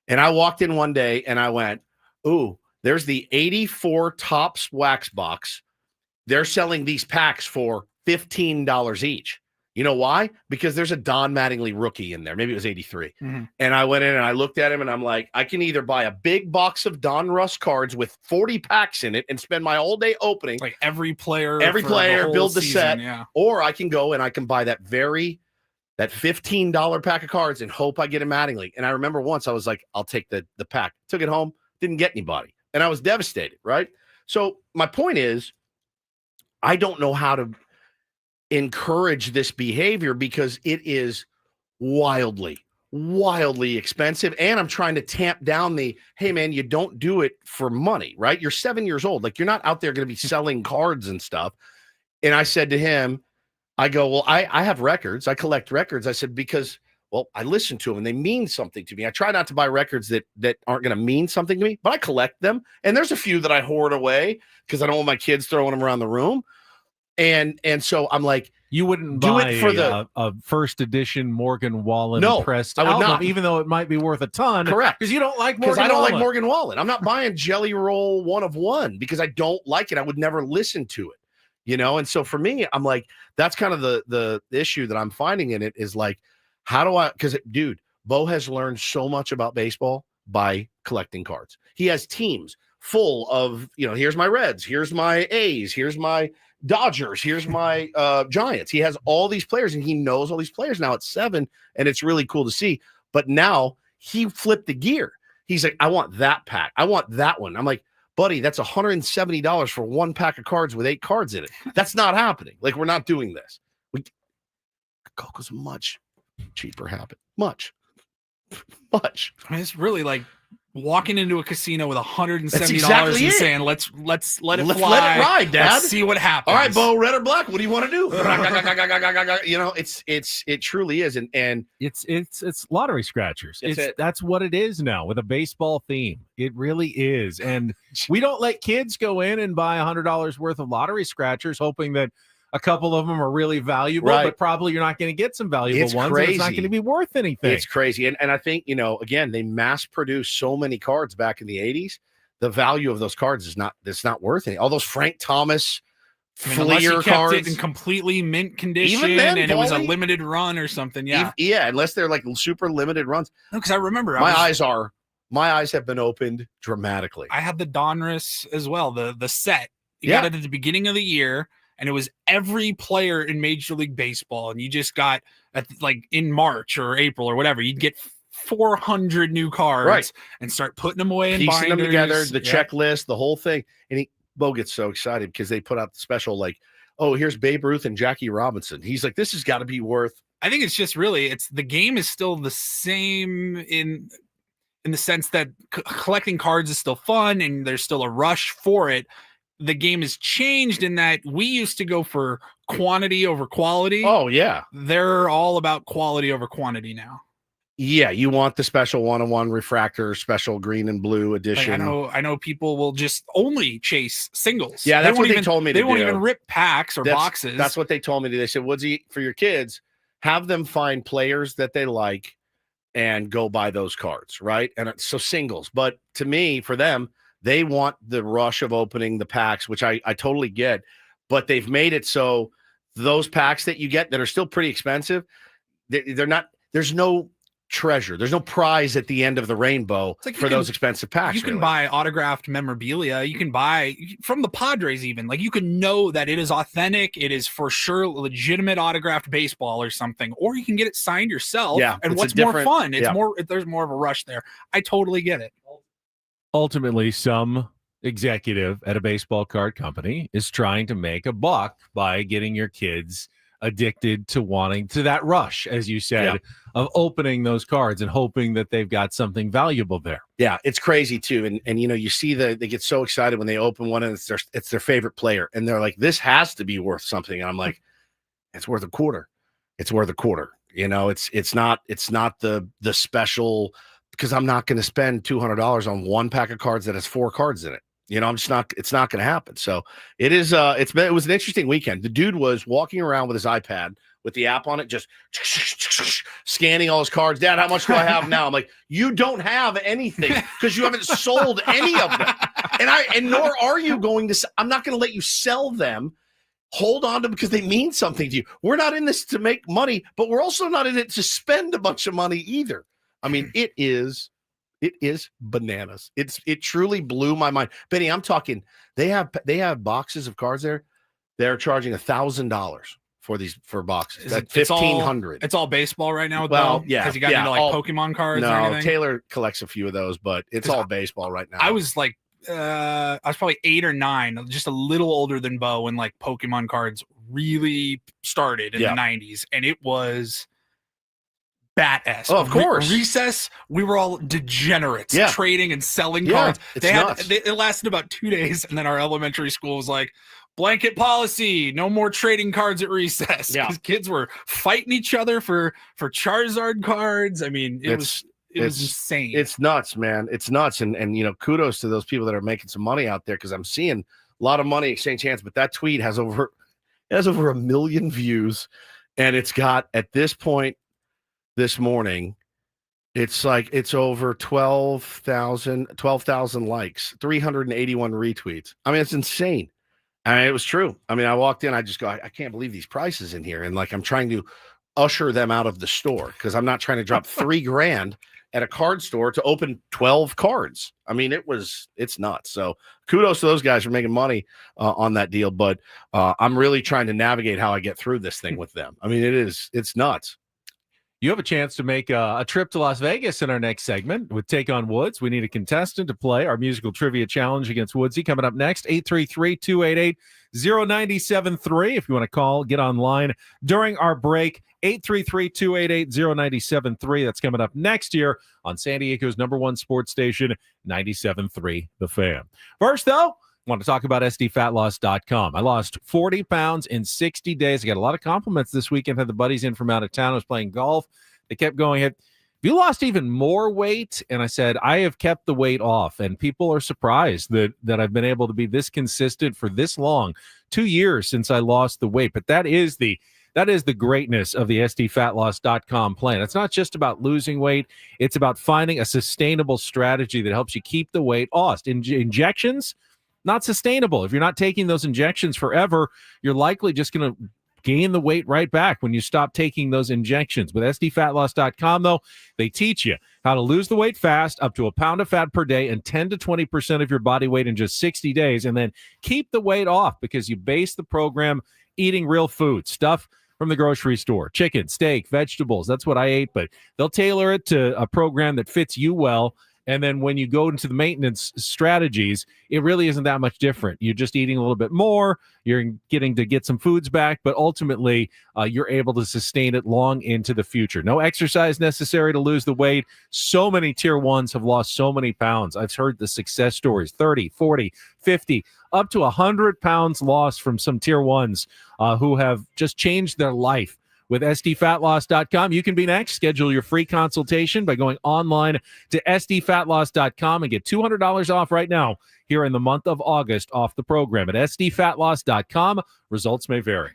And I walked in one day and I went, ooh, there's the 84 Topps wax box. They're selling these packs for $15 each. You know why? Because there's a Don Mattingly rookie in there. Maybe it was 83. And I went in and I looked at him and I'm like, I can either buy a big box of Don Russ cards with 40 packs in it and spend my whole day opening. Like every player, build the season, set. Or I can go and I can buy that $15 pack of cards and hope I get a Mattingly. And I remember once I was like, I'll take the pack. Took it home, didn't get anybody. And I was devastated, right? So my point is, I don't know how to encourage this behavior because it is wildly expensive. And I'm trying to tamp down hey man, you don't do it for money, right? You're 7 years old. Like, you're not out there going to be selling cards and stuff. And I said to him, I go, well, I have records. I collect records. I said, because, well, I listen to them and they mean something to me. I try not to buy records that aren't going to mean something to me, but I collect them. And there's a few that I hoard away because I don't want my kids throwing them around the room. And so I'm like, you wouldn't buy it for a first edition Morgan Wallen pressed I would album, not, even though it might be worth a ton. Correct, because you don't like Morgan. Because I don't Wallen. like Morgan Wallen. I'm not buying Jelly Roll 1 of 1 because I don't like it. I would never listen to it, you know. And so for me, I'm like, that's kind of the issue that I'm finding in it is like, how do I? Because dude, Bo has learned so much about baseball by collecting cards. He has teams full of, you know, here's my Reds, here's my A's, here's my Dodgers, here's my Giants. He has all these players and he knows all these players now at 7, and it's really cool to see. But now he flipped the gear. He's like, I want that pack. I want that one. I'm like, buddy, that's $170 for one pack of cards with 8 cards in it. That's not happening. Like, we're not doing this. Coco's a much cheaper habit. Much. I mean, it's really like walking into a casino with $170 exactly and saying, let's let it fly. Let it ride, Dad. Let's see what happens. All right, Bo, red or black? What do you want to do? You know, it truly is, and it's lottery scratchers. That's what it is now with a baseball theme. It really is, and we don't let kids go in and buy $100 worth of lottery scratchers, hoping that a couple of them are really valuable, but probably you're not going to get some valuable ones. Crazy. It's not going to be worth anything. It's crazy. And I think, you know, again, they mass produced so many cards back in the 80s. The value of those cards is not worth anything. All those Frank Thomas Fleer cards it in completely mint condition, even then, and it was a limited run or something. Yeah. Unless they're like super limited runs. No, because I remember my eyes have been opened dramatically. I had the Donruss as well, the set. You got it at the beginning of the year. And it was every player in Major League Baseball. And you just got, like in March or April or whatever, you'd get 400 new cards and start putting them away and piecing them together, the checklist, the whole thing. And Bo gets so excited because they put out the special, like, oh, here's Babe Ruth and Jackie Robinson. He's like, this has got to be worth. I think it's just really, the game is still the same in the sense that collecting cards is still fun and there's still a rush for it. the game has changed in that we used to go for quantity over quality. Oh, yeah. They're all about quality over quantity now. Yeah, you want the special 1-on-1 refractor, special green and blue Like, edition. I know people will just only chase singles. Yeah, that's what they even, told me to They won't do. even rip packs or boxes. That's what they told me to do. They said, Woodsy, for your kids, have them find players that they like and go buy those cards, right? And so singles. But to me, for them, they want the rush of opening the packs, which I totally get. But they've made it so those packs that you get that are still pretty expensive, they're not, there's no treasure. There's no prize at the end of the rainbow for those expensive packs. You can buy autographed memorabilia. You can buy from the Padres even. Like, you can know that it is authentic. It is for sure legitimate autographed baseball or something. Or you can get it signed yourself. Yeah, And it's what's a more different- fun? It's yeah. more. There's more of a rush there. I totally get it. Ultimately, some executive at a baseball card company is trying to make a buck by getting your kids addicted to wanting to that rush, as you said, of opening those cards and hoping that they've got something valuable there. Yeah, it's crazy too. And you know, you see they get so excited when they open one and it's their favorite player. And they're like, this has to be worth something. And I'm like, it's worth a quarter. It's worth a quarter. You know, it's not the special, because I'm not going to spend $200 on one pack of cards that has 4 cards in it. You know, it's not going to happen. So it is, it was an interesting weekend. The dude was walking around with his iPad with the app on it, just scanning all his cards. Dad, how much do I have now? I'm like, you don't have anything because you haven't sold any of them. And nor are you going to, I'm not going to let you sell them. Hold on to them because they mean something to you. We're not in this to make money, but we're also not in it to spend a bunch of money either. I mean, it is bananas. It truly blew my mind. Benny, I'm talking, they have boxes of cards there. They're charging $1,000 for boxes. That's $1,500. It's all baseball right now. Well, though? yeah. Has he gotten into like Pokemon cards or No, anything? Taylor collects a few of those, but it's all baseball right now. I was like, I was probably 8 or 9, just a little older than Bo when like Pokemon cards really started in the 90s, and it was bat-esque. Oh, of course. Recess, we were all degenerates trading and selling Yeah, cards. it's They had nuts. it lasted about 2 days, and then our elementary school was like, blanket policy, no more trading cards at recess. Yeah. Because kids were fighting each other for Charizard cards. I mean, it was insane. It's nuts, man. It's nuts. And you know, kudos to those people that are making some money out there, because I'm seeing a lot of money exchange hands. But that tweet has over 1 million views, and it's got, at this point this morning, it's over 12,000 likes, 381 retweets. I mean, it's insane. I mean, it was true. I mean, I walked in, I just go, I can't believe these prices in here. And like, I'm trying to usher them out of the store because I'm not trying to drop $3,000 at a card store to open 12 cards. I mean, it's nuts. So kudos to those guys for making money on that deal. But I'm really trying to navigate how I get through this thing with them. I mean, it's nuts. You have a chance to make a trip to Las Vegas in our next segment with Take on Woods. We need a contestant to play our musical trivia challenge against Woodsy. Coming up next, 833-288-0973. If you want to call, get online during our break, 833-288-0973. That's coming up next year on San Diego's #1 sports station, 97.3 The Fan. First, though, I want to talk about SDFatLoss.com. I lost 40 pounds in 60 days. I got a lot of compliments this weekend. Had the buddies in from out of town. I was playing golf. They kept going, have you lost even more weight? And I said, I have kept the weight off. And people are surprised that I've been able to be this consistent for this long. 2 years since I lost the weight. But that is the greatness of the SDFatLoss.com plan. It's not just about losing weight. It's about finding a sustainable strategy that helps you keep the weight off. Injections, not sustainable. If you're not taking those injections forever, you're likely just going to gain the weight right back when you stop taking those injections. With SDFatLoss.com, though, they teach you how to lose the weight fast, up to a pound of fat per day, and 10 to 20% of your body weight in just 60 days, and then keep the weight off because you base the program eating real food, stuff from the grocery store, chicken, steak, vegetables. That's what I ate, but they'll tailor it to a program that fits you well. And then when you go into the maintenance strategies, it really isn't that much different. You're just eating a little bit more. You're getting to get some foods back, but ultimately you're able to sustain it long into the future. No exercise necessary to lose the weight. So many tier ones have lost so many pounds. I've heard the success stories, 30, 40, 50, up to 100 pounds lost from some tier ones who have just changed their life. With sdfatloss.com, you can be next. Schedule your free consultation by going online to sdfatloss.com and get $200 off right now here in the month of August off the program at sdfatloss.com. Results may vary.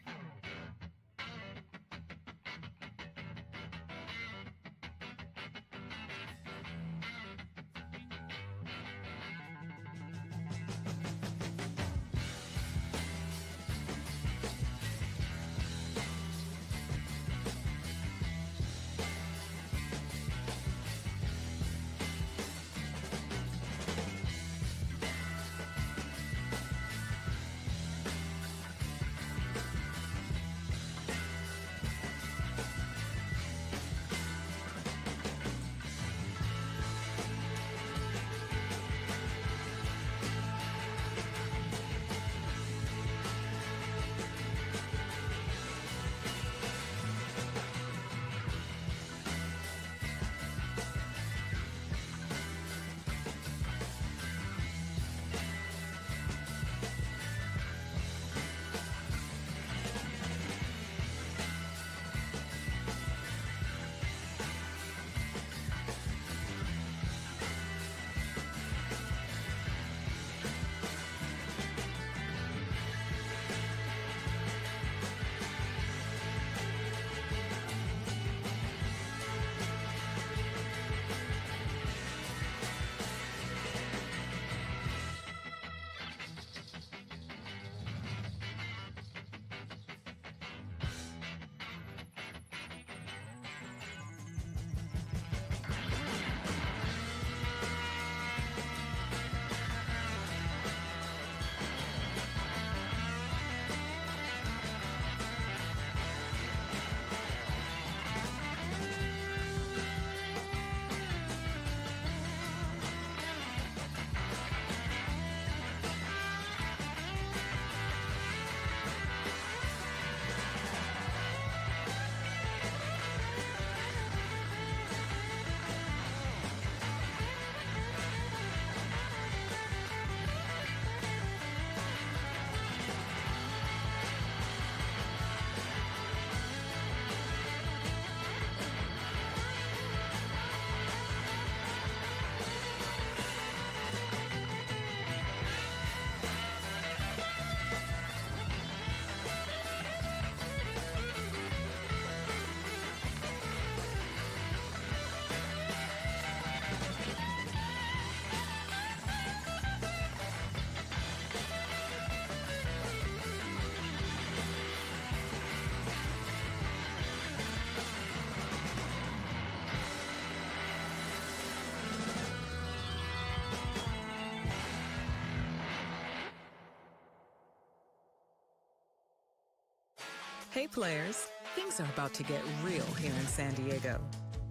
Hey players, things are about to get real here in San Diego.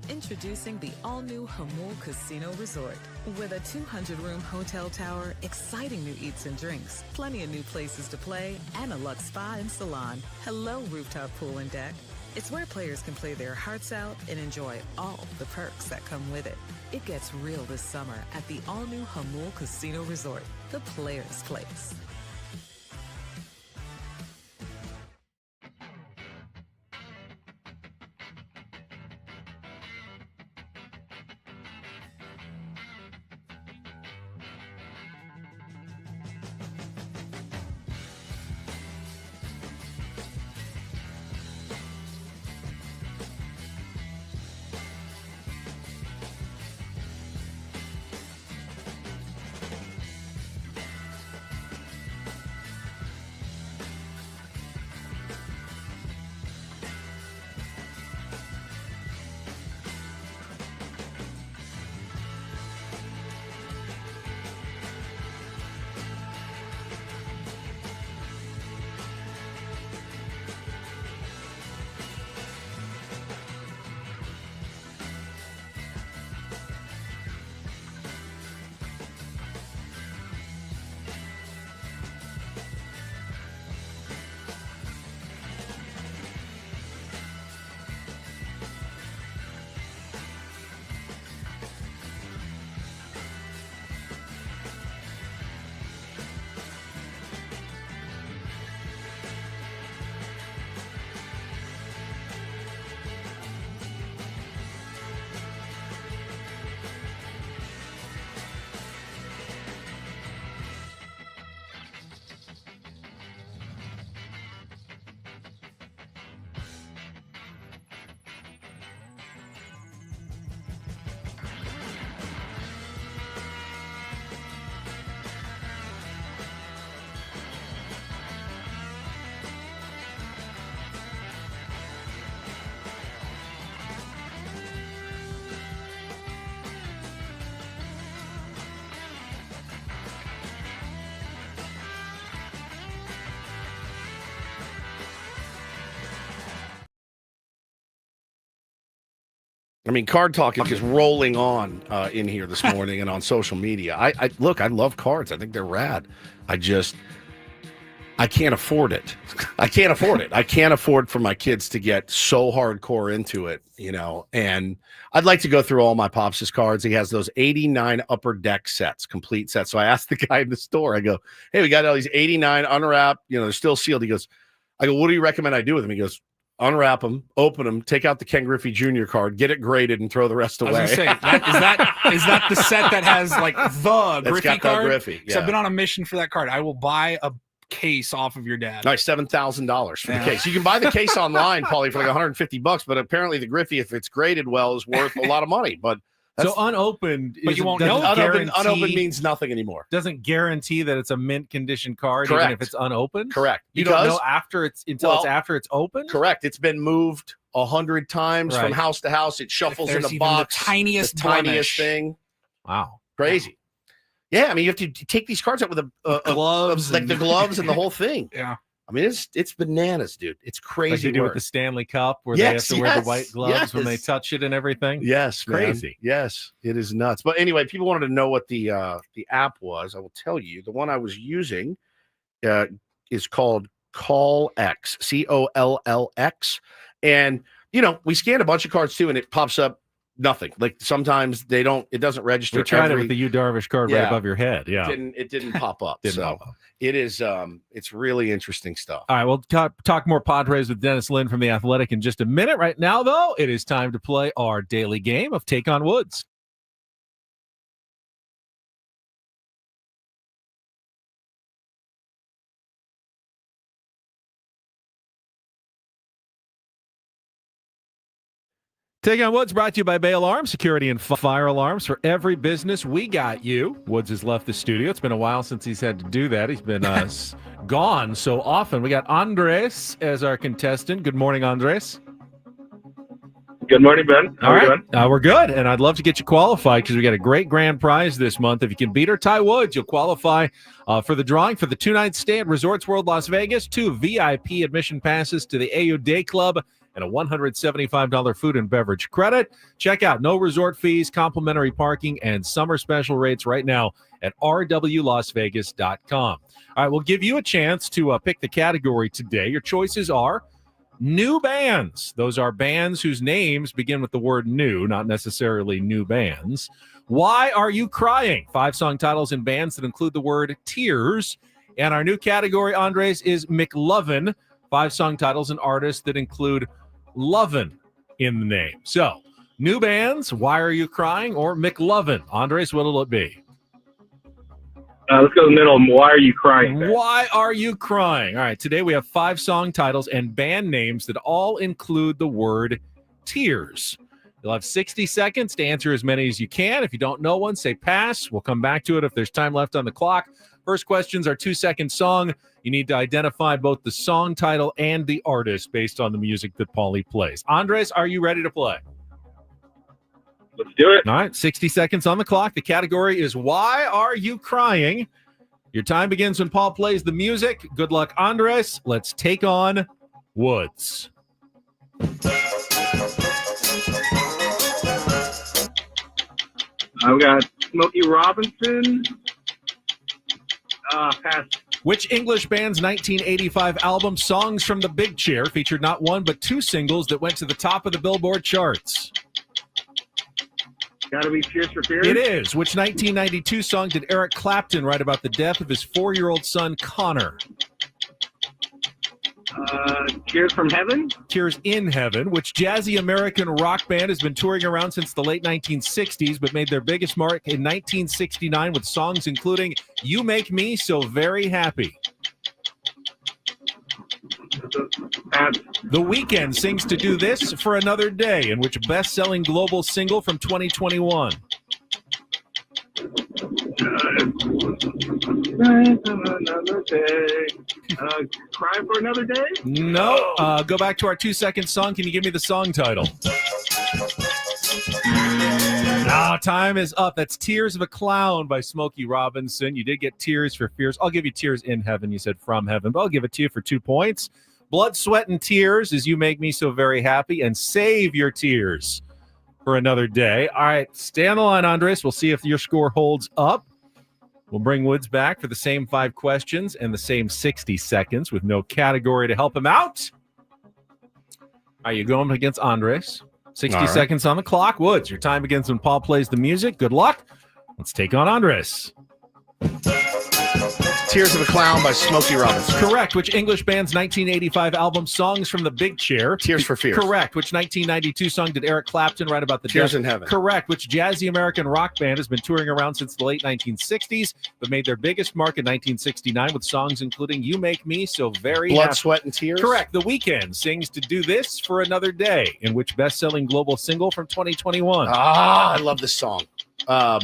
Introducing the all-new Hamul Casino Resort. With a 200-room hotel tower, exciting new eats and drinks, plenty of new places to play, and a luxe spa and salon. Hello, rooftop pool and deck. It's where players can play their hearts out and enjoy all the perks that come with it. It gets real this summer at the all-new Hamul Casino Resort, the players' place. I mean, card talk is just rolling on in here this morning and on social media. I look, I love cards. I think they're rad. I can't afford it. I can't afford it. I can't afford for my kids to get so hardcore into it, and I'd like to go through all my Pops' cards. He has those 89 upper deck sets, complete sets. So I asked the guy in the store, I go, hey, we got all these 89 unwrapped, they're still sealed. He goes, I go, what do you recommend I do with them? He goes, unwrap them, open them, take out the Ken Griffey Jr. card, get it graded, and throw the rest away. I was going to say, is that the set that has like the Griffey card? Griffey, So I've been on a mission for that card. I will buy a case off of your dad. Nice, $7,000 for the case. You can buy the case online, Paulie, for like $150, but apparently the Griffey, if it's graded well, is worth a lot of money. But so unopened, but you won't know. Unopened means nothing anymore. Doesn't guarantee that it's a mint condition card, Correct. even if it's unopened. Correct. You don't know after it's it's after it's open. Correct. It's been moved 100 times from house to house. It shuffles in a box. The tiniest thing. Wow, crazy. Yeah, I mean, you have to take these cards out with gloves, like the gloves and the whole thing. Yeah. I mean, it's bananas, dude. It's crazy. Like they do with the Stanley Cup, where they have to wear the white gloves when they touch it and everything. Yes, crazy. Man. Yes, it is nuts. But anyway, people wanted to know what the app was. I will tell you. The one I was using is called CallX, COLLX, and we scanned a bunch of cards too, and it pops up nothing. Like sometimes it doesn't register. We tried it with the Yu Darvish card right above your head. Yeah, it didn't pop up. It is it's really interesting stuff. All right, we'll talk more Padres with Dennis Lin from The Athletic in just a minute. Right now, though, it is time to play our daily game of Take on Woods. Take on Woods brought to you by Bay Alarm, security and fire alarms for every business. We got you. Woods has left the studio. It's been a while since he's had to do that. He's been gone so often. We got Andres as our contestant. Good morning, Andres. Good morning, Ben. How are you doing? We're good, and I'd love to get you qualified because we got a great grand prize this month. If you can beat or tie Woods, you'll qualify for the drawing for the 2-night stay at Resorts World Las Vegas, 2 VIP admission passes to the AU Day Club, and a $175 food and beverage credit. Check out no resort fees, complimentary parking, and summer special rates right now at rwlasvegas.com. All right, we'll give you a chance to pick the category today. Your choices are new bands. Those are bands whose names begin with the word new, not necessarily new bands. Why Are You Crying? 5 song titles and bands that include the word tears. And our new category, Andres, is McLovin. 5 song titles and artists that include Lovin' in the name. So, new bands, Why Are You Crying, or McLovin? Andres, what'll it be? Let's go to the middle. Why Are You Crying? Ben? Why Are You Crying? All right, today we have 5 song titles and band names that all include the word tears. You'll have 60 seconds to answer as many as you can. If you don't know one, say pass. We'll come back to it if there's time left on the clock. First questions are 2-second song. You need to identify both the song title and the artist based on the music that Paulie plays. Andres, are you ready to play? Let's do it. All right, 60 seconds on the clock. The category is Why Are You Crying? Your time begins when Paul plays the music. Good luck, Andres. Let's take on Woods. I've got Smokey Robinson. Pass. Which English band's 1985 album Songs from the Big Chair featured not one but 2 singles that went to the top of the Billboard charts? Gotta be Cheers for Fears. It is. Which 1992 song did Eric Clapton write about the death of his 4-year-old son, Connor? Tears from Heaven. Tears in Heaven. Which jazzy American rock band has been touring around since the late 1960s but made their biggest mark in 1969 with songs including You Make Me So Very Happy? The Weeknd sings To Do This for Another Day, in which best-selling global single from 2021? Another day. Cry for Another Day? No. Go back to our 2-second song. Can you give me the song title? Now, time is up. That's Tears of a Clown by Smokey Robinson. You did get Tears for Fears. I'll give you Tears in Heaven. You said From Heaven, but I'll give it to you for 2 points. Blood, Sweat, and Tears is You Make Me So Very Happy, and Save Your Tears for another day. All right, stay on the line, Andres. We'll see if your score holds up. We'll bring Woods back for the same 5 questions and the same 60 seconds with no category to help him out. Are you going against Andres? 60 seconds on the clock. Woods, your time begins when Paul plays the music. Good luck. Let's take on Andres. Tears of a Clown by Smokey Robinson. Correct. Which English band's 1985 album Songs from the Big Chair? Tears for Fears. Correct. Which 1992 song did Eric Clapton write about the Tears death? in Heaven. Correct. Which jazzy American rock band has been touring around since the late 1960s but made their biggest mark in 1969 with songs including You Make Me So Very Blood, Happy? Sweat, and Tears. Correct. The Weeknd sings To Do This for Another Day, in which best-selling global single from 2021? I love this song. Why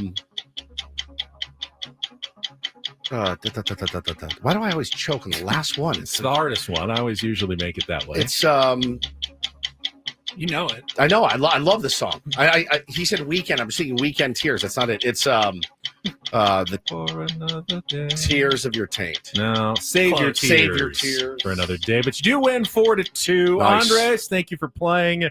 do I always choke on the last one? It's the hardest one. I always usually make it that way. It's You know it. I know. I love this song. He said Weekend. I'm singing Weekend Tears. That's not it. It's the For another day. Tears of Your Taint. No, save your tears. Save your tears for another day. But you do win 4-2. Nice. Andres, thank you for playing.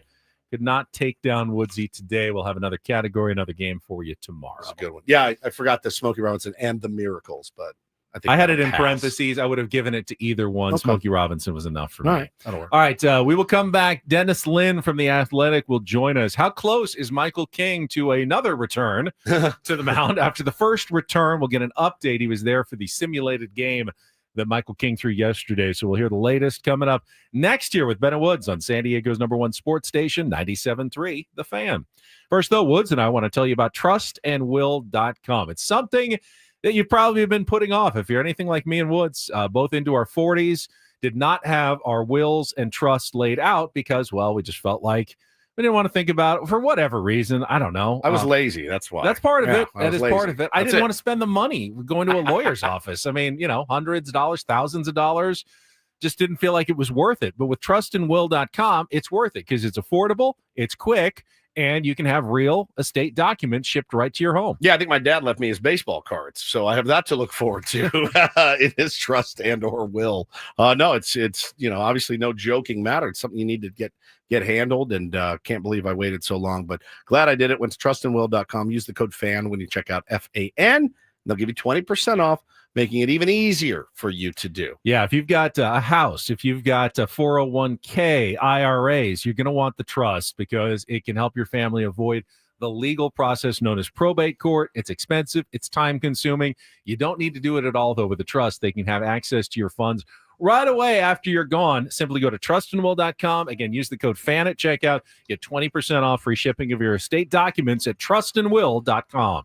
Could not take down Woodsy today. We'll have another category, another game for you tomorrow. That's a good one. Yeah, I forgot the Smokey Robinson and the Miracles, but I think I had it that'll in pass. parentheses. I would have given it to either one. Okay. Smokey Robinson was enough for me. All right, that'll work. All right, we will come back. Dennis Lynn from The Athletic will join us. How close is Michael King to another return to the mound? After the first return, we'll get an update. He was there for the simulated game that Michael King threw yesterday. So we'll hear the latest coming up next year with Ben and Woods on San Diego's #1 sports station, 97.3 The Fan. First, though, Woods and I want to tell you about trustandwill.com. It's something that you've probably been putting off. If you're anything like me and Woods, both into our 40s, did not have our wills and trusts laid out because, well, we just felt like we didn't want to think about it for whatever reason. I don't know. I was lazy. That's why. That's part of Yeah, it. I That was is lazy. part of it. I That's didn't it. want to spend the money going to a lawyer's office. I mean, hundreds of dollars, thousands of dollars. Just didn't feel like it was worth it. But with trustandwill.com, it's worth it because it's affordable, it's quick, and you can have real estate documents shipped right to your home. Yeah, I think my dad left me his baseball cards, so I have that to look forward to in his trust and or will. No, it's obviously no joking matter. It's something you need to get handled, and can't believe I waited so long, but glad I did it. Went to trustandwill.com. Use the code FAN when you check out FAN. They'll give you 20% off, making it even easier for you to do. Yeah, if you've got a house, if you've got a 401k, IRAs, you're going to want the trust because it can help your family avoid the legal process known as probate court. It's expensive. It's time consuming. You don't need to do it at all, though, with the trust. They can have access to your funds right away after you're gone. Simply go to trustandwill.com. Again, use the code FAN at checkout. Get 20% off free shipping of your estate documents at trustandwill.com.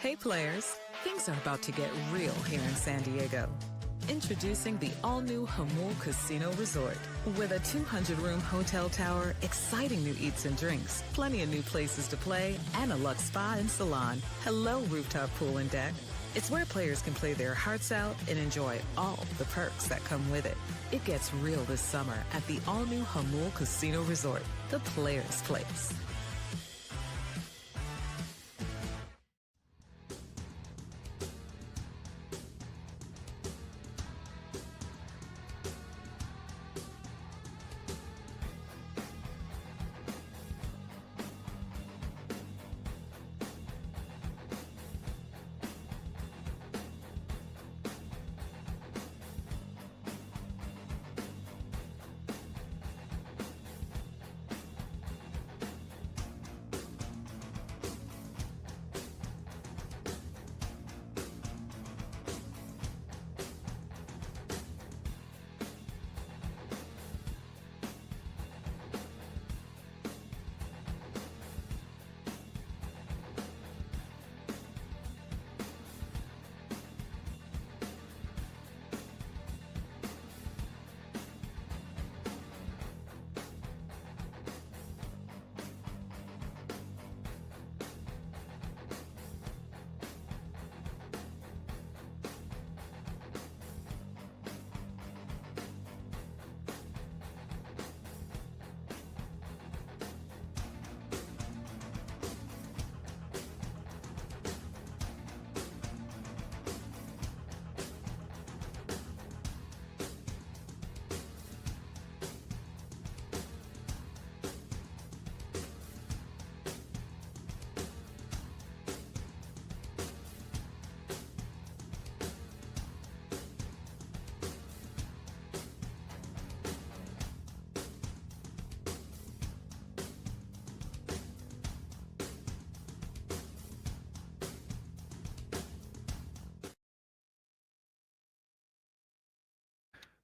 Hey players, things are about to get real here in San Diego. Introducing the all-new Hamul Casino Resort. With a 200-room hotel tower, exciting new eats and drinks, plenty of new places to play, and a luxe spa and salon. Hello, rooftop pool and deck. It's where players can play their hearts out and enjoy all the perks that come with it. It gets real this summer at the all-new Hamul Casino Resort, the players' place.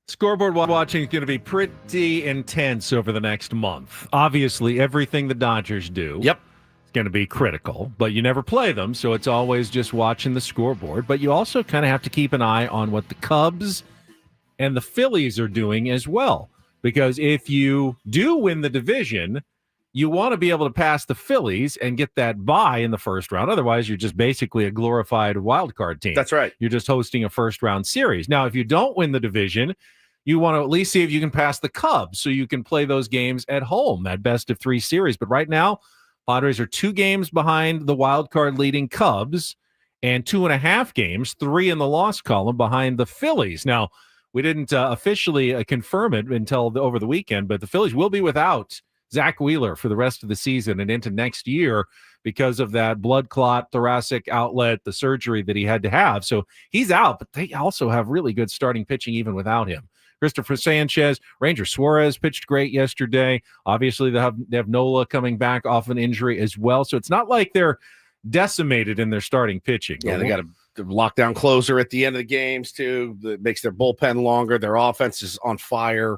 Scoreboard watching is going to be pretty intense over the next month. Obviously, everything the Dodgers do is going to be critical, but you never play them, so it's always just watching the scoreboard. But you also kind of have to keep an eye on what the Cubs and the Phillies are doing as well, because if you do win the division, you want to be able to pass the Phillies and get that bye in the first round. Otherwise, you're just basically a glorified wild card team. That's right. You're just hosting a first-round series. Now, if you don't win the division, you want to at least see if you can pass the Cubs so you can play those games at home, that best-of-3 series. But right now, Padres are 2 games behind the wild card leading Cubs and 2.5 games, 3 in the loss column behind the Phillies. Now, we didn't officially confirm it until over the weekend, but the Phillies will be without Zach Wheeler for the rest of the season and into next year because of that blood clot, thoracic outlet, the surgery that he had to have. So he's out, but they also have really good starting pitching even without him. Christopher Sanchez, Ranger Suarez pitched great yesterday. Obviously, they have Nola coming back off an injury as well. So it's not like they're decimated in their starting pitching. Yeah, they got a lockdown closer at the end of the games, too. That makes their bullpen longer. Their offense is on fire.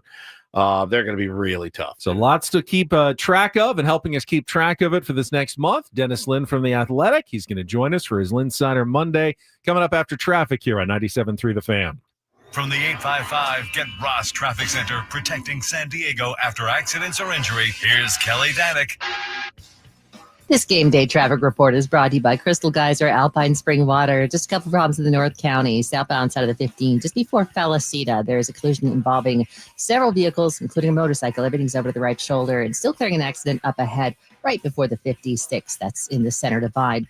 They're going to be really tough. So lots to keep track of, and helping us keep track of it for this next month, Dennis Lin from The Athletic. He's going to join us for his Linsider Monday, coming up after traffic here on 97.3 The Fan. From the 855 Get Ross Traffic Center, protecting San Diego after accidents or injury, here's Kelly Danick. This game day traffic report is brought to you by Crystal Geyser, Alpine Spring Water. Just a couple problems in the North County, southbound side of the 15. Just before Felicita, there's a collision involving several vehicles, including a motorcycle. Everything's over to the right shoulder and still clearing an accident up ahead right before the 56. That's in the center divide.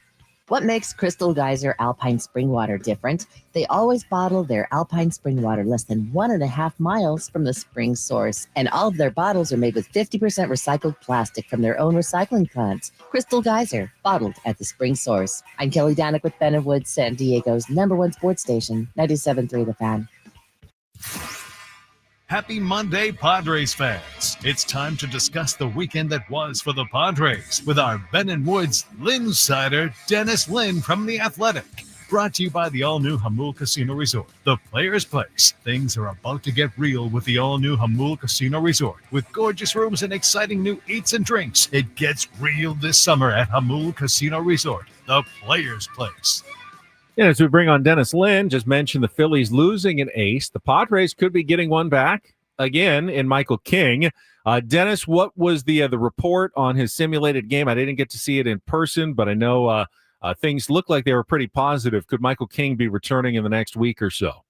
What makes Crystal Geyser Alpine Spring Water different? They always bottle their Alpine Spring Water less than 1.5 miles from the spring source. And all of their bottles are made with 50% recycled plastic from their own recycling plants. Crystal Geyser, bottled at the spring source. I'm Kelly Danick with Ben & Woods, San Diego's #1 sports station, 97.3 The Fan. Happy Monday, Padres fans. It's time to discuss the weekend that was for the Padres with our Ben & Woods Linsider, Dennis Lin from The Athletic. Brought to you by the all-new Hamul Casino Resort, the player's place. Things are about to get real with the all-new Hamul Casino Resort. With gorgeous rooms and exciting new eats and drinks, it gets real this summer at Hamul Casino Resort, the player's place. And as we bring on Dennis Lynn, just mentioned the Phillies losing an ace. The Padres could be getting one back again in Michael King. Dennis, what was the report on his simulated game? I didn't get to see it in person, but I know things look like they were pretty positive. Could Michael King be returning in the next week or so?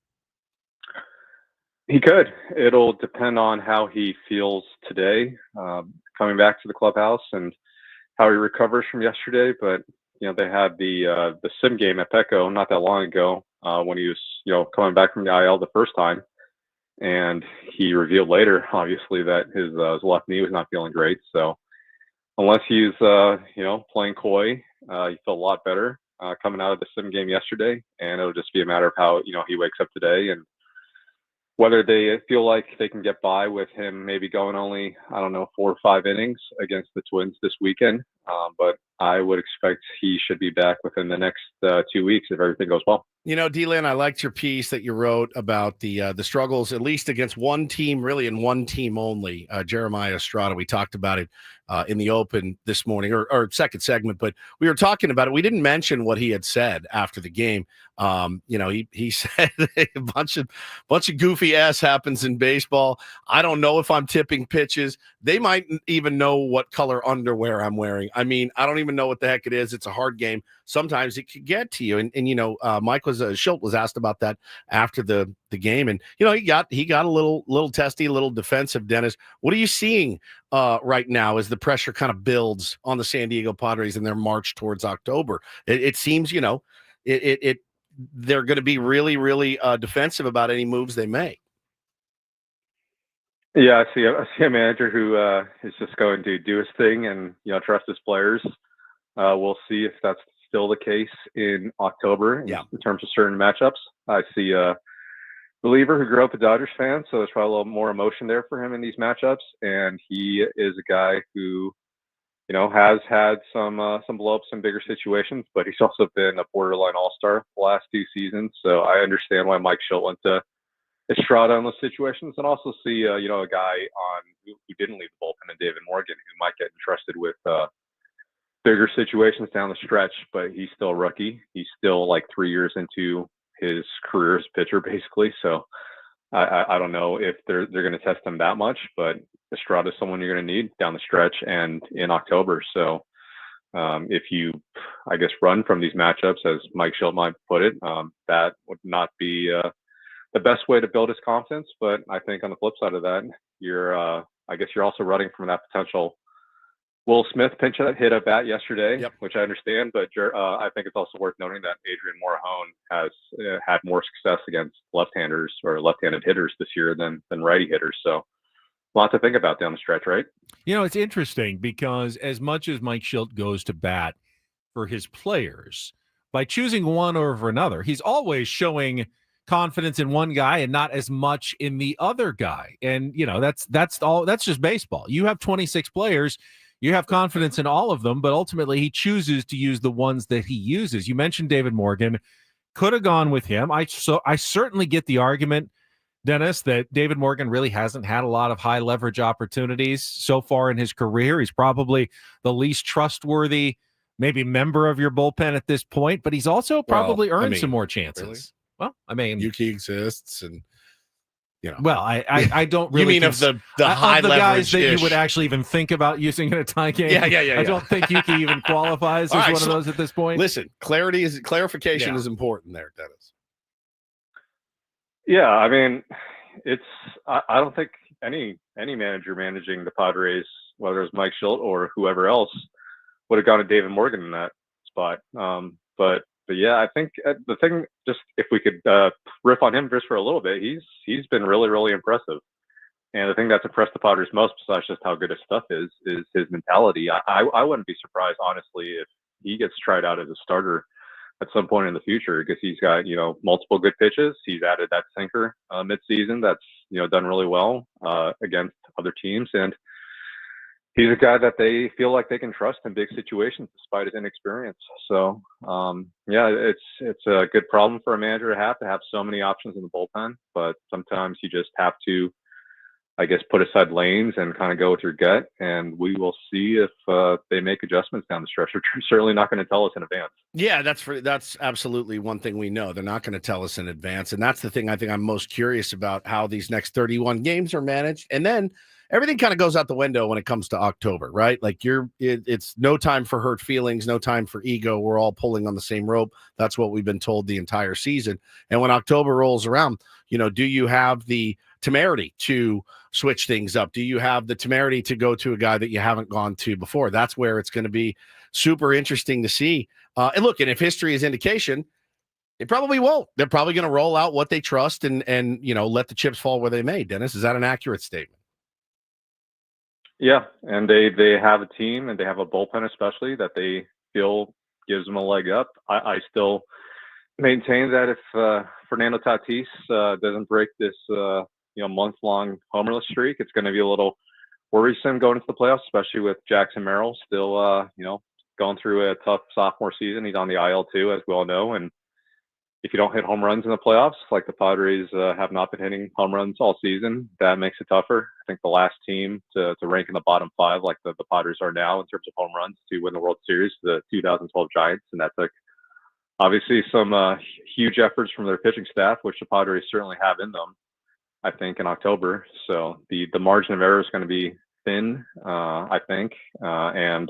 He could. It'll depend on how he feels today, coming back to the clubhouse, and how he recovers from yesterday. But they had the sim game at Petco not that long ago when he was coming back from the IL the first time, and he revealed later, obviously, that his left knee was not feeling great. So unless he's playing coy, he felt a lot better coming out of the sim game yesterday, and it'll just be a matter of how he wakes up today and whether they feel like they can get by with him maybe going only, 4 or 5 innings against the Twins this weekend. But I would expect he should be back within the next 2 weeks if everything goes well. D-Lin, I liked your piece that you wrote about the struggles, at least against one team, really, and one team only, Jeremiah Estrada. We talked about it in the open this morning, or second segment, but we were talking about it. We didn't mention what he had said after the game. He said a bunch of goofy ass happens in baseball. I don't know if I'm tipping pitches. They might even know what color underwear I'm wearing. I mean, I don't even know what the heck it is. It's a hard game. Sometimes it could get to you. And Mike Schilt was asked about that after the game. And, he got a little testy, a little defensive, Dennis. What are you seeing right now as the pressure kind of builds on the San Diego Padres in their march towards October? It seems, they're going to be really, really defensive about any moves they make. Yeah, I see a manager who is just going to do his thing and trust his players. We'll see if that's still the case in October in terms of certain matchups. I see a reliever who grew up a Dodgers fan, so there's probably a little more emotion there for him in these matchups. And he is a guy who has had some blow-ups in bigger situations, but he's also been a borderline all-star the last 2 seasons. So I understand why Mike Schilt went to Estrada in those situations, and also see a guy who didn't leave the bullpen, and David Morgan, who might get entrusted with bigger situations down the stretch, but he's still a rookie. He's still like 3 years into his career as a pitcher, basically. So I don't know if they're going to test him that much, but Estrada is someone you're going to need down the stretch and in October. So if you, run from these matchups, as Mike Schilt might put it, that would not be the best way to build his confidence. But I think on the flip side of that, you're also running from that potential Will Smith pinch hit a bat yesterday, which I understand, but I think it's also worth noting that Adrian Morejon has had more success against left-handers or left-handed hitters this year than righty hitters. So a lot to think about down the stretch, right? It's interesting because as much as Mike Schilt goes to bat for his players, by choosing one over another, he's always showing confidence in one guy and not as much in the other guy. And, that's just baseball. You have 26 players. You have confidence in all of them, but ultimately he chooses to use the ones that he uses. You mentioned David Morgan. Could have gone with him. I certainly get the argument, Dennis, that David Morgan really hasn't had a lot of high leverage opportunities so far in his career. He's probably the least trustworthy, maybe member of your bullpen at this point, but he's also probably earned some more chances. Really? Well, Yuki exists, and Well, I don't really. You mean of the high of the guys that leverage-ish. you would actually even think about using in a tie game? Yeah. I don't think Yuki even qualifies as one of those at this point. Listen, clarification is important there, Dennis. Yeah, I mean, I don't think any manager managing the Padres, whether it was Mike Schilt or whoever else, would have gone to David Morgan in that spot. But yeah, I think the thing, just if we could riff on him just for a little bit, he's been really, really impressive. And the thing that's impressed the Padres most, besides just how good his stuff is his mentality. I wouldn't be surprised, honestly, if he gets tried out as a starter at some point in the future, because he's got, multiple good pitches. He's added that sinker midseason that's, done really well against other teams. And he's a guy that they feel like they can trust in big situations despite his inexperience. So, yeah, it's a good problem for a manager to have so many options in the bullpen, but sometimes you just have to, I guess, put aside lanes and kind of go with your gut, and we will see if they make adjustments down the stretch. They're certainly not going to tell us in advance. Yeah, that's absolutely one thing we know. They're not going to tell us in advance, and that's the thing I think I'm most curious about, how these next 31 games are managed. And then everything kind of goes out the window when it comes to October, right? Like it's no time for hurt feelings, no time for ego. We're all pulling on the same rope. That's what we've been told the entire season. And when October rolls around, do you have the temerity to switch things up? Do you have the temerity to go to a guy that you haven't gone to before? That's where it's going to be super interesting to see. And look, and if history is indication, it probably won't. They're probably going to roll out what they trust and let the chips fall where they may. Dennis, is that an accurate statement? Yeah, and they have a team and they have a bullpen especially that they feel gives them a leg up. I still maintain that if Fernando Tatis doesn't break this month-long homerless streak, it's going to be a little worrisome going into the playoffs, especially with Jackson Merrill still going through a tough sophomore season. He's on the IL too, as we all know, and if you don't hit home runs in the playoffs, like the Padres have not been hitting home runs all season, that makes it tougher. I think the last team to rank in the bottom 5, like the Padres are now in terms of home runs to win the World Series, the 2012 Giants, and that took obviously some huge efforts from their pitching staff, which the Padres certainly have in them, I think, in October. So the margin of error is going to be thin, I think, and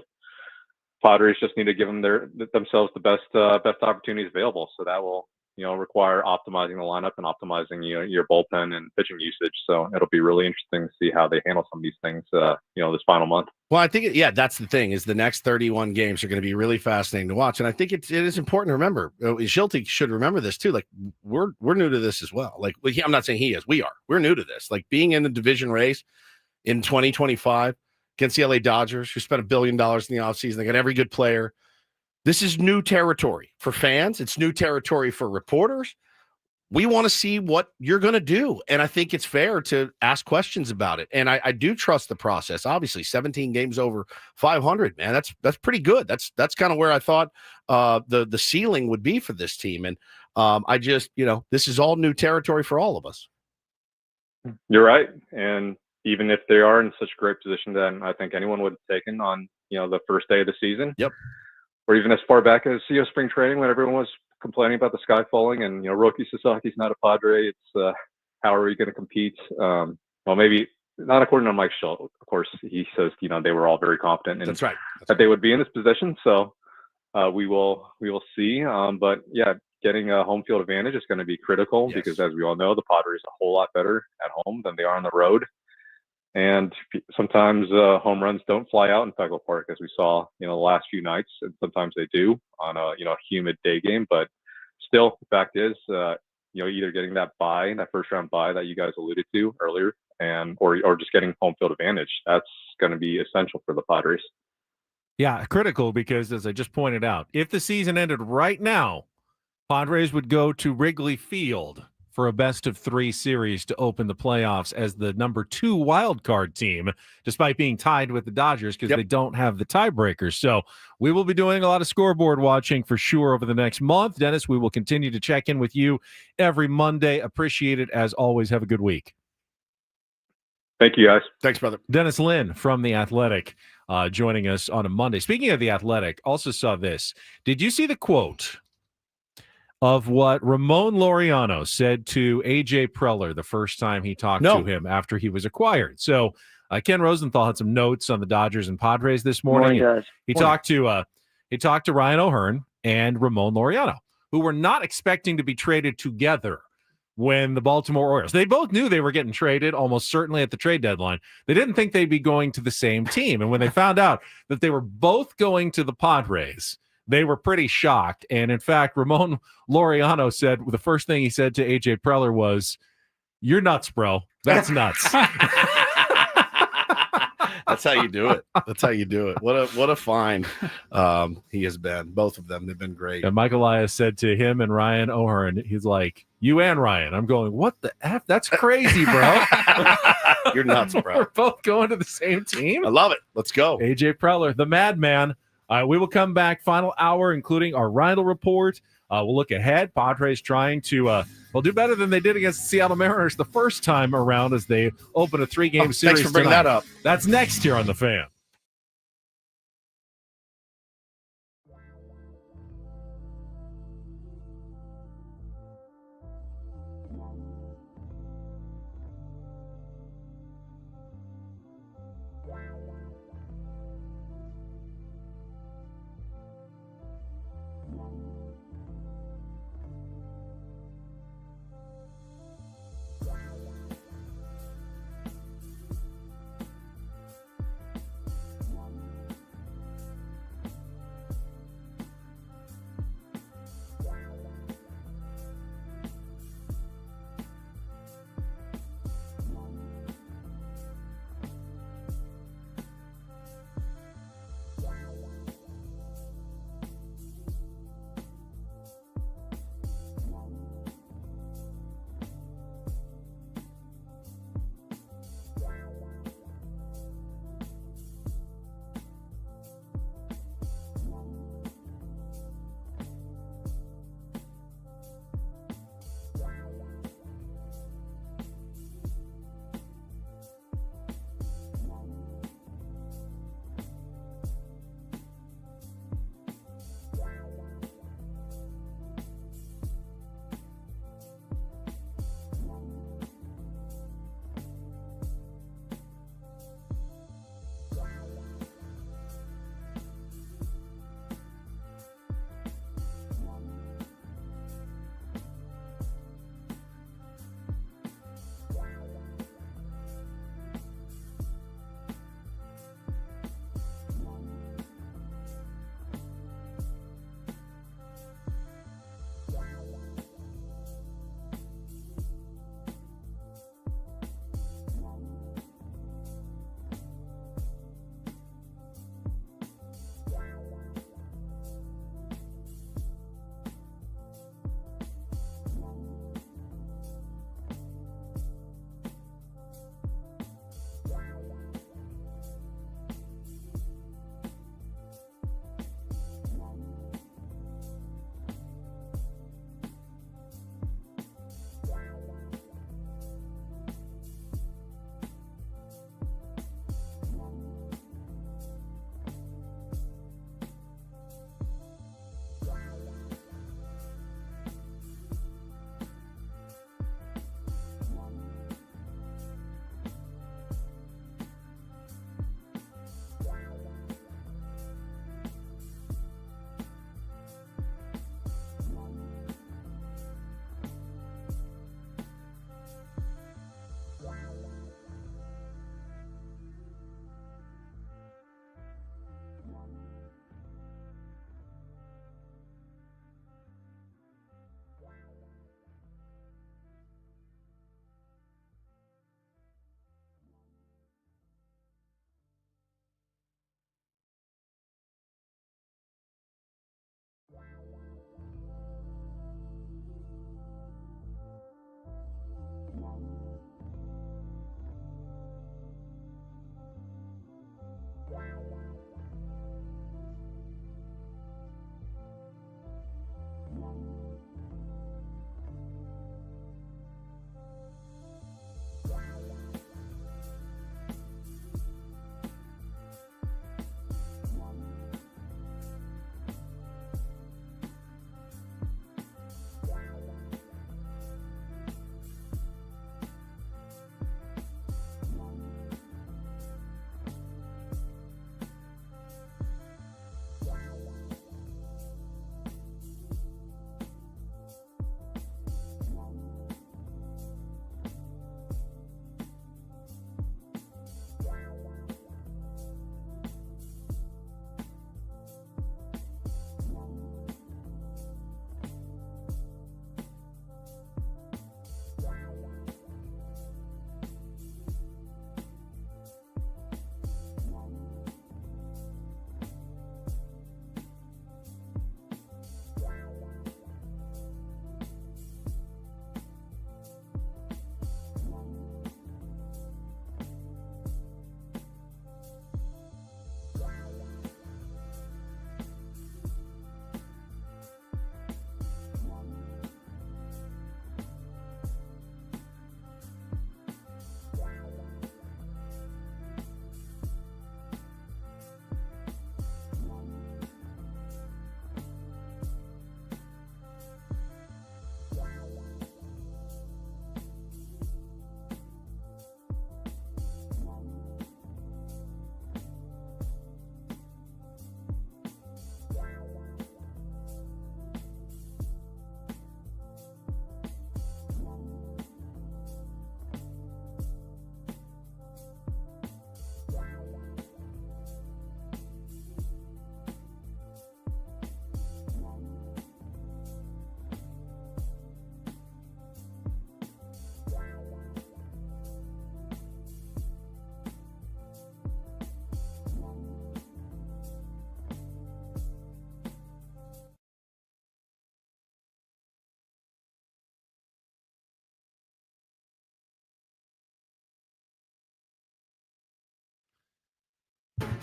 Padres just need to give themselves the best opportunities available. So that will require optimizing the lineup and optimizing your bullpen and pitching usage. So it'll be really interesting to see how they handle some of these things this final month. Well, I think that's the thing, is the next 31 games are going to be really fascinating to watch. And I think it is important to remember, Schulte should remember this too. Like we're new to this as well. Like I'm not saying he is, we're new to this. Like being in the division race in 2025 against the LA Dodgers, who spent $1 billion in the offseason. They got every good player. This is new territory for fans. It's new territory for reporters. We want to see what you're going to do. And I think it's fair to ask questions about it. And I do trust the process. Obviously, 17 games over 500, man, that's pretty good. That's kind of where I thought the ceiling would be for this team. And I just, this is all new territory for all of us. You're right. And even if they are in such great position, then I think anyone would have taken on, the first day of the season. Yep. Or even as far back as spring training, when everyone was complaining about the sky falling and Roki Sasaki's not a Padre. It's how are we going to compete? Well, maybe not according to Mike Schulte. Of course, he says they were all very confident and that they would be in this position. So we will see. But yeah, getting a home field advantage is going to be critical because, as we all know, the Padres are a whole lot better at home than they are on the road. And sometimes home runs don't fly out in Fenway Park, as we saw, the last few nights. And sometimes they do on a, humid day game. But still, the fact is, either getting that first round bye that you guys alluded to earlier, or just getting home field advantage, that's going to be essential for the Padres. Yeah, critical because, as I just pointed out, if the season ended right now, Padres would go to Wrigley Field for a best-of-3 series to open the playoffs as the number 2 wild card team, despite being tied with the Dodgers because they don't have the tiebreakers. So we will be doing a lot of scoreboard watching for sure over the next month. Dennis, we will continue to check in with you every Monday. Appreciate it. As always, have a good week. Thank you, guys. Thanks, brother. Dennis Lynn from The Athletic joining us on a Monday. Speaking of The Athletic, also saw this. Did you see the quote of what Ramon Laureano said to A.J. Preller the first time he talked to him after he was acquired? So Ken Rosenthal had some notes on the Dodgers and Padres this morning. He talked to Ryan O'Hearn and Ramon Laureano, who were not expecting to be traded together when the Baltimore Orioles. They both knew they were getting traded almost certainly at the trade deadline. They didn't think they'd be going to the same team. And when they found out that they were both going to the Padres, they were pretty shocked. And in fact, Ramon Laureano said the first thing he said to A.J. Preller was, "You're nuts, bro. That's nuts." That's how you do it. That's how you do it. What a find he has been. Both of them, they've been great. And Mike Elias said to him and Ryan O'Hearn, he's like, You and Ryan. I'm going, what the F? That's crazy, bro. You're nuts, bro. We're both going to the same team. I love it. Let's go. AJ Preller, the madman. We will come back, final hour, including our Rindle Report. We'll look ahead. Padres trying to do better than they did against the Seattle Mariners the first time around as they open a 3-game series. Thanks for bringing tonight. that up. That's next here on The Fan.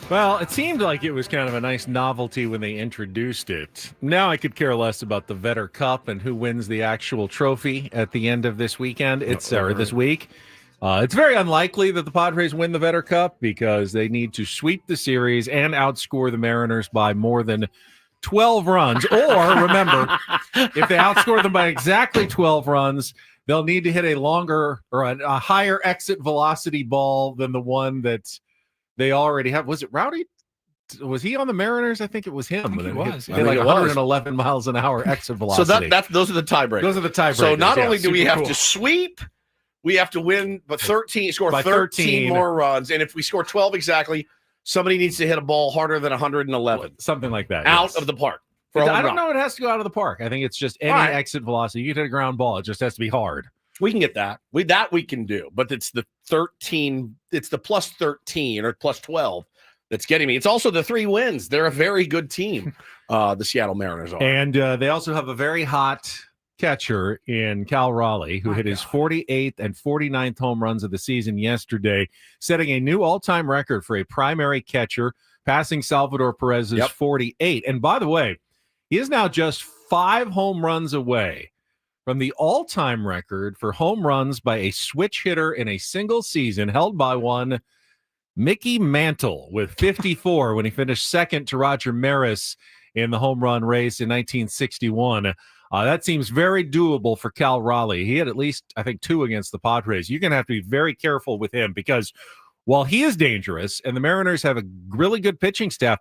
Well, it seemed like it was kind of a nice novelty when they introduced it. Now I could care less about the Vetter Cup and who wins the actual trophy at the end of this weekend. Or this week. It's very unlikely that the Padres win the Vetter Cup because they need to sweep the series and outscore the Mariners by more than 12 runs. Or remember, if they outscore them by exactly 12 runs, they'll need to hit a longer or a higher exit velocity ball than the one that they already have. Was it Rowdy? Was he on the Mariners? I think it was him. He was. Hit like 111 miles an hour exit velocity. So those are the tiebreakers. Those are the tiebreakers. So not only do we super have cool. to sweep, we have to win, but score By 13 more runs. And if we score 12 exactly, somebody needs to hit a ball harder than 111. Something like that. Out yes. of the park. I don't know. It has to go out of the park. I think it's just any exit velocity. You can hit a ground ball. It just has to be hard. We can get that. We can do, but it's the 13. It's the plus 13 or plus 12 that's getting me. It's also the 3 wins. They're a very good team. The Seattle Mariners are, and they also have a very hot catcher in Cal Raleigh, who hit his 48th and 49th home runs of the season yesterday, setting a new all-time record for a primary catcher, passing Salvador Perez's 48. And by the way, he is now just 5 home runs away from the all-time record for home runs by a switch hitter in a single season, held by one Mickey Mantle with 54 when he finished second to Roger Maris in the home run race in 1961. That seems very doable for Cal Raleigh. He had at least, I think, 2 against the Padres. You're going to have to be very careful with him because while he is dangerous and the Mariners have a really good pitching staff,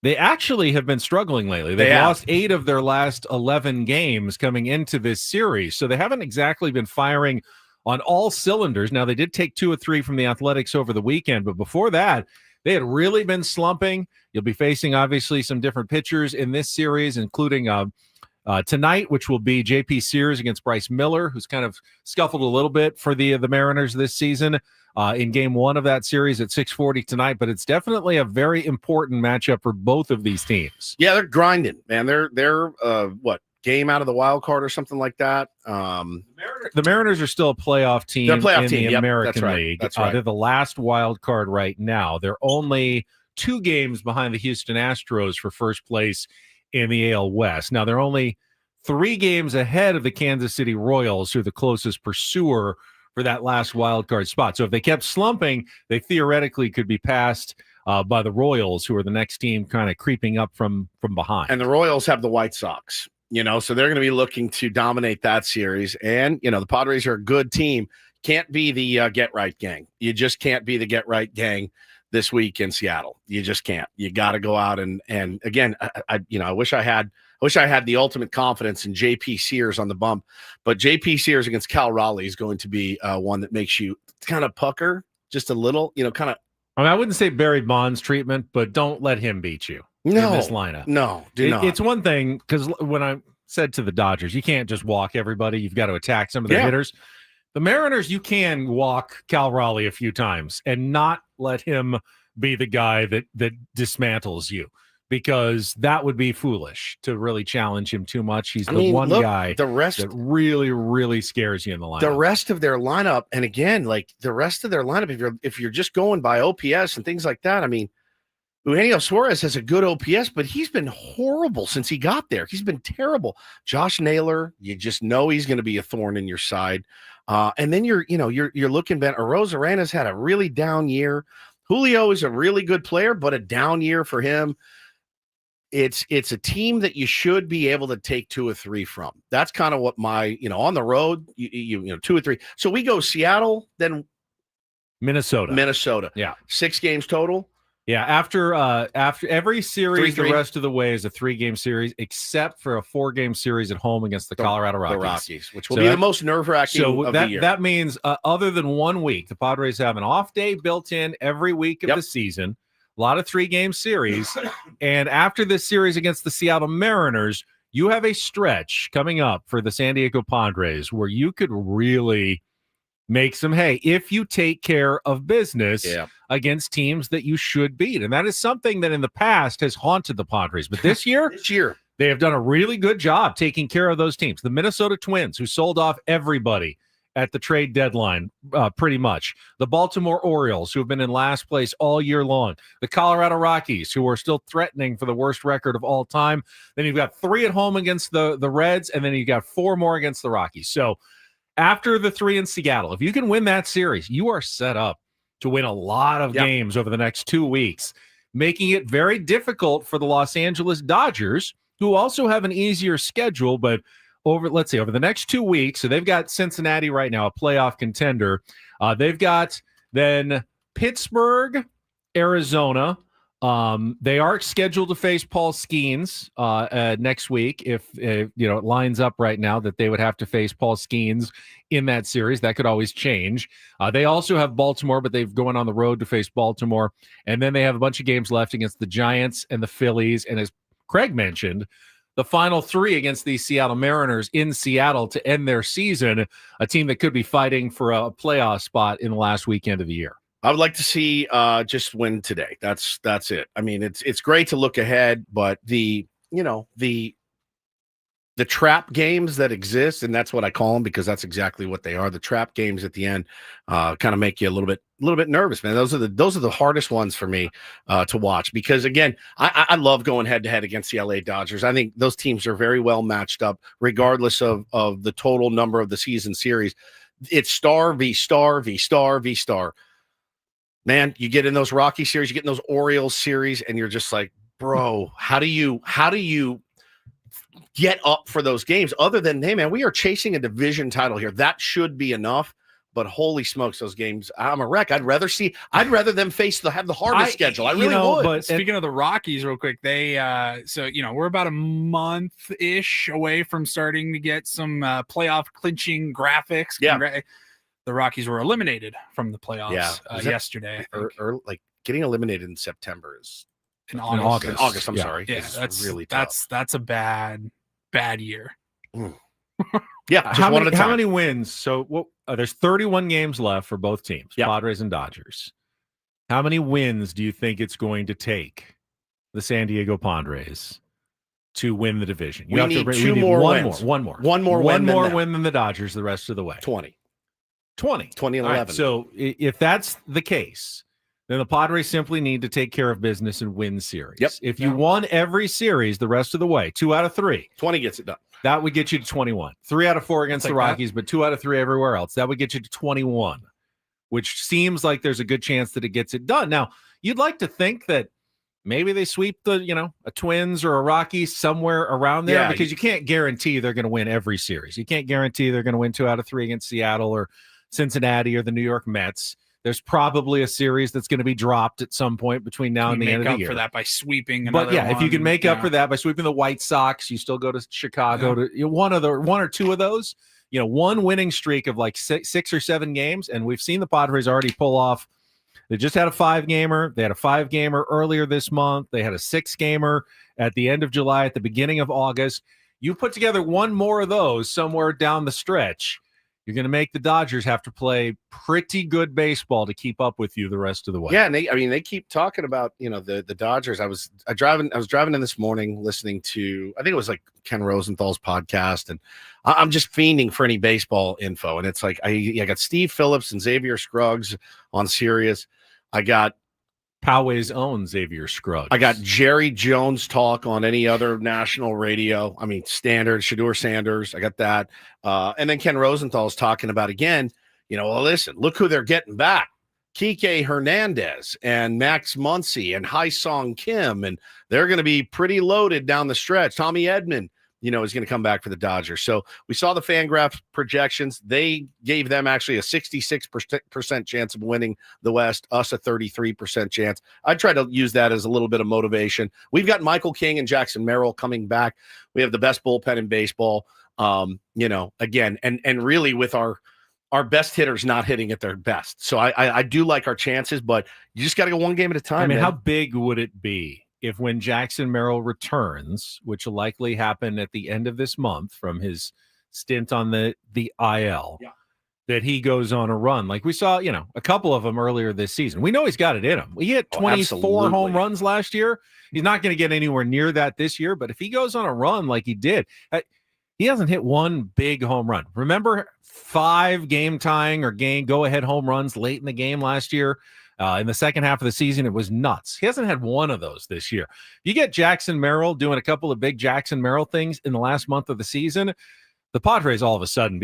they actually have been struggling lately. They've lost 8 of their last 11 games coming into this series. So they haven't exactly been firing on all cylinders. Now, they did take 2 or 3 from the Athletics over the weekend, but before that, they had really been slumping. You'll be facing, obviously, some different pitchers in this series, including tonight, which will be J.P. Sears against Bryce Miller, who's kind of scuffled a little bit for the Mariners this season in game 1 of that series at 6:40 tonight. But it's definitely a very important matchup for both of these teams. Yeah, they're grinding, man. They're game out of the wild card or something like that. The Mariners are still a playoff team They're a playoff in team. the Yep, American that's right. League. That's right. They're the last wild card right now. They're only 2 games behind the Houston Astros for first place in the AL West. Now, they're only 3 games ahead of the Kansas City Royals, who are the closest pursuer for that last wild card spot. So if they kept slumping, they theoretically could be passed by the Royals, who are the next team kind of creeping up from behind. And the Royals have the White Sox, so they're going to be looking to dominate that series. And, the Padres are a good team. Can't be the get right gang. You just can't be the get right gang this week in Seattle. You just can't. You got to go out and again, I wish I had the ultimate confidence in J.P. Sears on the bump, but J.P. Sears against Cal Raleigh is going to be one that makes you kind of pucker just a little, kind of. I mean, I wouldn't say Barry Bonds treatment, but don't let him beat you in this lineup. No, do not. It's one thing because when I said to the Dodgers, you can't just walk everybody. You've got to attack some of the hitters. The Mariners, you can walk Cal Raleigh a few times and not let him be the guy that dismantles you, because that would be foolish to really challenge him too much. He's the guy that really, really scares you in the lineup. The rest of their lineup, and again, the rest of their lineup, if you're just going by OPS and things like that, I mean, Eugenio Suarez has a good OPS, but he's been horrible since he got there. He's been terrible. Josh Naylor, you just know he's going to be a thorn in your side. And then you're looking back. Arozarena's had a really down year. Julio is a really good player, but a down year for him. It's a team that you should be able to take 2 or 3 from. That's kind of what my, on the road, you 2 or 3. So we go Seattle, then Minnesota. Yeah. 6 games total. Yeah, after every series, 3-3. the rest of the way is a 3-game series, except for a 4-game series at home against the Colorado Rockies. The Rockies, which will be the most nerve-wracking of the year. That means other than 1 week, the Padres have an off day built in every week of the season. A lot of 3-game series. And after this series against the Seattle Mariners, you have a stretch coming up for the San Diego Padres where you could really make some hay if you take care of business against teams that you should beat. And that is something that in the past has haunted the Padres. But this year, they have done a really good job taking care of those teams. The Minnesota Twins, who sold off everybody at the trade deadline, pretty much. The Baltimore Orioles, who have been in last place all year long. The Colorado Rockies, who are still threatening for the worst record of all time. Then you've got 3 at home against the Reds, and then you've got 4 more against the Rockies. So after the 3 in Seattle, if you can win that series, you are set up to win a lot of games over the next 2 weeks, making it very difficult for the Los Angeles Dodgers, who also have an easier schedule, but over the next 2 weeks, so they've got Cincinnati right now, a playoff contender. They've got then Pittsburgh, Arizona. They are scheduled to face Paul Skeens next week. If it lines up right now that they would have to face Paul Skeens in that series, that could always change. They also have Baltimore, but they've going on the road to face Baltimore, and then they have a bunch of games left against the Giants and the Phillies, and as Craig mentioned, the final 3 against the Seattle Mariners in Seattle to end their season, a team that could be fighting for a playoff spot in the last weekend of the year. I would like to see just win today. That's it. I mean, it's great to look ahead, but the trap games that exist, and that's what I call them because that's exactly what they are. The trap games at the end kind of make you a little bit nervous, man. Those are the hardest ones for me to watch because again, I love going head to head against the LA Dodgers. I think those teams are very well matched up, regardless of the total number of the season series. It's star v star v star v star. Man, you get in those Rocky series, you get in those Orioles series, and you're just like, bro, how do you get up for those games other than, hey, man, we are chasing a division title here. That should be enough. But holy smokes, those games, I'm a wreck. I'd rather them have the hardest schedule. I really would. But speaking of the Rockies real quick, they we're about a month-ish away from starting to get some playoff clinching graphics. Yeah. The Rockies were eliminated from the playoffs yesterday. Like getting eliminated in September is in August. I'm sorry. Yeah, that's really tough. That's a bad year. Yeah. How many wins? So there's 31 games left for both teams, Padres and Dodgers. How many wins do you think it's going to take the San Diego Padres to win the division? We need one more win than the Dodgers the rest of the way. 20 and 11. Right, so if that's the case, then the Padres simply need to take care of business and win series. Yep. If you won every series the rest of the way, 2 out of 3, 20 gets it done. That would get you to 21. 3 out of 4 against the Rockies, but 2 out of 3 everywhere else. That would get you to 21, which seems like there's a good chance that it gets it done. Now, you'd like to think that maybe they sweep a Twins or a Rockies somewhere around there because you can't guarantee they're going to win every series. You can't guarantee they're going to win 2 out of 3 against Seattle or Cincinnati or the New York Mets. There's probably a series that's going to be dropped at some point between now and the end of the year. Make up for that by sweeping another one. But if you can make up for that by sweeping the White Sox, you still go to Chicago to one or two of those. One winning streak of like 6 or 7 games, and we've seen the Padres already pull off. They just had a 5-gamer. They had a 5-gamer earlier this month. They had a 6-gamer at the end of July, at the beginning of August. You put together one more of those somewhere down the stretch, you're going to make the Dodgers have to play pretty good baseball to keep up with you the rest of the way. Yeah, and they keep talking about the Dodgers. I was driving in this morning listening to, I think it was like Ken Rosenthal's podcast, and I'm just fiending for any baseball info. And it's like I got Steve Phillips and Xavier Scruggs on Sirius. I got Poway's own Xavier Scruggs. I got Jerry Jones talk on any other national radio. I mean, Standard, Shedeur Sanders. I got that. And then Ken Rosenthal's talking about again, well, listen, look who they're getting back. Kike Hernandez and Max Muncy and Hai-Song Kim. And they're going to be pretty loaded down the stretch. Tommy Edman, is going to come back for the Dodgers. So we saw the FanGraphs projections. They gave them actually a 66% chance of winning the West, us a 33% chance. I try to use that as a little bit of motivation. We've got Michael King and Jackson Merrill coming back. We have the best bullpen in baseball. Again, and really with our best hitters not hitting at their best. So I do like our chances, but you just got to go one game at a time. I mean, man. How big would it be if when Jackson Merrill returns, which will likely happen at the end of this month from his stint on the IL, that he goes on a run? Like we saw, a couple of them earlier this season. We know he's got it in him. He hit 24 home runs last year. He's not going to get anywhere near that this year, but if he goes on a run like he did, he hasn't hit one big home run. Remember 5 game tying or game go-ahead home runs late in the game last year? In the second half of the season, it was nuts. He hasn't had one of those this year. You get Jackson Merrill doing a couple of big Jackson Merrill things in the last month of the season, the Padres all of a sudden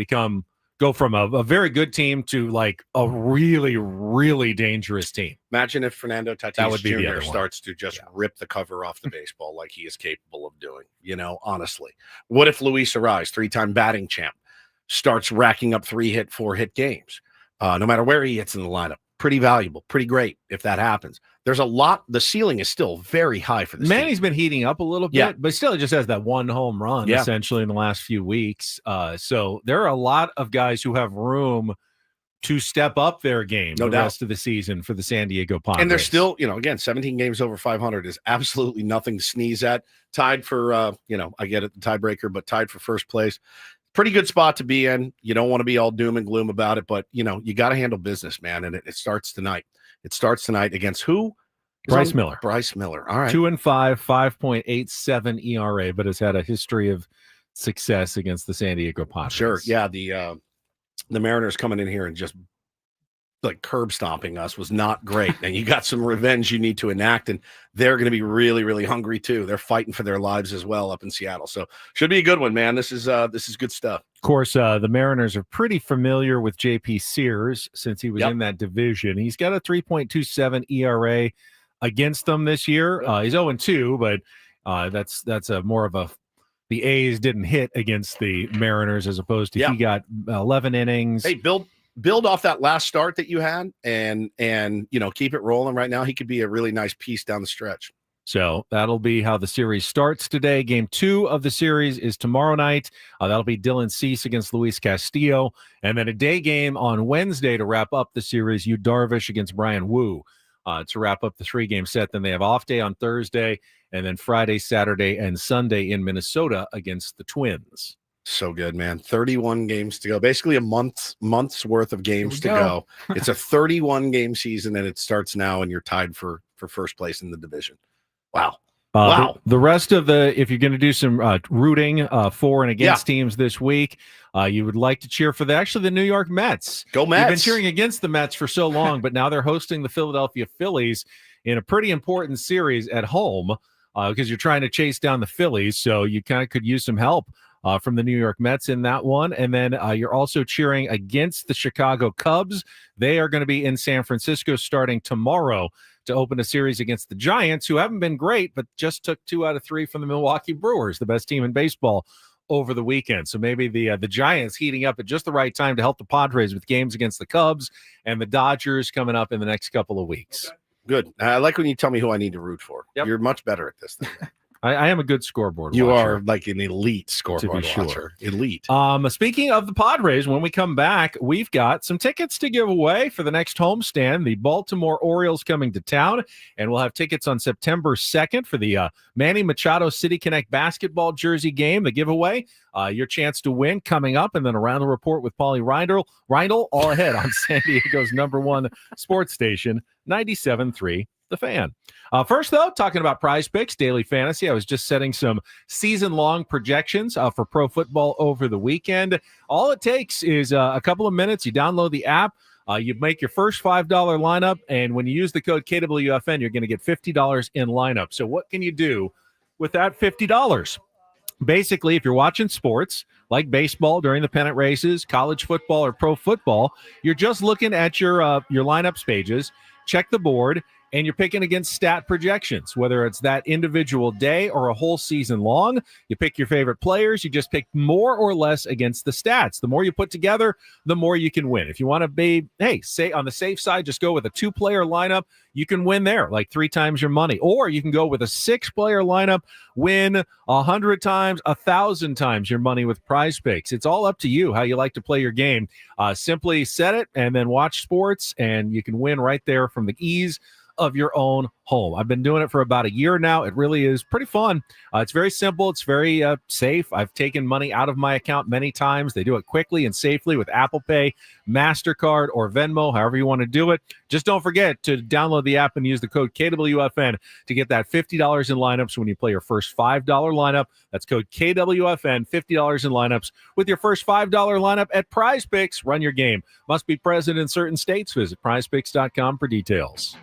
go from a very good team to like a really, really dangerous team. Imagine if Fernando That would Tatis be the other Jr. one. starts to just rip the cover off the baseball like he is capable of doing, honestly. What if Luis Ariz, 3-time batting champ, starts racking up 3-hit, 4-hit games? No matter where he hits in the lineup. Pretty valuable, pretty great if that happens. There's a lot. The ceiling is still very high for this Manny's team. been heating up a little bit, Yeah. but still just has that one home run essentially in the last few weeks. So there are a lot of guys who have room to step up their game No the doubt. rest of the season for the San Diego Padres. And they're still, again, 17 games over 500 is absolutely nothing to sneeze at. Tied for, I get it, the tiebreaker, but tied for first place. Pretty good spot to be in. You don't want to be all doom and gloom about it, but, you got to handle business, man. And it starts tonight. It starts tonight against who? Bryce Miller. Bryce Miller. All right. 2-5, 5.87 ERA, but has had a history of success against the San Diego Padres. Sure. Yeah. The Mariners coming in here and just like curb stomping us was not great. And you got some revenge you need to enact, and they're going to be really, really hungry too. They're fighting for their lives as well up in Seattle. So should be a good one, man. This is good stuff. Of course, the Mariners are pretty familiar with JP Sears since he was in that division. He's got a 3.27 ERA against them this year. He's 0-2, but that's a more of a the A's didn't hit against the Mariners as opposed to he got 11 innings. Hey, build off that last start that you had and keep it rolling right now. He could be a really nice piece down the stretch. So that'll be how the series starts today. Game 2 of the series is tomorrow night. That'll be Dylan Cease against Luis Castillo. And then a day game on Wednesday to wrap up the series, Yu Darvish against Brian Wu to wrap up the 3-game set. Then they have off day on Thursday, and then Friday, Saturday, and Sunday in Minnesota against the Twins. So good, man. 31 games to go. Basically a month's worth of games to go. It's a 31-game season, and it starts now, and you're tied for first place in the division. Wow. Wow. The rest of if you're going to do some rooting for and against teams this week, you would like to cheer for the New York Mets. Go Mets. You've been cheering against the Mets for so long, but now they're hosting the Philadelphia Phillies in a pretty important series at home because you're trying to chase down the Phillies. So you kind of could use some help from the New York Mets in that one. And then you're also cheering against the Chicago Cubs. They are going to be in San Francisco starting tomorrow to open a series against the Giants, who haven't been great, but just took 2 out of 3 from the Milwaukee Brewers, the best team in baseball, over the weekend. So maybe the Giants heating up at just the right time to help the Padres with games against the Cubs and the Dodgers coming up in the next couple of weeks. Okay. Good. I like when you tell me who I need to root for. Yep. You're much better at this than me. I am a good scoreboard you watcher. are like an elite scoreboard to be watcher. sure. Elite. Speaking of the Padres, when we come back, we've got some tickets to give away for the next homestand. The Baltimore Orioles coming to town, and we'll have tickets on September 2nd for the Manny Machado City Connect basketball jersey game, the giveaway. Your chance to win coming up, and then around the report with Paulie Rindle, all ahead on San Diego's #1 sports station, 97.3 The Fan. First, though, talking about Prize Picks, Daily Fantasy. I was just setting some season-long projections for pro football over the weekend. All it takes is a couple of minutes. You download the app. You make your first $5 lineup, and when you use the code KWFN, you're going to get $50 in lineup. So what can you do with that $50? Basically, if you're watching sports like baseball during the pennant races, college football, or pro football, you're just looking at your lineups pages, check the board, and you're picking against stat projections, whether it's that individual day or a whole season long. You pick your favorite players. You just pick more or less against the stats. The more you put together, the more you can win. If you want to be, say on the safe side, just go with a 2-player lineup. You can win there, like 3 times your money. Or you can go with a 6-player lineup, win 100 times, 1,000 times your money with Prize Picks. It's all up to you how you like to play your game. Simply set it and then watch sports, and you can win right there from the ease of your own home. I've been doing it for about a year now. It really is pretty fun. It's very simple. It's very safe. I've taken money out of my account many times. They do it quickly and safely with Apple Pay, MasterCard, or Venmo, however you want to do it. Just don't forget to download the app and use the code KWFN to get that $50 in lineups when you play your first $5 lineup. That's code KWFN, $50 in lineups with your first $5 lineup at Prize Picks. Run your game. Must be present in certain states. Visit prizepicks.com for details.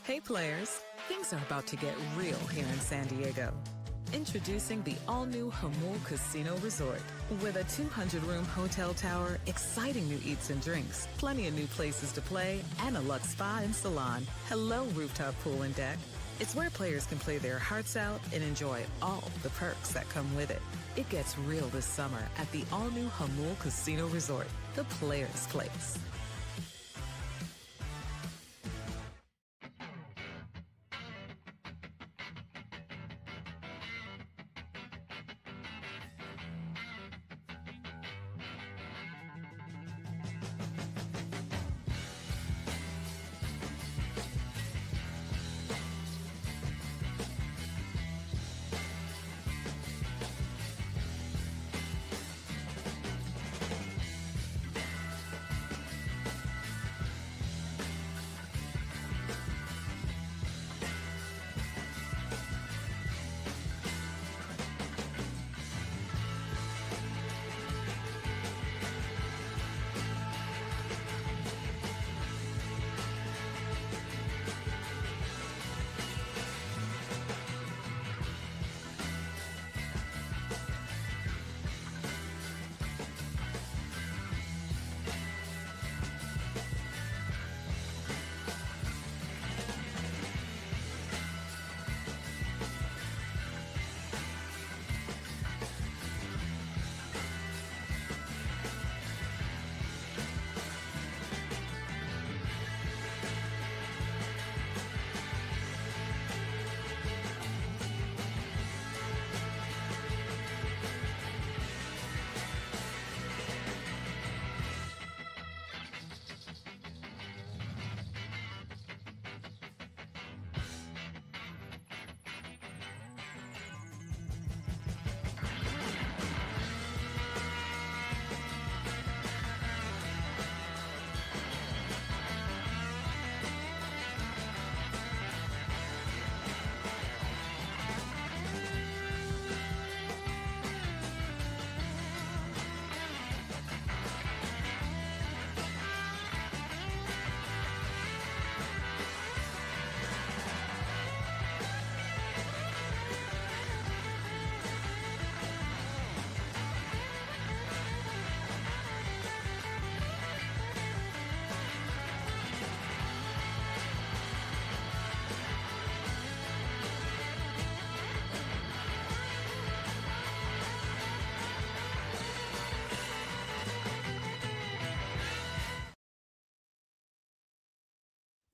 Hey players, things are about to get real here in San Diego. Introducing the all-new Hamul Casino Resort. With a 200-room hotel tower, exciting new eats and drinks, plenty of new places to play, and a luxe spa and salon. Hello, rooftop pool and deck. It's where players can play their hearts out and enjoy all the perks that come with it. It gets real this summer at the all-new Hamul Casino Resort, the players' place.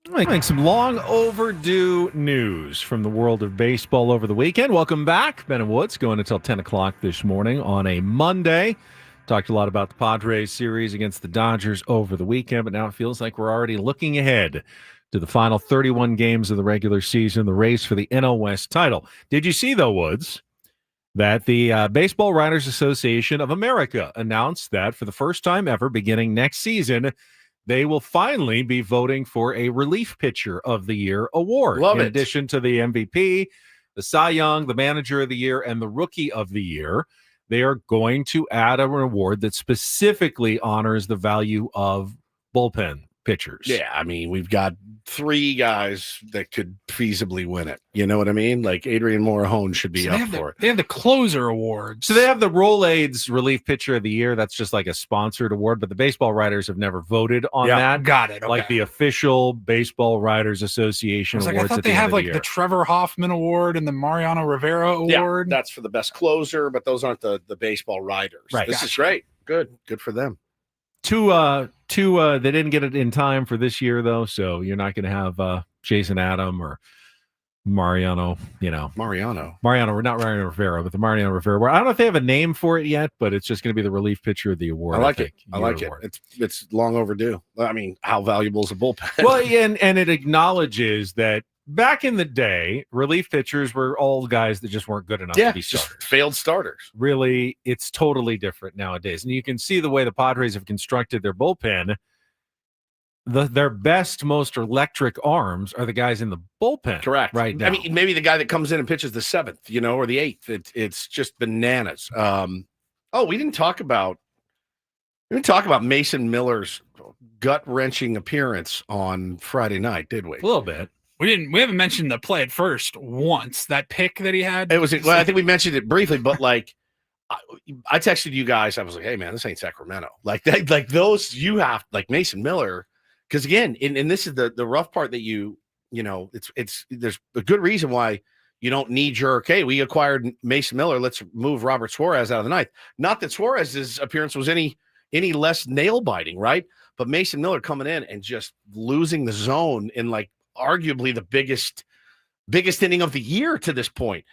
I think some long overdue news from the world of baseball over the weekend. Welcome back. Ben and Woods going until 10 o'clock this morning on a Monday. Talked a lot about the Padres series against the Dodgers over the weekend, but now it feels like we're already looking ahead to the final 31 games of the regular season, the race for the NL West title. Did you see, though, Woods, that the Baseball Writers Association of America announced that for the first time ever, beginning next season, they will finally be voting for a Relief Pitcher of the Year award. Love in it. addition to the MVP, the Cy Young, the Manager of the Year, and the Rookie of the Year, they are going to add an award that specifically honors the value of bullpen pitchers. Yeah, I mean, we've got 3 guys that could feasibly win it. You know what I mean? Like Adrian Morahone should be up for it. They have the closer awards. So they have the Rolaids Relief Pitcher of the Year. That's just like a sponsored award, but the baseball writers have never voted on that. Got it. Like okay. the official Baseball Writers Association I awards. thought at they the have end of like the the year. Trevor Hoffman Award and the Mariano Rivera Award. Yeah, that's for the best closer, but those aren't the baseball writers. Right. This is great. Good for them. Two they didn't get it in time for this year though, so you're not going to have Jason Adam or Mariano, not Mariano Rivera, but the Mariano Rivera award. I don't know if they have a name for it yet, but it's just going to be the Relief Pitcher of the Award. I like it. Award. It's long overdue. I mean, how valuable is a bullpen? Well, and it acknowledges that back in the day, relief pitchers were all guys that just weren't good enough to be just starters. failed starters. Really, it's totally different nowadays. And you can see the way the Padres have constructed their bullpen. Their best, most electric arms are the guys in the bullpen. Correct. Right now. I mean, maybe the guy that comes in and pitches the 7th, or the 8th. It's just bananas. We didn't talk about Mason Miller's gut-wrenching appearance on Friday night, did we? A little bit. We haven't mentioned the play at first once. That pick that he had. It was. Well, I think we mentioned it briefly, but like, I texted you guys. I was like, "Hey, man, this ain't Sacramento." Like that. Like those. You have like Mason Miller, because again, and this is the rough part that it's there's a good reason why you don't need your okay. We acquired Mason Miller. Let's move Robert Suarez out of the ninth. Not that Suarez's appearance was any less nail biting, right? But Mason Miller coming in and just losing the zone in like arguably the biggest inning of the year to this point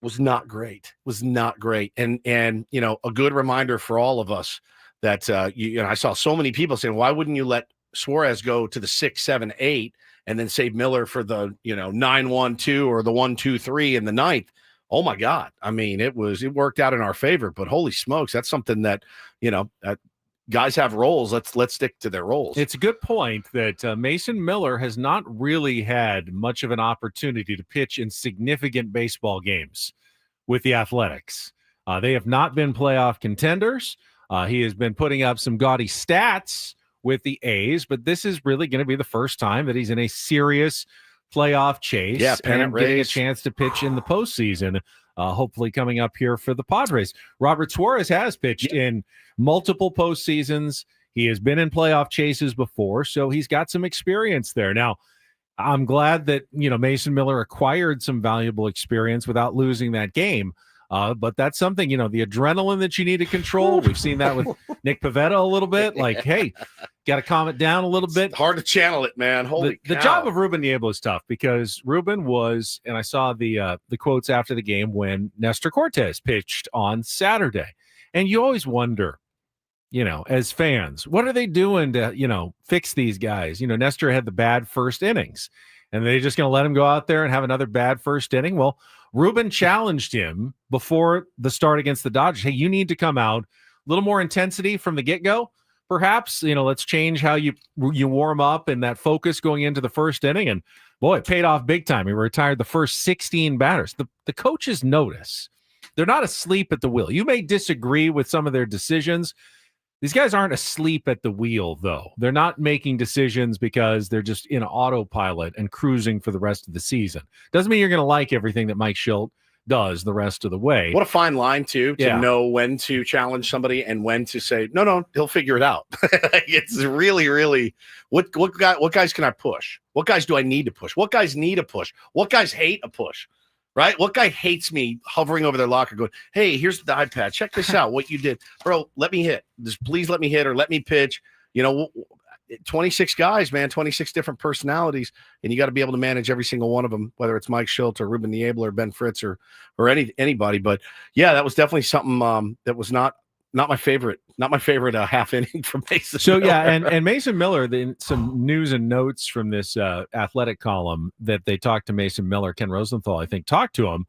was not great. And a good reminder for all of us that I saw so many people saying, why wouldn't you let Suarez go to the 6, 7, 8 and then save Miller for the 9, 1, 2 or the 1, 2, 3 in the ninth? Oh my God. I mean, it worked out in our favor, but holy smokes, that's something that, guys have roles. Let's stick to their roles. It's a good point that Mason Miller has not really had much of an opportunity to pitch in significant baseball games with the Athletics. They have not been playoff contenders. He has been putting up some gaudy stats with the A's, but this is really going to be the first time that he's in a serious playoff chase. Yeah, and getting a chance to pitch in the postseason. Hopefully coming up here for the Padres. Robert Suarez has pitched in multiple postseasons. He has been in playoff chases before, so he's got some experience there. Now, I'm glad that, Mason Miller acquired some valuable experience without losing that game. But that's something, the adrenaline that you need to control. We've seen that with Nick Pivetta a little bit. Like, hey, got to calm it down a little bit. It's hard to channel it, man. Holy The cow. job of Ruben Niebla is tough because Ruben was, and I saw the quotes after the game when Nestor Cortes pitched on Saturday. And you always wonder, as fans, what are they doing to, fix these guys? Nestor had the bad first innings. And they're just going to let him go out there and have another bad first inning? Well, Ruben challenged him before the start against the Dodgers. Hey, you need to come out, a little more intensity from the get-go. Perhaps, let's change how you warm up and that focus going into the first inning. And boy, it paid off big time. He retired the first 16 batters. The coaches notice. They're not asleep at the wheel. You may disagree with some of their decisions. These guys aren't asleep at the wheel, though. They're not making decisions because they're just in autopilot and cruising for the rest of the season. Doesn't mean you're going to like everything that Mike Schilt does the rest of the way. What a fine line, too, to know when to challenge somebody and when to say, no, he'll figure it out. It's really, really, what guys can I push? What guys do I need to push? What guys need a push? What guys hate a push? Right? What guy hates me hovering over their locker going, hey, here's the iPad. Check this out, what you did. Bro, let me hit. Just please let me hit or let me pitch. 26 guys, man, 26 different personalities, and you got to be able to manage every single one of them, whether it's Mike Schilt or Ruben Niebler or Ben Fritz or anybody. But yeah, that was definitely something that was not my favorite half inning from Mason. So Miller. yeah, and Mason Miller, some news and notes from this athletic column that they talked to Mason Miller, Ken Rosenthal, I think, talked to him,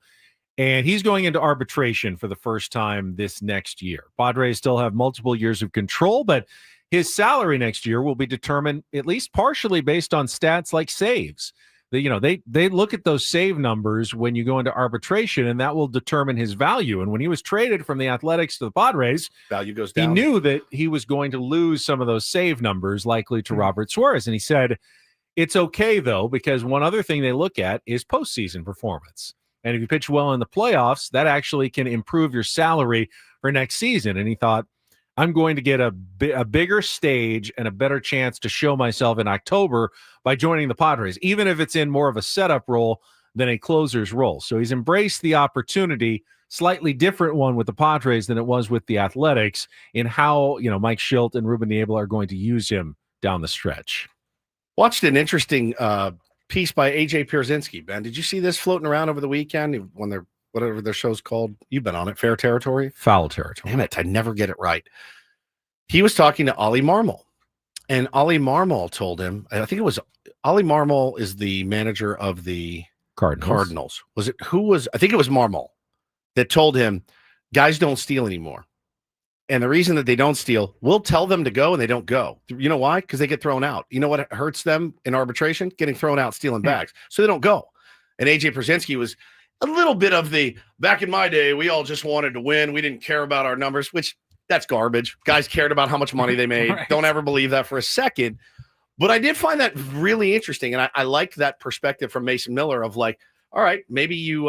and he's going into arbitration for the first time this next year. Padres still have multiple years of control, but his salary next year will be determined at least partially based on stats like saves. They look at those save numbers when you go into arbitration, and that will determine his value. And when he was traded from the Athletics to the Padres, value goes down. He knew that he was going to lose some of those save numbers, likely to Robert Suarez. And he said, it's okay, though, because one other thing they look at is postseason performance. And if you pitch well in the playoffs, that actually can improve your salary for next season. And he thought, I'm going to get a bigger stage and a better chance to show myself in October by joining the Padres, even if it's in more of a setup role than a closer's role. So he's embraced the opportunity, slightly different one with the Padres than it was with the Athletics, in how, Mike Schilt and Ruben Niebler are going to use him down the stretch. Watched an interesting piece by AJ Pierzynski. Ben, did you see this floating around over the weekend when they're whatever their show's called? You've been on it. Fair Territory? Foul Territory. Damn it. I never get it right. He was talking to Ollie Marmol, and Ollie Marmol told him, I think it was Ollie Marmol is the manager of the Cardinals. Was it who was? I think it was Marmol that told him guys don't steal anymore. And the reason that they don't steal, we'll tell them to go and they don't go. You know why? Because they get thrown out. You know what hurts them in arbitration? Getting thrown out, stealing bags. So they don't go. And AJ Pierzynski was a little bit of the, back in my day, we all just wanted to win. We didn't care about our numbers, which that's garbage. Guys cared about how much money they made. Right. Don't ever believe that for a second. But I did find that really interesting. And I liked that perspective from Mason Miller of like, all right, maybe you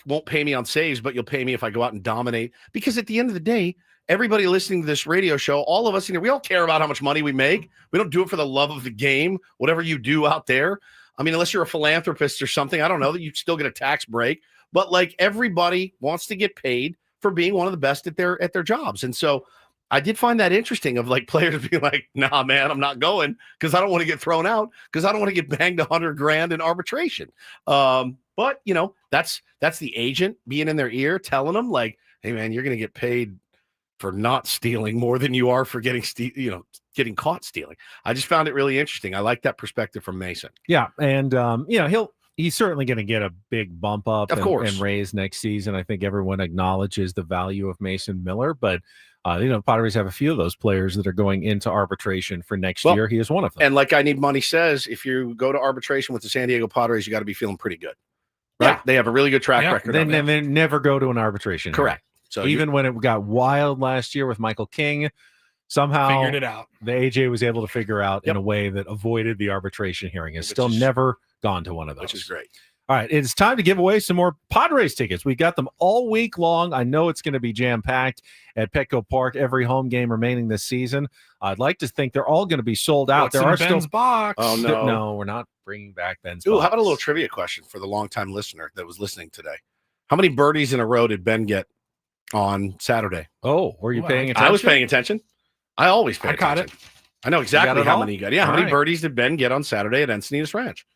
won't pay me on saves, but you'll pay me if I go out and dominate. Because at the end of the day, everybody listening to this radio show, all of us in here, we all care about how much money we make. We don't do it for the love of the game, whatever you do out there. I mean, unless you're a philanthropist or something, I don't know, that you still get a tax break. But like everybody wants to get paid for being one of the best at their jobs. And so I did find that interesting of like players being like, nah, man, I'm not going because I don't want to get thrown out because I don't want to get banged $100,000 in arbitration. But that's the agent being in their ear telling them like, hey man, you're going to get paid for not stealing more than you are for getting caught stealing. I just found it really interesting. I like that perspective from Mason. Yeah. And, he's certainly going to get a big bump up and raise next season. I think everyone acknowledges the value of Mason Miller, but Padres have a few of those players that are going into arbitration for next year. He is one of them. And like I Need Money says, if you go to arbitration with the San Diego Padres, you got to be feeling pretty good. Right? Yeah. They have a really good track record. They never go to an arbitration. Correct. So even when it got wild last year with Michael King, somehow figured it out. The AJ was able to figure out in a way that avoided the arbitration hearing. It's still never gone to one of those. Which is great. All right, it's time to give away some more Padres tickets. We got them all week long. I know it's going to be jam-packed at Petco Park, every home game remaining this season. I'd like to think they're all going to be sold out. There are Ben's box. Oh, no. No, we're not bringing back Ben's box. How about a little trivia question for the longtime listener that was listening today? How many birdies in a row did Ben get on Saturday? Oh, were you paying attention? I was paying attention. I always pay attention. I caught it. I know exactly how many he got. Yeah, how many right. birdies did Ben get on Saturday at Encinitas Ranch?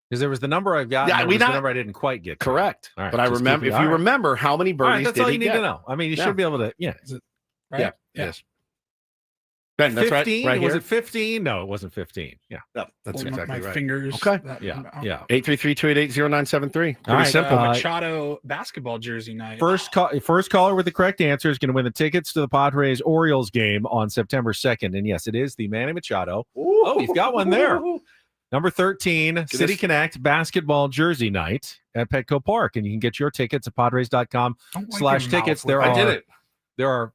Because there was the number I got. Yeah, the number I didn't quite get. Correct. Right, but I remember. If you remember, how many birdies that's did all he you need get? to know. I mean, you should be able to. Yeah. Right? Yeah. Yes. Ben, that's 15? right. Was it 15? No, it wasn't 15. Yeah. No, that's exactly my right. Fingers. Okay. Yeah. 833-288-0973. Pretty right, simple. Machado basketball jersey night. First caller with the correct answer is going to win the tickets to the Padres Orioles game on September 2nd. And yes, it is the Manny Machado. Ooh. Oh, you've got one there. Number 13, City Connect basketball jersey night at Petco Park. And you can get your tickets at padres.com/tickets. I did it. There are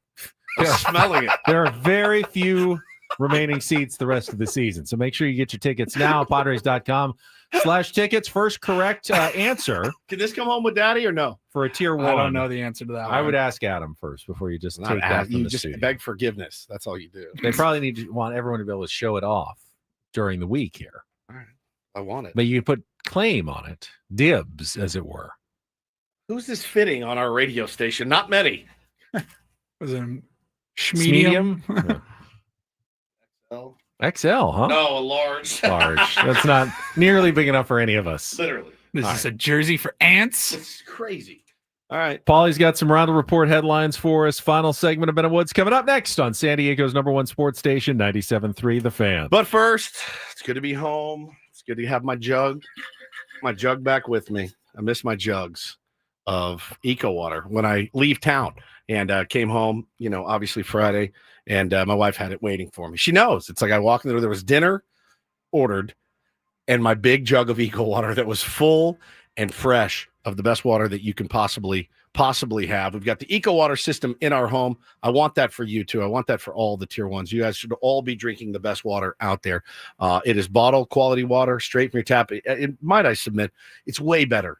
smelling it. There are very few remaining seats the rest of the season. So make sure you get your tickets now, padres.com/tickets. First correct answer. Can this come home with daddy or no? For a tier 1. I don't know the answer to that. I would ask Adam first before you just take that from you the just studio. beg forgiveness. That's all you do. They probably want everyone to be able to show it off during the week here. All right. I want it. But you put claim on it. Dibs, as it were. Who's this fitting on our radio station? Not many. Was it Schmedium? Yeah. XL, huh? No, a large. Large. That's not nearly big enough for any of us. Literally. This is a jersey for ants. It's crazy. All right. Paulie's got some Rindle Report headlines for us. Final segment of Ben and Woods coming up next on San Diego's #1 sports station, 97.3 The Fan. But first, it's good to be home. It's good to have my jug back with me. I miss my jugs of Eco Water when I leave town, and came home, obviously Friday, and my wife had it waiting for me. She knows. It's like I walk in there was dinner ordered and my big jug of Eco Water that was full and fresh of the best water that you can possibly have. We've got the Eco Water system in our home. I want that for you too. I want that for all the tier ones. You guys should all be drinking the best water out there. It is bottled quality water straight from your tap. Might I submit, it's way better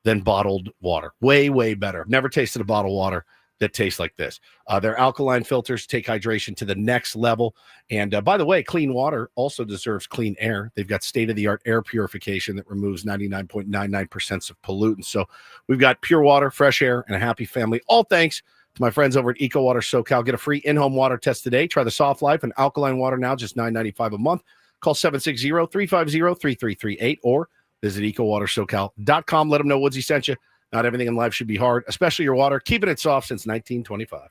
than bottled water. Way, way better. I've never tasted a bottled water that tastes like this. Their alkaline filters take hydration to the next level. And by the way, clean water also deserves clean air. They've got state-of-the-art air purification that removes 99.99% of pollutants. So we've got pure water, fresh air, and a happy family. All thanks to my friends over at Eco Water SoCal. Get a free in-home water test today. Try the Soft Life and alkaline water now, just $9.95 a month. Call 760-350-3338 or visit ecowatersocal.com. Let them know Woodsy sent you. Not everything in life should be hard, especially your water. Keeping it soft since 1925.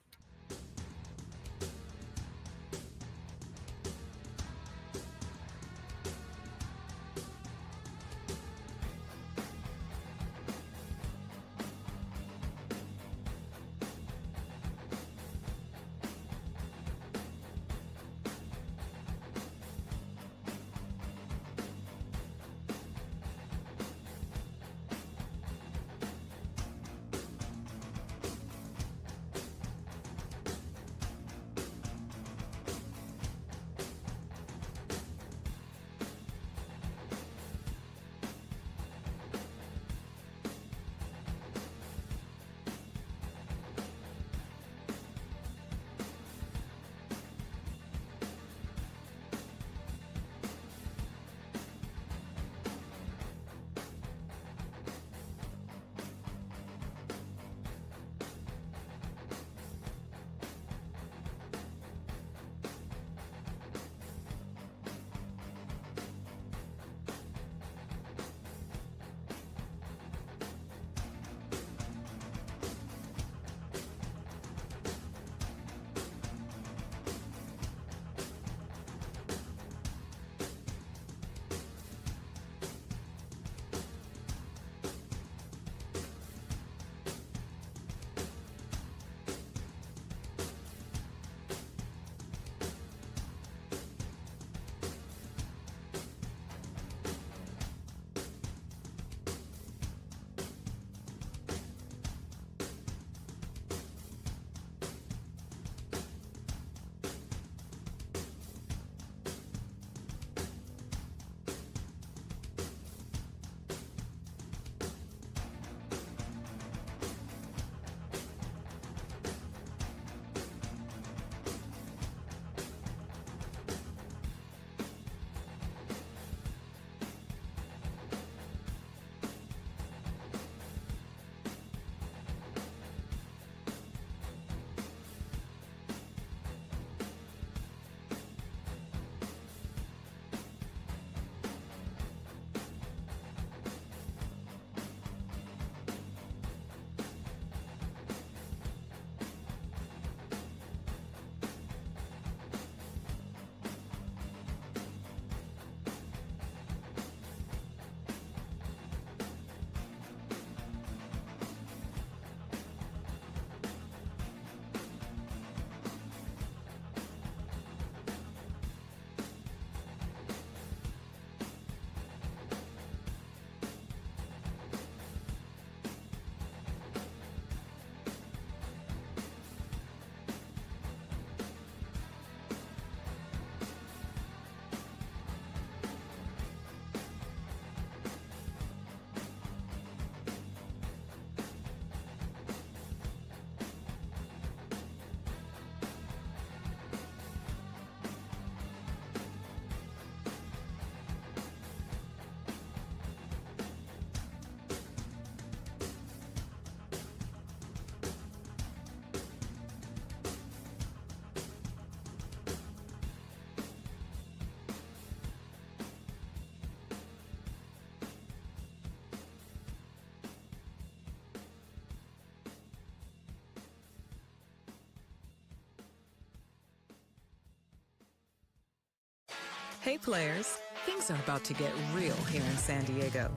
Hey players, things are about to get real here in San Diego.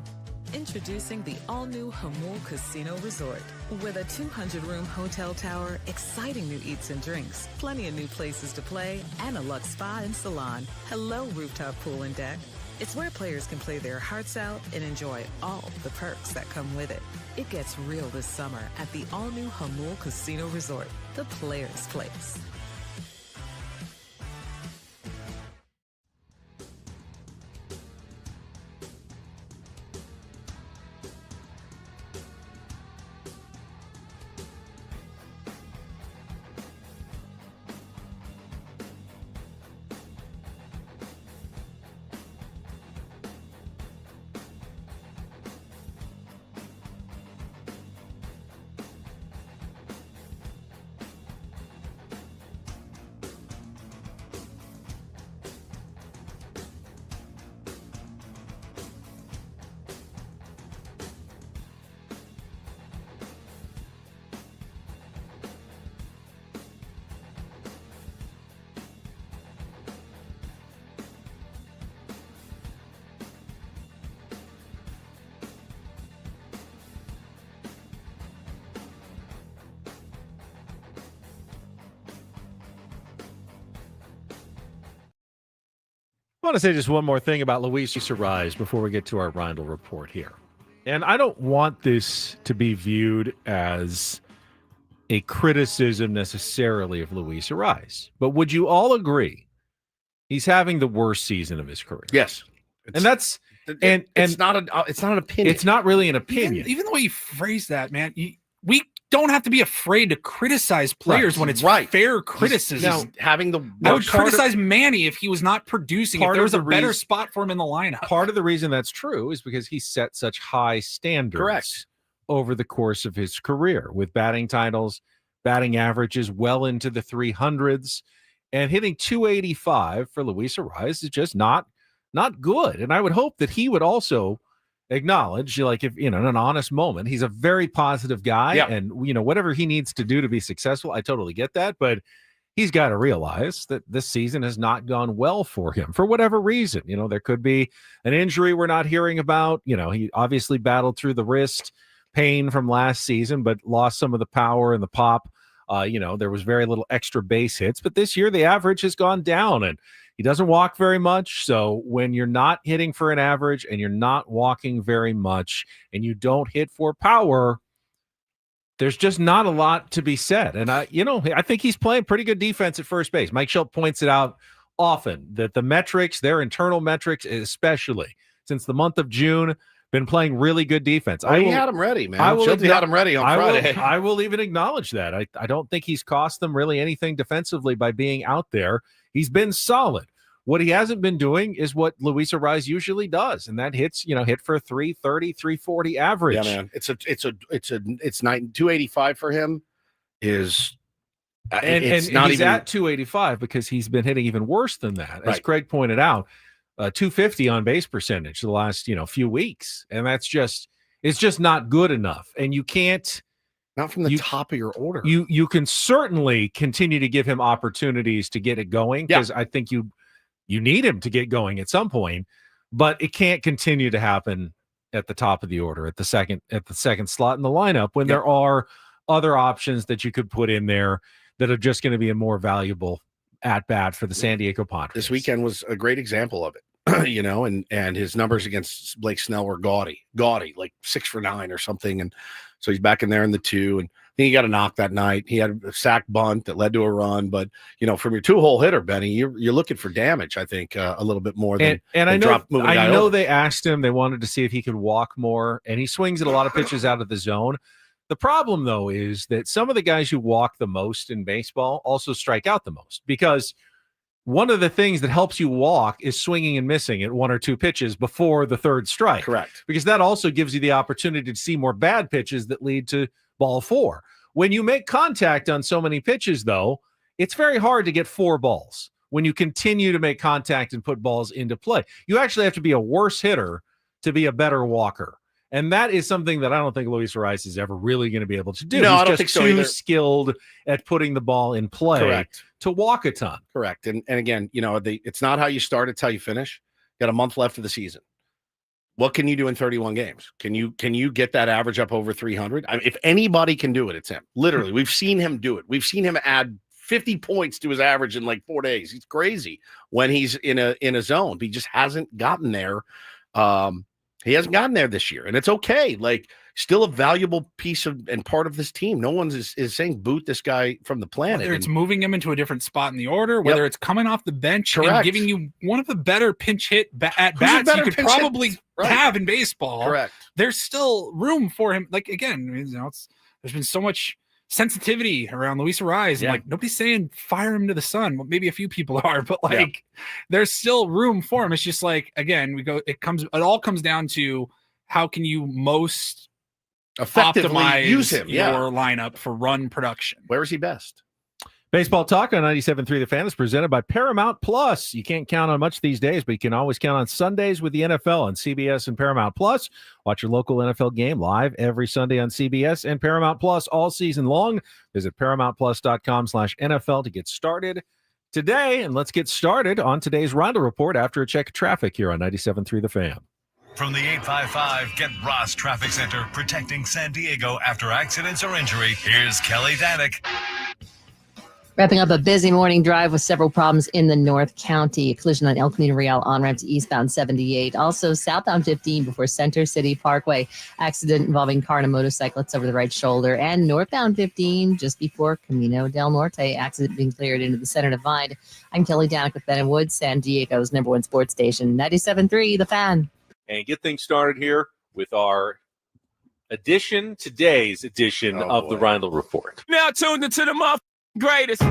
Introducing the all-new Hamul Casino Resort. With a 200-room hotel tower, exciting new eats and drinks, plenty of new places to play, and a luxe spa and salon. Hello, rooftop pool and deck. It's where players can play their hearts out and enjoy all the perks that come with it. It gets real this summer at the all-new Hamul Casino Resort, the players' place. I want to say just one more thing about Luis Arraez before we get to our Rindle Report here. And I don't want this to be viewed as a criticism necessarily of Luis Arraez, but would you all agree he's having the worst season of his career? Yes. And that's it's not an opinion. It's not really an opinion. Even the way you phrase that, man, we don't have to be afraid to criticize players when it's fair criticism. He's having the I would criticize Manny if he was not producing. If there was a better reason- spot for him in the lineup. Part of the reason that's true is because he set such high standards over the course of his career with batting titles, batting averages well into the 300s, and hitting 285 for Luis Arraez is just not good. And I would hope that he would also acknowledge, like, if in an honest moment, he's a very positive guy, and whatever he needs to do to be successful, I totally get that, but he's got to realize that this season has not gone well for him for whatever reason. There could be an injury we're not hearing about. He obviously battled through the wrist pain from last season, but lost some of the power and the pop. There was very little extra base hits, but this year the average has gone down, and he doesn't walk very much. So when you're not hitting for an average and you're not walking very much and you don't hit for power, there's just not a lot to be said. And I think he's playing pretty good defense at first base. Mike Schultz points it out often that the metrics, their internal metrics, especially since the month of June, been playing really good defense. He had him ready, man. Schultz had him ready on Friday. I will even acknowledge that. I don't think he's cost them really anything defensively by being out there. He's been solid. What he hasn't been doing is what Luis Arraez usually does, and that hit for 330, 340 average. Yeah, man. It's 285 for him is and he's at 285 because he's been hitting even worse than that. As Craig pointed out, 250 on base percentage the last few weeks, and it's just not good enough. And you can't. Not from the top of your order. You can certainly continue to give him opportunities to get it going, because I think you need him to get going at some point, but it can't continue to happen at the top of the order, at the second slot in the lineup, when there are other options that you could put in there that are just going to be a more valuable at bat for the San Diego Padres. This weekend was a great example of it. And his numbers against Blake Snell were gaudy, like 6 for 9 or something. And so he's back in there in the 2, and I think he got a knock that night. He had a sack bunt that led to a run, but from your 2-hole hitter, Benny, you're looking for damage. I think a little bit more than and I know they asked him. They wanted to see if he could walk more, and he swings at a lot of pitches out of the zone. The problem, though, is that some of the guys who walk the most in baseball also strike out the most, because one of the things that helps you walk is swinging and missing at 1 or 2 pitches before the third strike. Correct. Because that also gives you the opportunity to see more bad pitches that lead to ball 4. When you make contact on so many pitches, though, it's very hard to get 4 balls when you continue to make contact and put balls into play. You actually have to be a worse hitter to be a better walker. And that is something that I don't think Luis Ariz is ever really going to be able to do. No, He's I don't just think so too either. skilled at putting the ball in play Correct. to walk a ton. Correct. And again, it's not how you start, it's how you finish. Got a month left of the season. What can you do in 31 games? Can you get that average up over 300? I mean, if anybody can do it, it's him. Literally, we've seen him do it. We've seen him add 50 points to his average in like 4 days. He's crazy when he's in a zone. He just hasn't gotten there. He hasn't gotten there this year, and it's okay. Like, still a valuable piece of and part of this team. No one is saying boot this guy from the planet. Whether it's moving him into a different spot in the order, whether it's coming off the bench and Correct. giving you one of the better pinch hit at bats you could probably have in baseball. Correct. There's still room for him. Like, again, there's been so much sensitivity around Luis Ariz. And like, nobody's saying fire him to the sun. Well, maybe a few people are, but like, there's still room for him. It's just like, again, it all comes down to how can you most effectively optimize use him your lineup for run production. Where is he best? Baseball Talk on 97.3 The Fan is presented by Paramount Plus. You can't count on much these days, but you can always count on Sundays with the NFL on CBS and Paramount Plus. Watch your local NFL game live every Sunday on CBS and Paramount Plus all season long. Visit ParamountPlus.com/NFL to get started today. And let's get started on today's Rindle Report after a check of traffic here on 97.3 The Fan. From the 855 Get Ross Traffic Center, protecting San Diego after accidents or injury, here's Kelly Danick. Wrapping up a busy morning drive with several problems in the North County. A collision on El Camino Real on-ramp to eastbound 78. Also southbound 15 before Center City Parkway. Accident involving car and a motorcyclist over the right shoulder. And northbound 15 just before Camino del Norte. Accident being cleared into the center divide. I'm Kelly Danick with Ben & Woods, San Diego's #1 sports station, 97.3 The Fan. And get things started here with our today's edition of the Rindle Report. Now tuned into the greatest.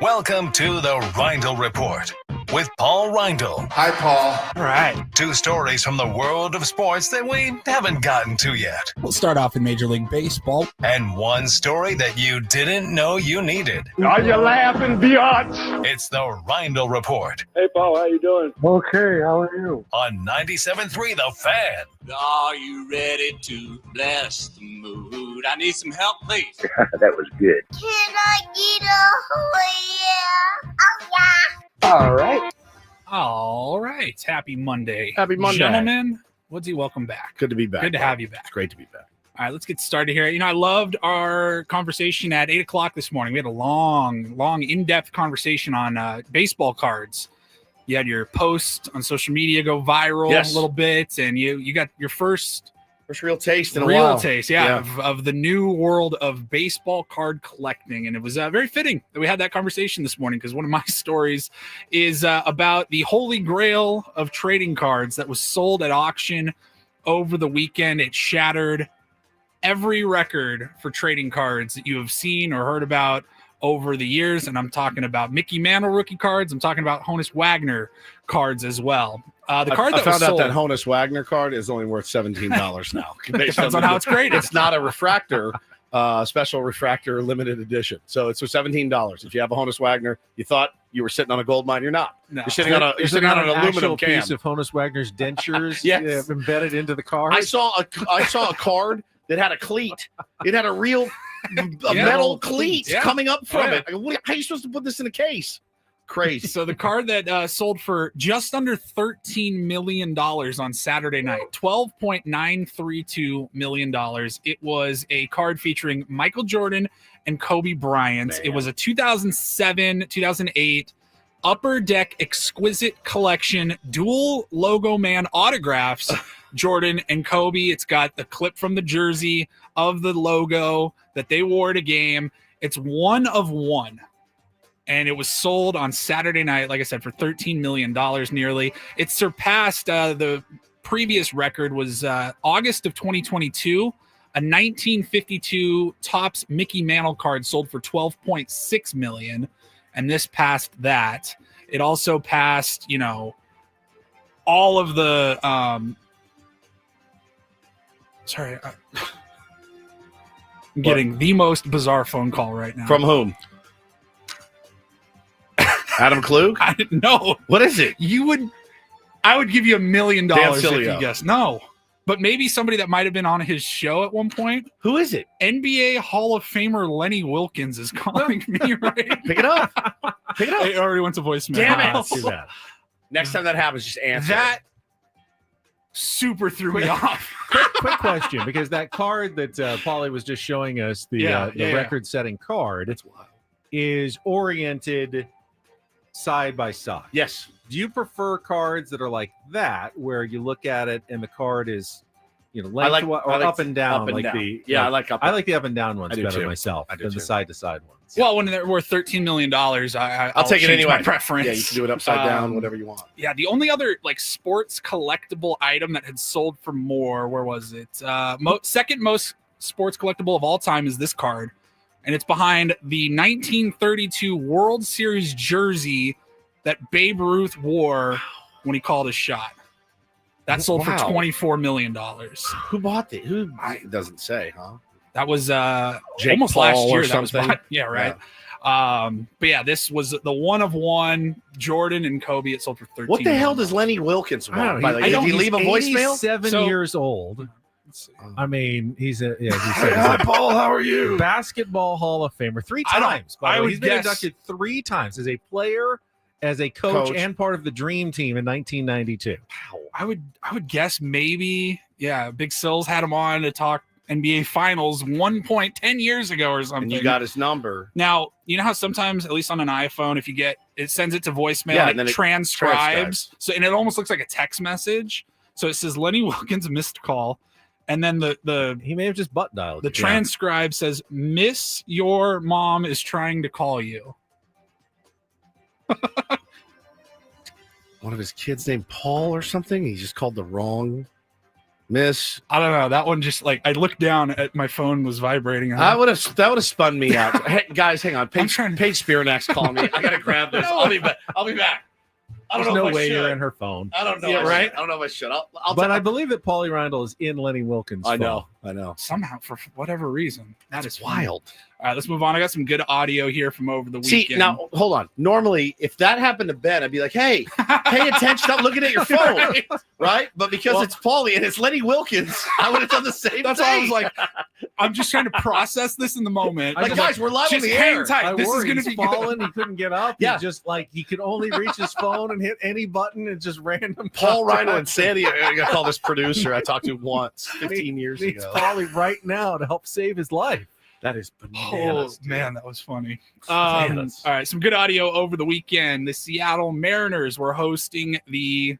Welcome to the Rindle Report with Paul Rindle. Hi, Paul. All right. 2 stories from the world of sports that we haven't gotten to yet. We'll start off in Major League Baseball. And 1 story that you didn't know you needed. Are you laughing, biatch? It's the Rindle Report Hey, Paul, how you doing? Okay, how are you? on 97.3 The Fan. Are you ready to bless the mood? I need some help, please. That was good. Can I get a All right. All right. Happy Monday. Happy Monday. Gentlemen, Woodsy, welcome back. Good to be back. Good to have you back. It's great to be back. All right, let's get started here. I loved our conversation at 8 o'clock this morning. We had a long, in-depth conversation on baseball cards. You had your post on social media go viral a little bit, and you got your first real taste in a while. Real taste, of the new world of baseball card collecting. And it was very fitting that we had that conversation this morning, because one of my stories is about the holy grail of trading cards that was sold at auction over the weekend. It shattered every record for trading cards that you have seen or heard about over the years. And I'm talking about Mickey Mantle rookie cards. I'm talking about Honus Wagner cards as well. The card I that found was out sold, that Honus Wagner card is only worth $17 now. Depends on how it's graded. It's not a refractor, special refractor limited edition. So it's for $17. If you have a Honus Wagner, you thought you were sitting on a gold mine. You're not. No. You're sitting on an aluminum actual can. piece of Honus Wagner's dentures Yes. embedded into the card. I saw a card that had a cleat. It had a real metal cleat coming up from it. I go, how are you supposed to put this in a case? Crazy. So the card that sold for just under $13 million on Saturday night, $12.932 million. It was a card featuring Michael Jordan and Kobe Bryant. Man. It was a 2007, 2008 Upper Deck Exquisite Collection dual logo man autographs, Jordan and Kobe. It's got the clip from the jersey of the logo that they wore at a game. It's 1 of 1. And it was sold on Saturday night, like I said, for $13 million nearly. It surpassed the previous record was August of 2022. A 1952 Topps Mickey Mantle card sold for $12.6 million. And this passed that. It also passed, all of the I'm getting the most bizarre phone call right now. From whom? Adam Klug? I didn't know. What is it? I would give you $1 million if Silio. you guessed. No. but maybe somebody that might have been on his show at one point. Who is it? NBA Hall of Famer Lenny Wilkins is calling me right. Pick it up. Pick it up. It already went to voicemail. Damn it. Too bad. Next time that happens, just answer. That super threw me off. Quick question, because that card that Paulie was just showing us, the record-setting card, is oriented side by side. Yes. Do you prefer cards that are like that, where you look at it and the card is, lengthwise or up and down? Up and down. I like the up and down ones better too. myself than the side to side ones. Well, when they're worth $13 million, I'll take it anyway. My preference. Yeah, you can do it upside down, whatever you want. Yeah, the only other sports collectible item that had sold for more, where was it? Second most sports collectible of all time is this card, and it's behind the 1932 World Series jersey that Babe Ruth wore when he called his shot. That sold for $24 million. Who bought it? Who? It doesn't say, huh? That was Jake almost Paul last year. or That was something. bought. Yeah, right. But yeah, this was the one of one Jordan and Kobe. It sold for $13 What the hell million. does Lenny Wilkins want? I don't know. Did he leave a voicemail? 87 years old. I mean, he's a Hi, Paul. How are you? Basketball Hall of Famer 3 I don't- times. By the I way, would he's been guess- inducted 3 times as a player, as a coach, Coach. and part of the Dream Team in 1992. I would guess maybe, Big Sills had him on to talk NBA Finals 10 years ago or something. And you got his number. Now, you know how sometimes, at least on an iPhone, if you get it sends it to voicemail, Yeah, and and then it it transcribes. transcribes. So, and it almost looks like a text message. So it says Lenny Wilkins missed call, and then the He may have just butt dialed. the transcribe says, "Miss, your mom is trying to call you." One of his kids named Paul or something. He just called the wrong miss. I don't know. That one just I looked down at my phone was vibrating. That would have spun me out. Hey, guys, hang on. Paige Spironak's calling me. I gotta grab this. I'll be back. I don't There's know no if I way should. you're in her phone. I don't know. Yeah, right? I don't know if I should. But I believe that Paulie Rindle is in Lenny Wilkins' I phone. know. Somehow, for whatever reason, that is Wild. All right, let's move on. I got some good audio here from over the See, weekend. now hold on. Normally, if that happened to Ben, I'd be like, "Hey, pay attention! Stop looking at your phone." Right? But because it's Paulie and it's Lenny Wilkins, I would have done the same. That's why I was like, I'm just trying to process this in the moment. Like, guys, we're live on just the hang air. tight. This is going to He's be fallen. good. He couldn't get up. Yeah. He just he could only reach his phone and hit any button and just random. Paul Rindle and Sandy. I got to call this producer I talked to once 15 years Needs ago. Paulie right now to help save his life. That is Oh bananas. man, that was funny. Bananas. All right, some good audio over the weekend. The Seattle Mariners were hosting the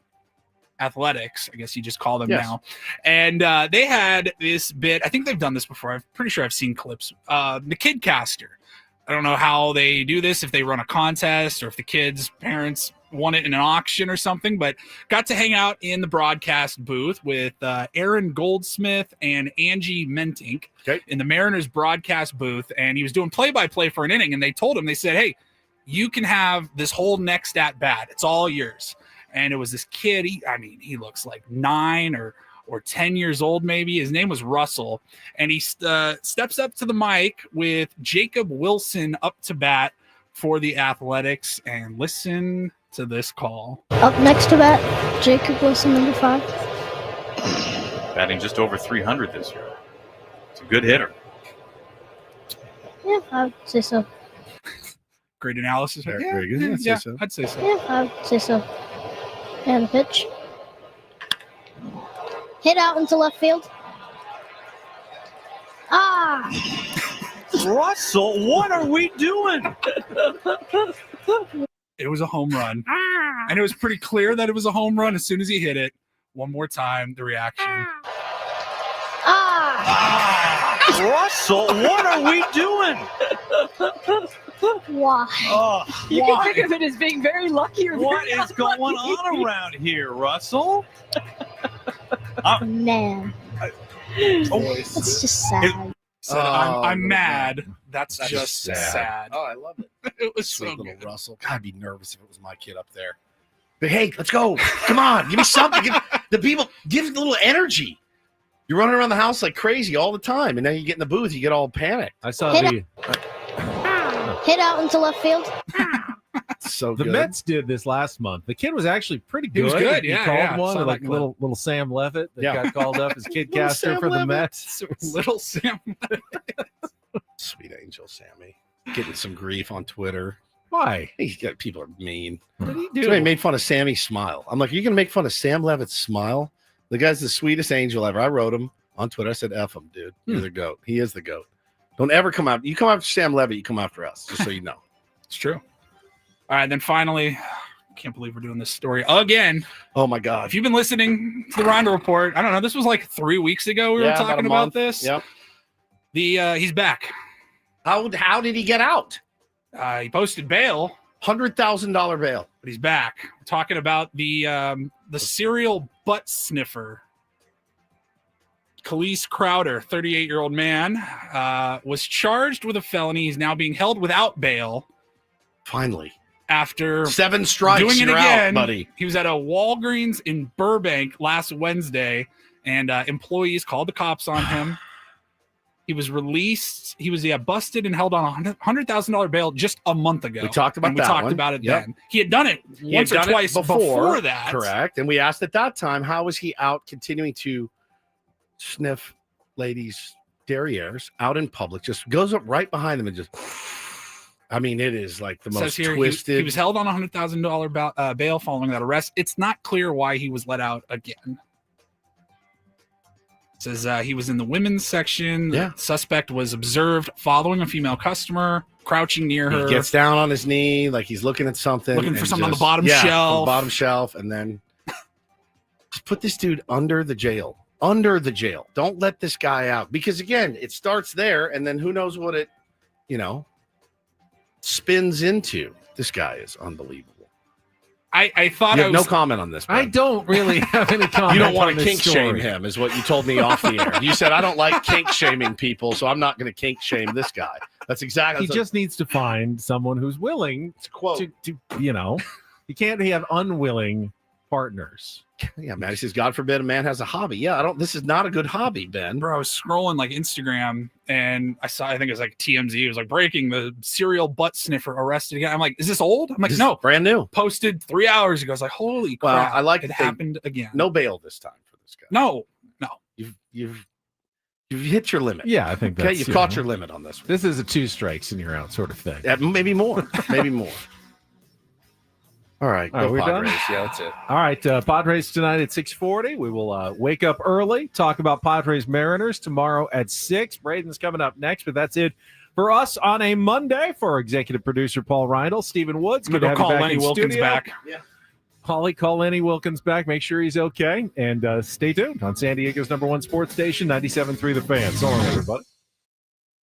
Athletics, I guess you just call them Yes. now, and they had this bit. I think they've done this before. I'm pretty sure I've seen clips. The Kid Caster. I don't know how they do this, if they run a contest or if the kids' parents won it in an auction or something, but got to hang out in the broadcast booth with Aaron Goldsmith and Angie Mentink in the Mariners broadcast booth. And he was doing play-by-play for an inning. And they told him, they said, "Hey, you can have this whole next at bat. It's all yours." And it was this kid. He looks like 9 or 10 years old, maybe. His name was Russell. And he steps up to the mic with Jacob Wilson up to bat for the Athletics, and listen to this call. Up next to bat, Jacob Wilson, number 5. Batting just over 300 this year. It's a good hitter. Yeah, I would say so. Great analysis. Very good. I'd say so. I'd say so. Yeah, I would say so. And the pitch. Hit out into left field. Ah! Russell, what are we doing? It was a home run. And it was pretty clear that it was a home run as soon as he hit it. One more time, the reaction. Ah! Russell, what are we doing? Why? You can think of it as being very lucky or What very is going on around here, Russell? Man. It's just sad. Said, I'm mad. That's just sad. Oh, I love it. It was Sweet so little good. Russell. God, I'd be nervous if it was my kid up there. But hey, let's go. Come on, give me something. Give a little energy. You're running around the house like crazy all the time, and now you get in the booth, you get all panicked. I saw Hit out into left field. So the good. Mets did this last month. The kid was actually pretty good. He was good, He yeah, called yeah. one Saw like that clip. little Sam Levitt that Yeah. got called up as kid Little caster Sam for the Levitt. Mets. Little Sam. Sweet angel Sammy. Getting some grief on Twitter. Why? People are mean. What did he do? Somebody made fun of Sammy's smile. I'm like, you're going to make fun of Sam Levitt's smile? The guy's the sweetest angel ever. I wrote him on Twitter. I said, F him, dude. You're the GOAT. He is the GOAT. Don't ever come out. You come after Sam Levitt, you come after us, just so you know. It's true. All right, then finally, can't believe we're doing this story again. Oh, my God. If you've been listening to the Rindle Report, I don't know, this was like 3 weeks ago we were talking about this. Yep. He's back. How did he get out? He posted bail. $100,000 bail. But he's back. We're talking about the serial butt sniffer. Khalees Crowder, 38-year-old man, was charged with a felony. He's now being held without bail. Finally. After 7 strikes, doing it you're again, out, buddy. He was at a Walgreens in Burbank last Wednesday, and employees called the cops on him. He was released. He was busted and held on $100,000 bail just a month ago. We talked about and we that talked one. about it Yep. then. He had done it He once had or done it twice before that. Correct. And we asked at that time, how is he out continuing to sniff ladies' derrieres out in public? Just goes up right behind them and just, I mean, it is like the Says most here twisted. he was held on $100,000 bail following that arrest. It's not clear why he was let out again. It says he was in the women's section. Yeah. The suspect was observed following a female customer, crouching near her. He gets down on his knee like he's looking at something. Looking for and something on the just- bottom yeah, shelf. on the bottom shelf. And then just put this dude under the jail. Under the jail. Don't let this guy out. Because again, it starts there and then who knows what it, spins into. This guy is unbelievable. I thought You I have was no comment on this. I Ben. don't really have any comment. You don't want on to this kink story. shame him, is what you told me off the air. You said I don't like kink shaming people, so I'm not going to kink shame this guy. That's exactly. He just needs to find someone who's willing quote. to you can't have unwilling partners. Yeah, man. He says, God forbid a man has a hobby. Yeah, this is not a good hobby, Ben. Bro, I was scrolling like Instagram and I think it was like TMZ. It was like breaking the serial butt sniffer arrested again. I'm like, is this old? I'm like, This no, is brand new. Posted 3 hours ago. I was like, holy Well, crap. I like it that they- happened again. No bail this time for this guy. No. You've hit your limit. Yeah, I think Okay, that's you've caught your limit on this one. This is a 2 strikes and you're out sort of thing. Maybe more. Maybe more. All right. All right, Go we're Padres. done? Yeah, that's it. All right, Padres tonight at 6:40. We will wake up early, talk about Padres Mariners tomorrow at 6. Braden's coming up next, but that's it for us on a Monday. For our executive producer Paul Rindle, Stephen Woods. I'm Good gonna to have go you call back Lenny in Wilkins studio. back. Yeah. Holly, call Lenny Wilkins back. Make sure he's okay, and stay tuned on San Diego's #1 sports station, 97.3 The Fan. So long, everybody.